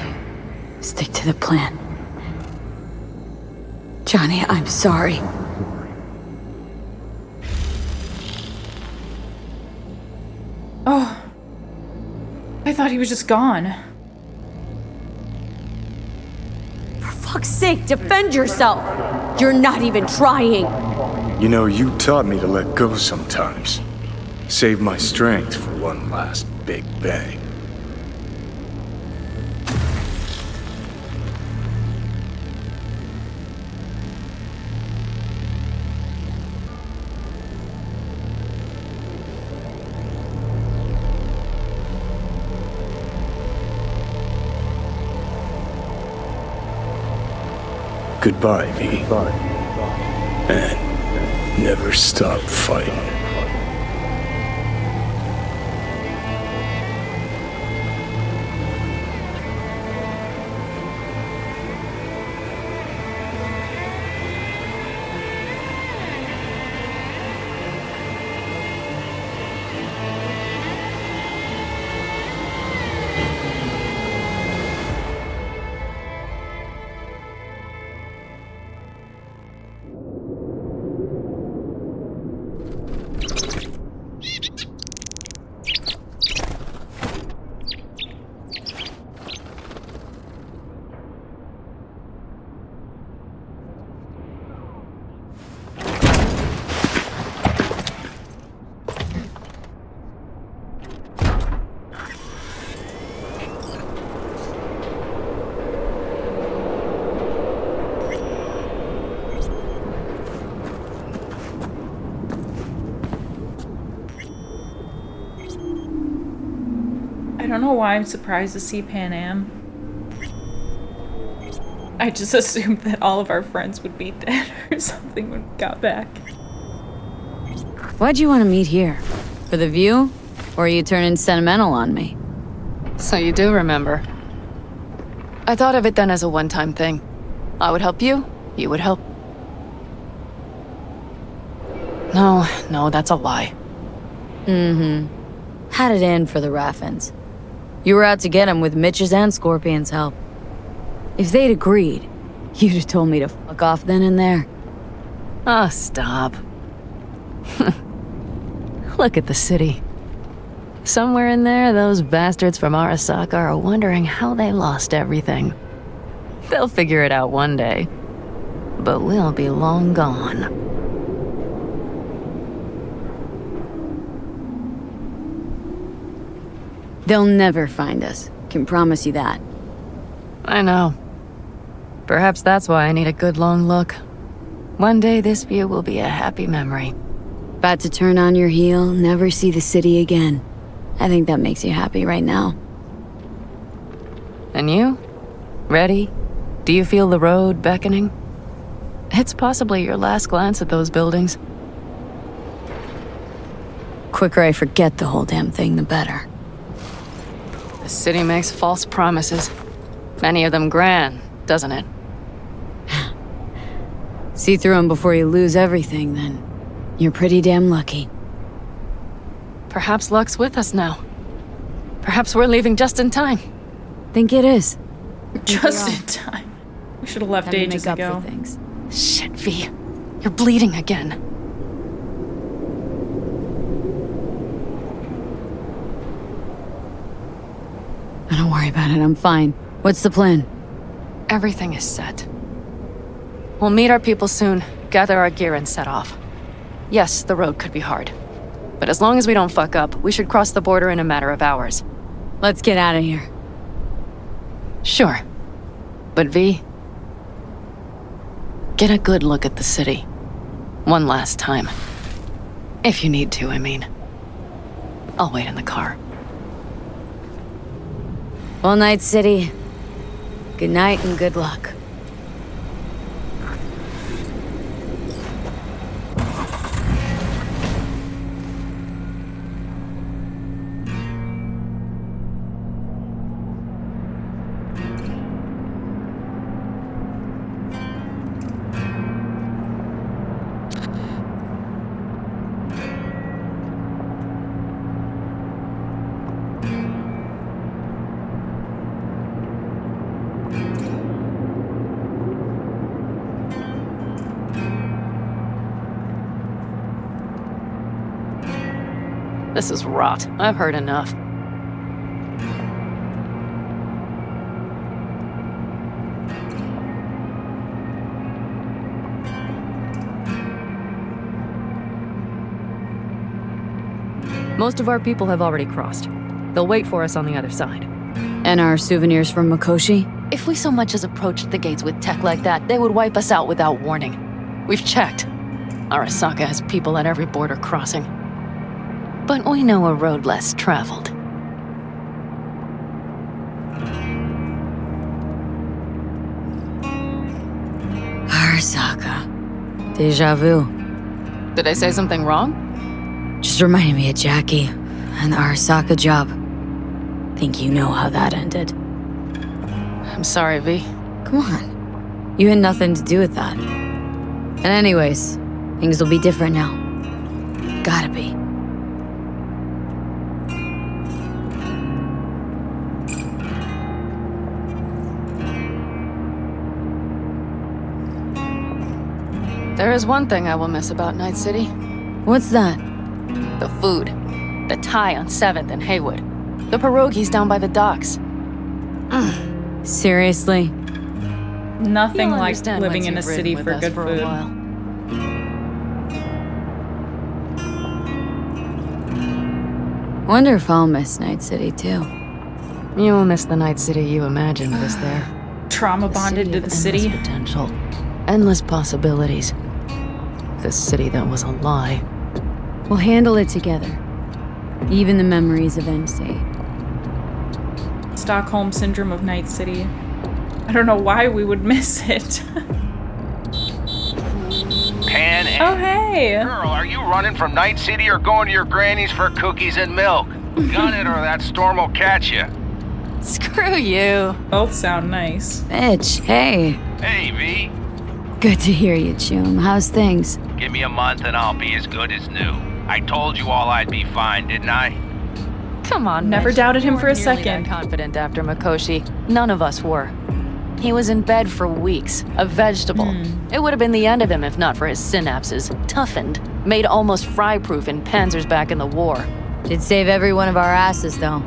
stick to the plan. Johnny, I'm sorry. Oh, I thought he was just gone. For fuck's sake, defend yourself! You're not even trying! You know, you taught me to let go sometimes. Save my strength for one last big bang. Goodbye, V. And never stop fighting. I don't know why I'm surprised to see Pan Am. I just assumed that all of our friends would be dead or something when we got back. Why'd you want to meet here? For the view? Or are you turning sentimental on me? So you do remember. I thought of it then as a one-time thing. I would help you, you would help. No, that's a lie. Had it in for the Raffins. You were out to get him with Mitch's and Scorpion's help. If they'd agreed, you'd have told me to fuck off then and there. Oh, stop. Look at the city. Somewhere in there, those bastards from Arasaka are wondering how they lost everything. They'll figure it out one day. But we'll be long gone. They'll never find us. Can promise you that. I know. Perhaps that's why I need a good long look. One day this view will be a happy memory. About to turn on your heel, never see the city again. I think that makes you happy right now. And you? Ready? Do you feel the road beckoning? It's possibly your last glance at those buildings. Quicker I forget the whole damn thing, the better. The city makes false promises. Many of them grand, doesn't it? See through them before you lose everything, then. You're pretty damn lucky. Perhaps luck's with us now. Perhaps we're leaving just in time. Think it is. Just in time. We should have left ages ago. Shit, V. You're bleeding again. Don't worry about it, I'm fine. What's the plan? Everything is set. We'll meet our people soon, gather our gear and set off. Yes, the road could be hard. But as long as we don't fuck up, we should cross the border in a matter of hours. Let's get out of here. Sure. But V, get a good look at the city. One last time. If you need to, I mean. I'll wait in the car. Well, Night City. Good night and good luck. This is rot. I've heard enough. Most of our people have already crossed. They'll wait for us on the other side. And our souvenirs from Mikoshi? If we so much as approached the gates with tech like that, they would wipe us out without warning. We've checked. Arasaka has people at every border crossing. But we know a road less traveled. Arasaka. Deja vu. Did I say something wrong? Just reminded me of Jackie and the Arasaka job. Think you know how that ended. I'm sorry, V. Come on. You had nothing to do with that. And anyways, things will be different now. Gotta be. There is one thing I will miss about Night City. What's that? The food. The Thai on 7th and Haywood. The pierogies down by the docks. Seriously? Nothing You'll like understand living once in a you've city ridden for with us good for food. a while. Wonder if I'll miss Night City too. You will miss the Night City you imagined was there. Trauma bonded to the city. Potential. Endless possibilities. The city that was a lie. We'll handle it together. Even the memories of MC. Stockholm Syndrome of Night City. I don't know why we would miss it. Pan Oh, hey! Girl, are you running from Night City or going to your granny's for cookies and milk? Gun it or that storm will catch you. Screw you. Both sound nice. Mitch, hey. Hey, V. Good to hear you, Chum. How's things? Give me a month and I'll be as good as new. I told you all I'd be fine, didn't I? Come on, Never Mitch. doubted him You for a weren't nearly second. that confident after Mikoshi. None of us were. He was in bed for weeks, a vegetable. It would have been the end of him if not for his synapses, toughened, made almost fry-proof in panzers back in the war. Did save every one of our asses, though.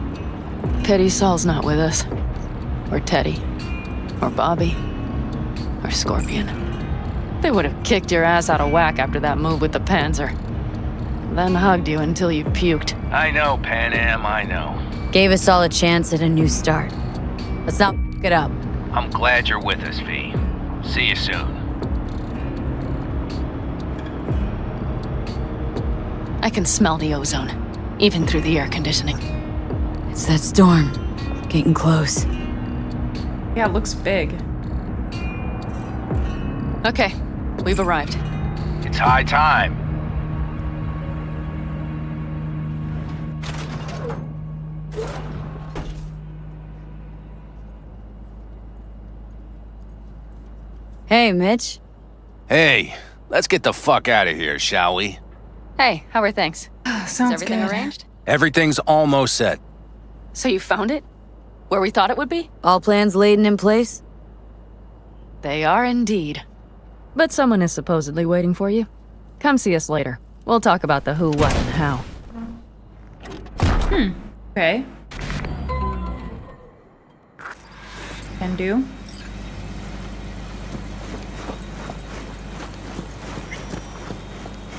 Pity Saul's not with us. Or Teddy. Or Bobby. Or Scorpion. They would have kicked your ass out of whack after that move with the Panzer. Then hugged you until you puked. I know, Pan Am, I know. Gave us all a chance at a new start. Let's not f it up. I'm glad you're with us, V. See you soon. I can smell the ozone, even through the air conditioning. It's that storm. Getting close. Yeah, it looks big. Okay, we've arrived. It's high time. Hey, Mitch. Hey, let's get the fuck out of here, shall we? Hey, how are things? Sounds Is everything good. arranged? Everything's almost set. So you found it? Where we thought it would be? All plans laid and in place? They are indeed. But someone is supposedly waiting for you. Come see us later. We'll talk about the who, what, and how. Okay. Can do.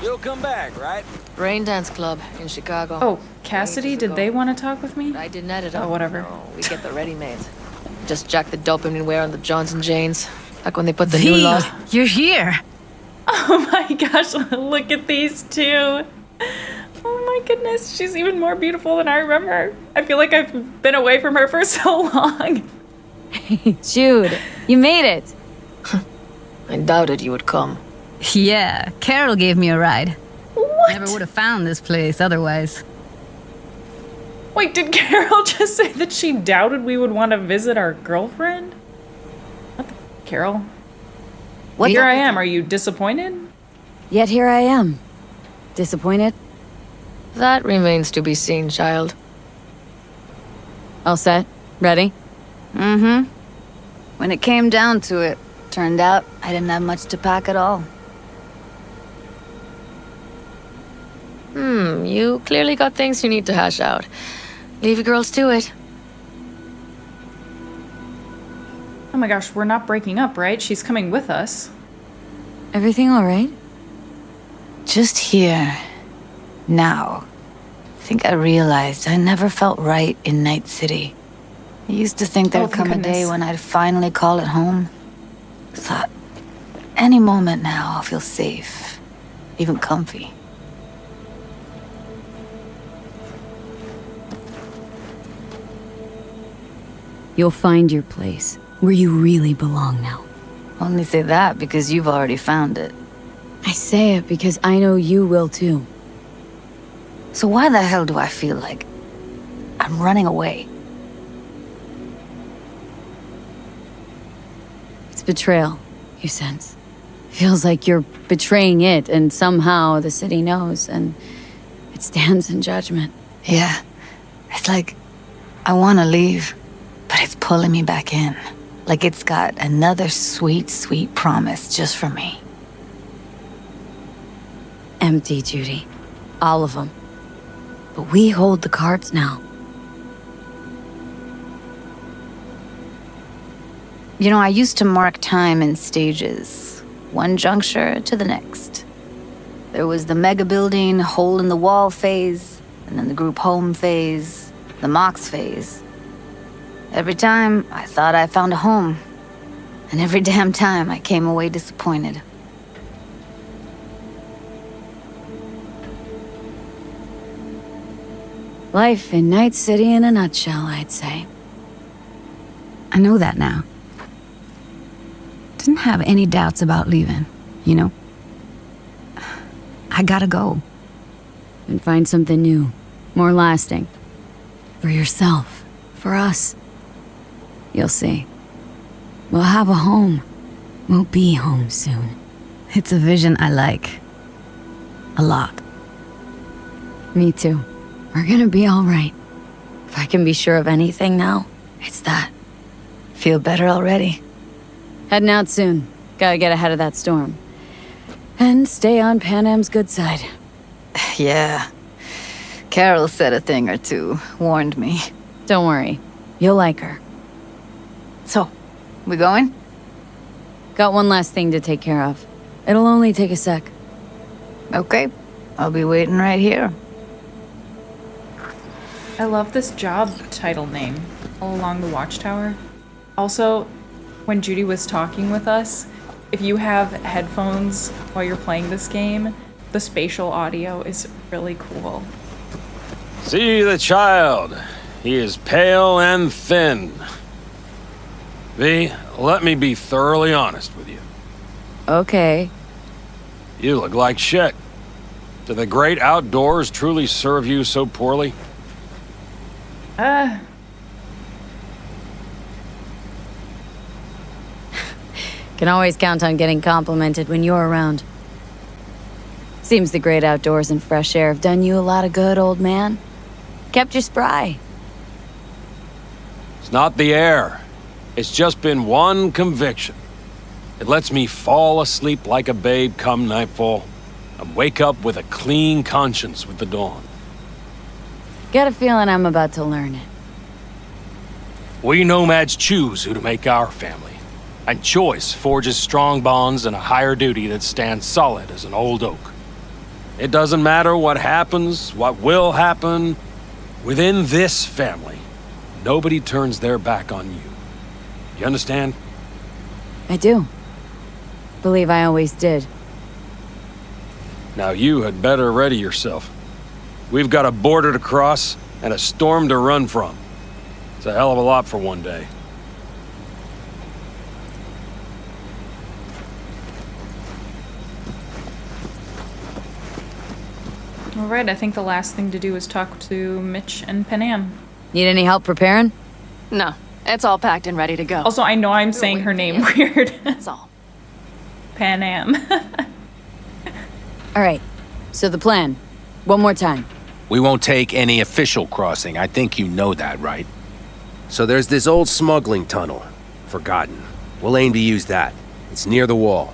You'll come back, right? Brain Dance Club in Chicago. Oh, Cassidy, did they want to talk with me? I didn't add it up. Oh, whatever. No, we get the ready-mades. Just jack the dopamine wear on the Johnson Janes. Like when they put the new laws. You're here. Oh my gosh, look at these two. Oh my goodness, she's even more beautiful than I remember. I feel like I've been away from her for so long. Jude, you made it. I doubted you would come. Yeah, Carol gave me a ride. What? Never would have found this place otherwise. Wait, did Carol just say that she doubted we would want to visit our girlfriend? What the, Carol? What Here the- I am. Are you disappointed? Yet here I am. Disappointed? That remains to be seen, child. All set? Ready? Mm-hmm. When it came down to it, turned out I didn't have much to pack at all. You clearly got things you need to hash out. Leave you girls to it. Oh my gosh, we're not breaking up, right? She's coming with us. Everything all right? Just here. Now. I think I realized I never felt right in Night City. I used to think there'd thank come a day goodness. when I'd finally call it home. Thought, any moment now I'll feel safe. Even comfy. You'll find your place, where you really belong now. Only say that because you've already found it. I say it because I know you will too. So why the hell do I feel like I'm running away? It's betrayal, you sense. Feels like you're betraying it, and somehow the city knows, and it stands in judgment. Yeah. It's like I want to leave, but it's pulling me back in. Like it's got another sweet, sweet promise just for me. Empty, Judy. All of them. But we hold the cards now. You know, I used to mark time in stages, one juncture to the next. There was the mega building, hole in the wall phase, and then the group home phase, the Mox phase. Every time, I thought I found a home. And every damn time, I came away disappointed. Life in Night City in a nutshell, I'd say. I know that now. Didn't have any doubts about leaving, you know? I gotta go. And find something new, more lasting. For yourself, for us. You'll see. We'll have a home. We'll be home soon. It's a vision I like. A lot. Me too. We're gonna be alright. If I can be sure of anything now, it's that. Feel better already? Heading out soon. Gotta get ahead of that storm. And stay on Pan Am's good side. Yeah. Carol said a thing or two, warned me. Don't worry. You'll like her. So, we going? Got one last thing to take care of. It'll only take a sec. Okay. I'll be waiting right here. I love this job title name, Along the Watchtower. Also, when Judy was talking with us, if you have headphones while you're playing this game, the spatial audio is really cool. See the child. He is pale and thin. V, let me be thoroughly honest with you. Okay. You look like shit. Do the great outdoors truly serve you so poorly? Can always count on getting complimented when you're around. Seems the great outdoors and fresh air have done you a lot of good, old man. Kept you spry. It's not the air. It's just been one conviction. It lets me fall asleep like a babe come nightfall and wake up with a clean conscience with the dawn. Got a feeling I'm about to learn it. We nomads choose who to make our family. And choice forges strong bonds and a higher duty that stands solid as an old oak. It doesn't matter what happens, what will happen. Within this family, nobody turns their back on you. You understand? I do. Believe I always did. Now you had better ready yourself. We've got a border to cross and a storm to run from. It's a hell of a lot for one day. Alright, I think the last thing to do is talk to Mitch and Panam. Need any help preparing? No, it's all packed and ready to go. Also, I know I'm saying her name weird. That's all. Panam. Alright, so the plan. One more time. We won't take any official crossing. I think you know that, right? So there's this old smuggling tunnel. Forgotten. We'll aim to use that. It's near the wall.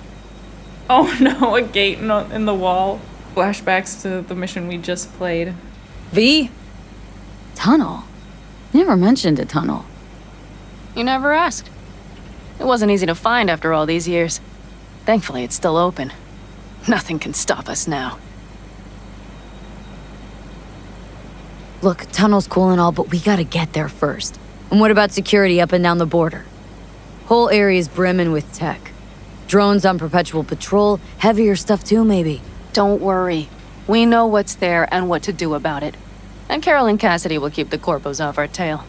Oh no, a gate in the wall. Flashbacks to the mission we just played. V? Tunnel? Never mentioned a tunnel. You never asked. It wasn't easy to find after all these years. Thankfully, it's still open. Nothing can stop us now. Look, tunnel's cool and all, but we gotta get there first. And what about security up and down the border? Whole area's brimming with tech. Drones on perpetual patrol, heavier stuff too, maybe. Don't worry. We know what's there and what to do about it. And Carol and Cassidy will keep the corpos off our tail.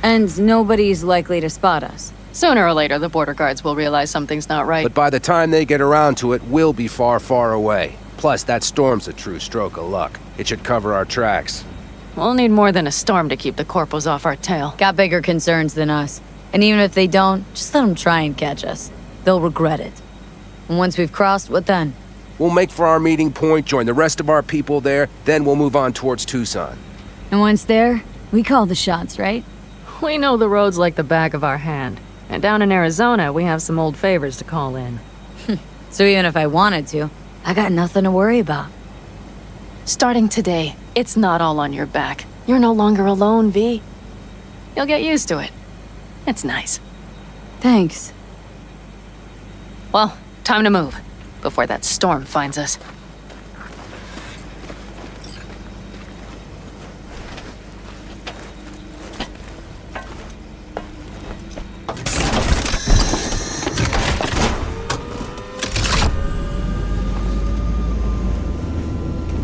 And nobody's likely to spot us. Sooner or later, the border guards will realize something's not right. But by the time they get around to it, we'll be far, far away. Plus, that storm's a true stroke of luck. It should cover our tracks. We'll need more than a storm to keep the corpos off our tail. Got bigger concerns than us. And even if they don't, just let them try and catch us. They'll regret it. And once we've crossed, what then? We'll make for our meeting point, join the rest of our people there, then we'll move on towards Tucson. And once there, we call the shots, right? We know the roads like the back of our hand. And down in Arizona, we have some old favors to call in. So even if I wanted to, I got nothing to worry about. Starting today, it's not all on your back. You're no longer alone, V. You'll get used to it. It's nice. Thanks. Well, time to move, before that storm finds us.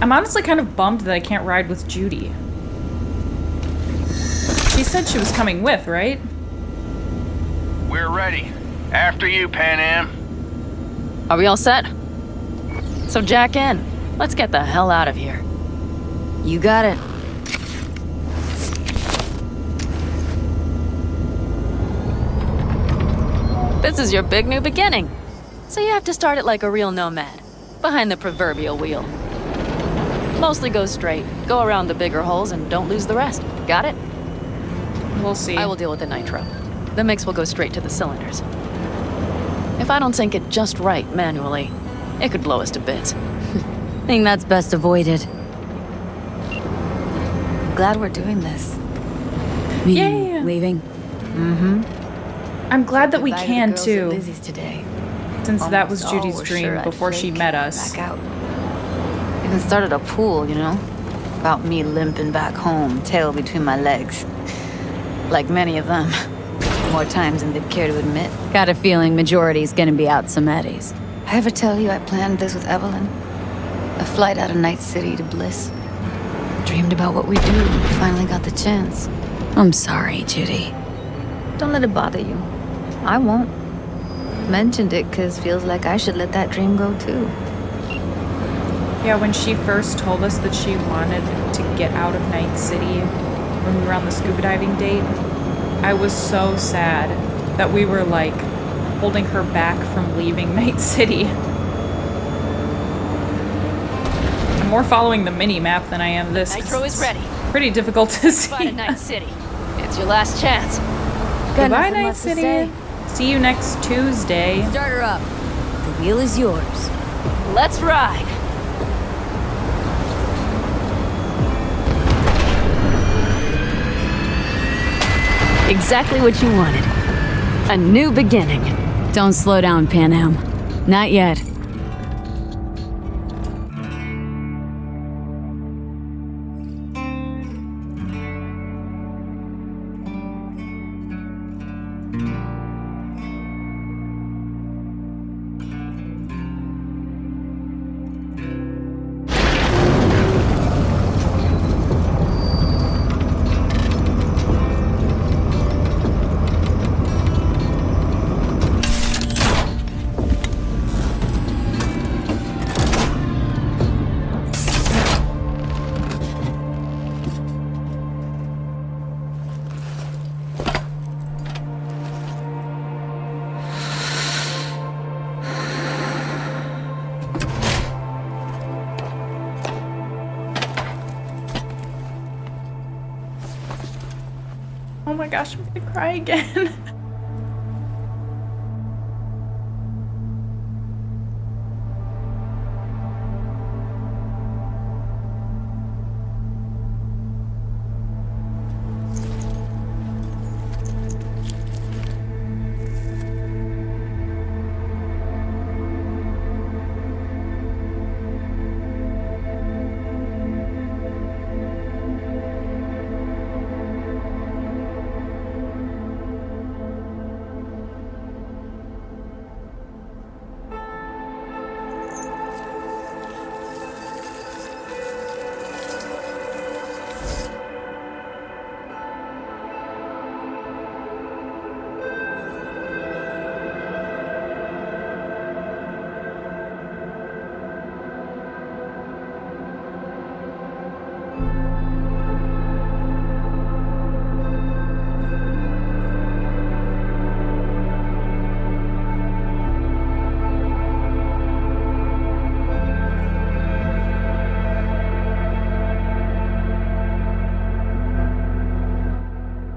I'm honestly kind of bummed that I can't ride with Judy. She said she was coming with, right? We're ready. After you, Panam. Are we all set? So jack in. Let's get the hell out of here. You got it. This is your big new beginning. So you have to start it like a real nomad, behind the proverbial wheel. Mostly go straight, go around the bigger holes, and don't lose the rest. Got it? We'll see. I will deal with the nitro. The mix will go straight to the cylinders. If I don't sync it just right manually, it could blow us to bits. Think that's best avoided. Glad we're doing this. Yeah. Leaving? I'm glad that we Goodbye to can the girls too. at Lizzie's today. Since that was Almost all Judy's were dream sure I'd before she flake met us. Back out. Even started a pool, you know? About me limping back home, tail between my legs. Like many of them. More times than they'd care to admit. Got a feeling majority's gonna be out some eddies. I ever tell you I planned this with Evelyn? A flight out of Night City to Bliss. Dreamed about what we do and finally got the chance. I'm sorry, Judy. Don't let it bother you. I won't. Mentioned it because feels like I should let that dream go too. Yeah, when she first told us that she wanted to get out of Night City when we were on the scuba diving date, I was so sad that we were like holding her back from leaving Night City. I'm more following the mini-map than I am this. Nitro is ready. Pretty difficult to see. Goodbye to Night City. It's your last chance. Goodbye, Night City. See you next Tuesday. Start her up. The wheel is yours. Let's ride. Exactly what you wanted. A new beginning. Don't slow down, Pan Am. Not yet. Oh my gosh, I'm gonna cry again.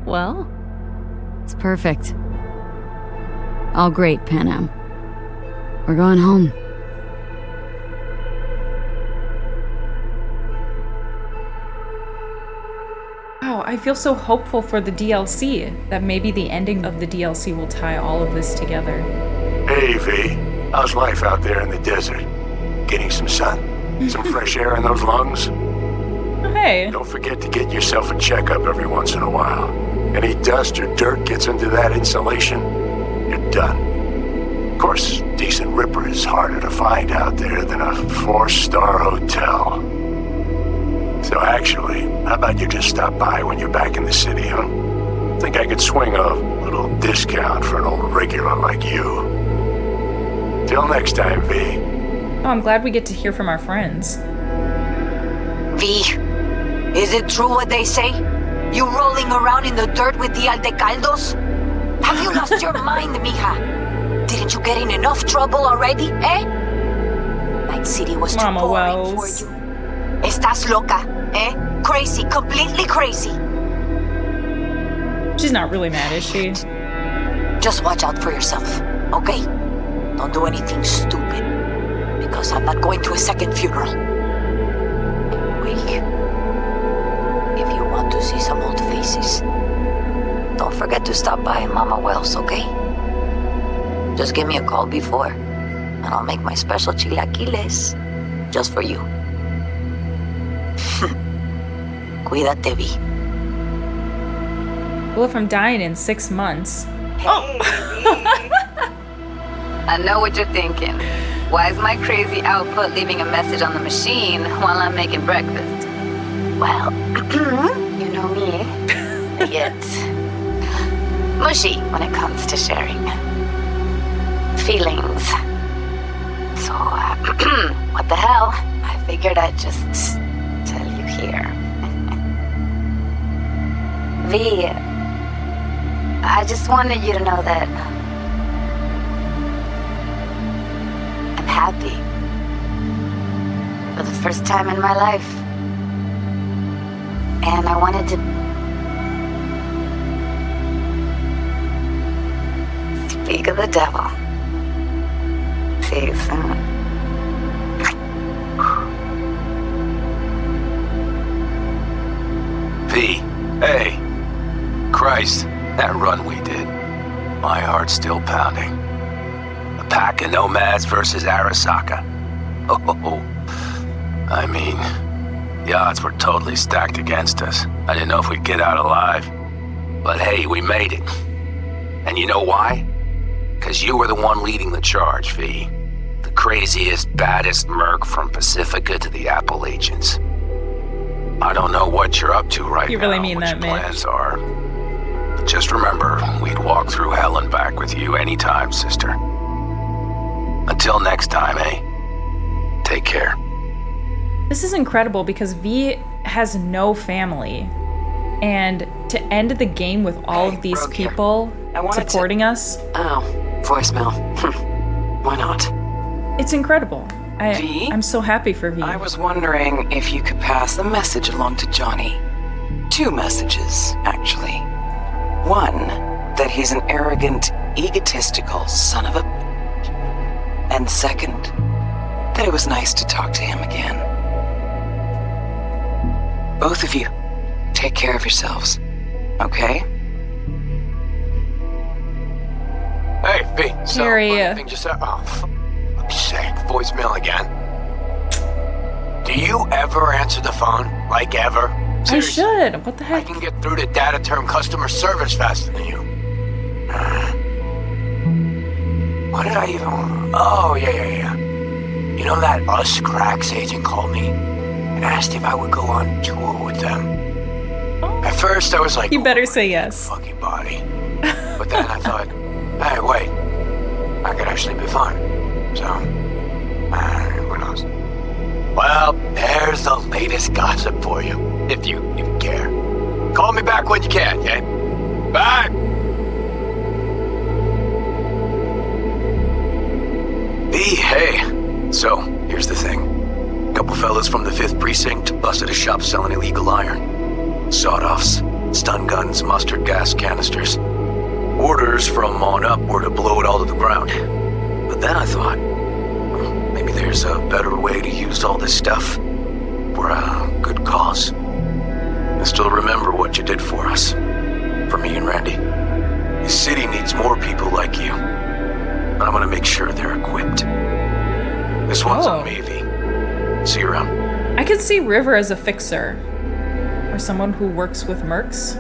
Well? It's perfect. All great, Pan Am. We're going home. Wow, I feel so hopeful for the DLC, that maybe the ending of the DLC will tie all of this together. Hey, V. How's life out there in the desert? Getting some sun? Some fresh air in those lungs? Hey. Don't forget to get yourself a checkup every once in a while. Any dust or dirt gets into that insulation, you're done. Of course, decent ripper is harder to find out there than a 4-star hotel. So actually, how about you just stop by when you're back in the city, huh? Think I could swing a little discount for an old regular like you. Till next time, V. Oh, I'm glad we get to hear from our friends. V, is it true what they say? You rolling around in the dirt with the Aldecaldos? Have you lost your mind, mija? Didn't you get in enough trouble already, eh? Night City was too Mama boring Wells. for you. Estás loca, eh? Crazy, completely crazy. She's not really mad, is she? Just watch out for yourself, okay? Don't do anything stupid. Because I'm not going to a second funeral. Wait. If you want to see some old faces, don't forget to stop by Mama Wells, okay? Just give me a call before, and I'll make my special chilaquiles just for you. Cuídate, Vi. Well, if I'm dying in 6 months. I know what you're thinking. Why is my crazy output leaving a message on the machine while I'm making breakfast? Well, you know me. I get mushy when it comes to sharing feelings. So, what the hell? I figured I'd just tell you here. V, I just wanted you to know that I'm happy. For the first time in my life. And I wanted to speak of the devil. See you soon. V, hey. Christ, that run we did. My heart's still pounding. A pack of nomads versus Arasaka. Oh, I mean, the odds were totally stacked against us. I didn't know if we'd get out alive. But hey, we made it. And you know why? Because you were the one leading the charge, V. The craziest, baddest merc from Pacifica to the Appalachians. I don't know what you're up to right now. You really mean what that, your Mitch. plans are. But just remember, we'd walk through hell and back with you anytime, sister. Until next time, eh? Take care. This is incredible because V has no family. And to end the game with all of these people supporting us. Oh, voicemail. Why not? It's incredible. V? I'm so happy for V. I was wondering if you could pass the message along to Johnny. 2 messages, actually. One, that he's an arrogant, egotistical son of a... And second, that it was nice to talk to him again. Both of you, take care of yourselves, okay? Hey, V. So, Harry. thing just said, oh, I'm sick. Voicemail again. Do you ever answer the phone? Like ever? Seriously, I should. What the heck? I can get through to data term customer service faster than you. What did I even... Oh, yeah. You know that Us Cracks agent called me and asked if I would go on tour with them. At first, I was like... You better say yes. Fucking body. But then I thought, hey, wait. I could actually be fun. So, who knows? Well, there's the latest gossip for you, if you even care. Call me back when you can, okay? Bye! Hey. So, here's the thing. A couple fellas from the 5th Precinct busted a shop selling illegal iron. Sawed-offs, stun guns, mustard gas canisters. Orders from on up were to blow it all to the ground. But then I thought, maybe there's a better way to use all this stuff for a good cause. I still remember what you did for us. For me and Randy. The city needs more people like you. And I'm gonna make sure they're equipped. This one's on me, V. See you around. I could see River as a fixer. Or someone who works with mercs.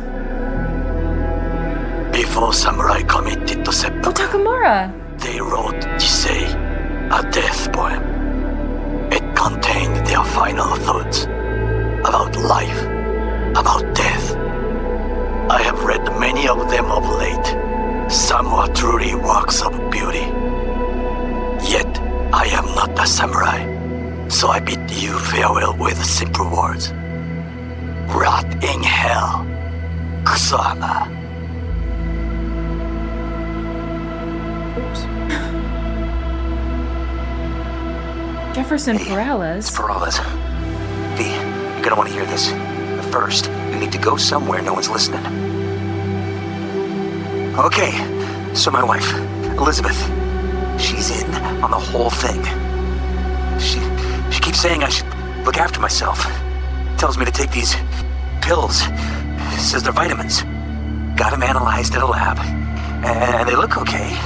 Before samurai committed to seppuku, Takamura! they wrote Jisei, a death poem. It contained their final thoughts about life, about death. I have read many of them of late. Some were truly works of beauty. Yet, I am not a samurai, so I bid you farewell with simple words. Rot in hell, Kusama. Oops. Jefferson Perales? It's Perales. V, you're gonna want to hear this. But first, you need to go somewhere no one's listening. Okay, so my wife, Elizabeth, she's in on the whole thing. She keeps saying I should look after myself. Tells me to take these pills. Says they're vitamins. Got them analyzed at a lab. And they look okay.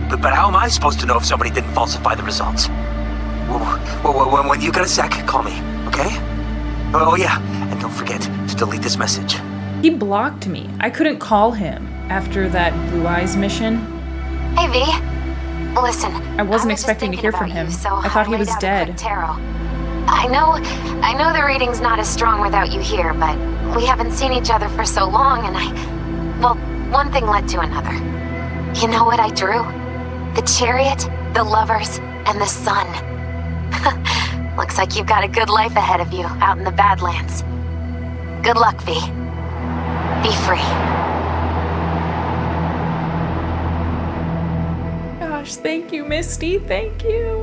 But how am I supposed to know if somebody didn't falsify the results? Well, when you got a sec, call me, okay? Oh yeah, and don't forget to delete this message. He blocked me. I couldn't call him after that Blue Eyes mission. Hey V, listen. I wasn't expecting to hear from him. I thought he was dead. I know the reading's not as strong without you here, but we haven't seen each other for so long, and well, one thing led to another. You know what I drew? The chariot, the lovers, and the sun. Looks like you've got a good life ahead of you out in the Badlands. Good luck, V. Be free. Gosh, thank you, Misty. Thank you.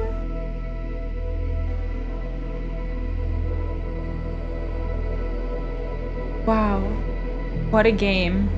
Wow. What a game.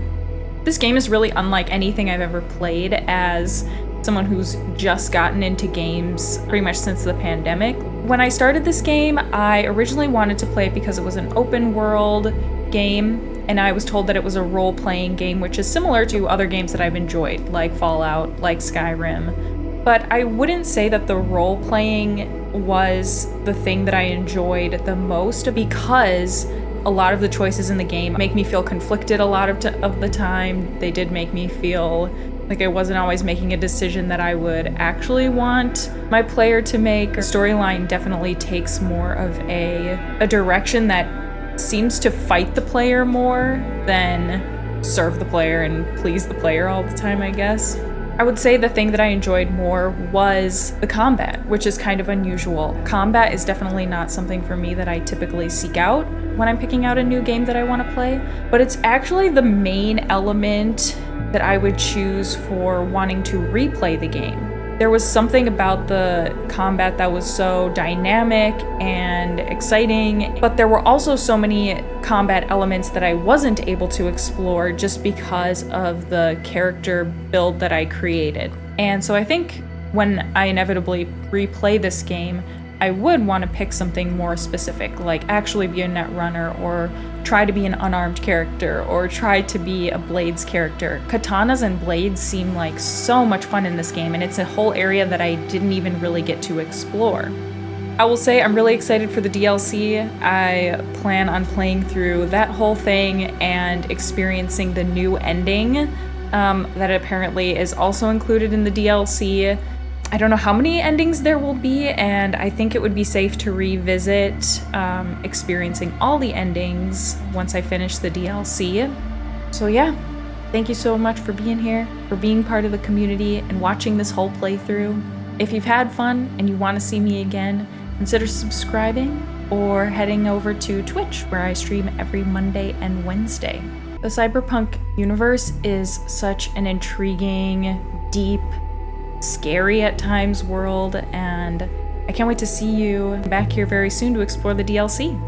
This game is really unlike anything I've ever played as someone who's just gotten into games pretty much since the pandemic. When I started this game, I originally wanted to play it because it was an open world game, and I was told that it was a role-playing game, which is similar to other games that I've enjoyed, like Fallout, like Skyrim. But I wouldn't say that the role-playing was the thing that I enjoyed the most, because a lot of the choices in the game make me feel conflicted a lot of the time. They did make me feel like I wasn't always making a decision that I would actually want my player to make. The storyline definitely takes more of a direction that seems to fight the player more than serve the player and please the player all the time, I guess. I would say the thing that I enjoyed more was the combat, which is kind of unusual. Combat is definitely not something for me that I typically seek out when I'm picking out a new game that I want to play, but it's actually the main element that I would choose for wanting to replay the game. There was something about the combat that was so dynamic and exciting, but there were also so many combat elements that I wasn't able to explore just because of the character build that I created. And so I think when I inevitably replay this game, I would want to pick something more specific, like actually be a net runner, or try to be an unarmed character, or try to be a blades character. Katanas and blades seem like so much fun in this game, and it's a whole area that I didn't even really get to explore. I will say I'm really excited for the DLC. I plan on playing through that whole thing and experiencing the new ending that apparently is also included in the DLC. I don't know how many endings there will be, and I think it would be safe to revisit experiencing all the endings once I finish the DLC. So yeah, thank you so much for being here, for being part of the community and watching this whole playthrough. If you've had fun and you want to see me again, consider subscribing or heading over to Twitch, where I stream every Monday and Wednesday. The Cyberpunk universe is such an intriguing, deep, scary at times world, and I can't wait to see you back here very soon to explore the DLC.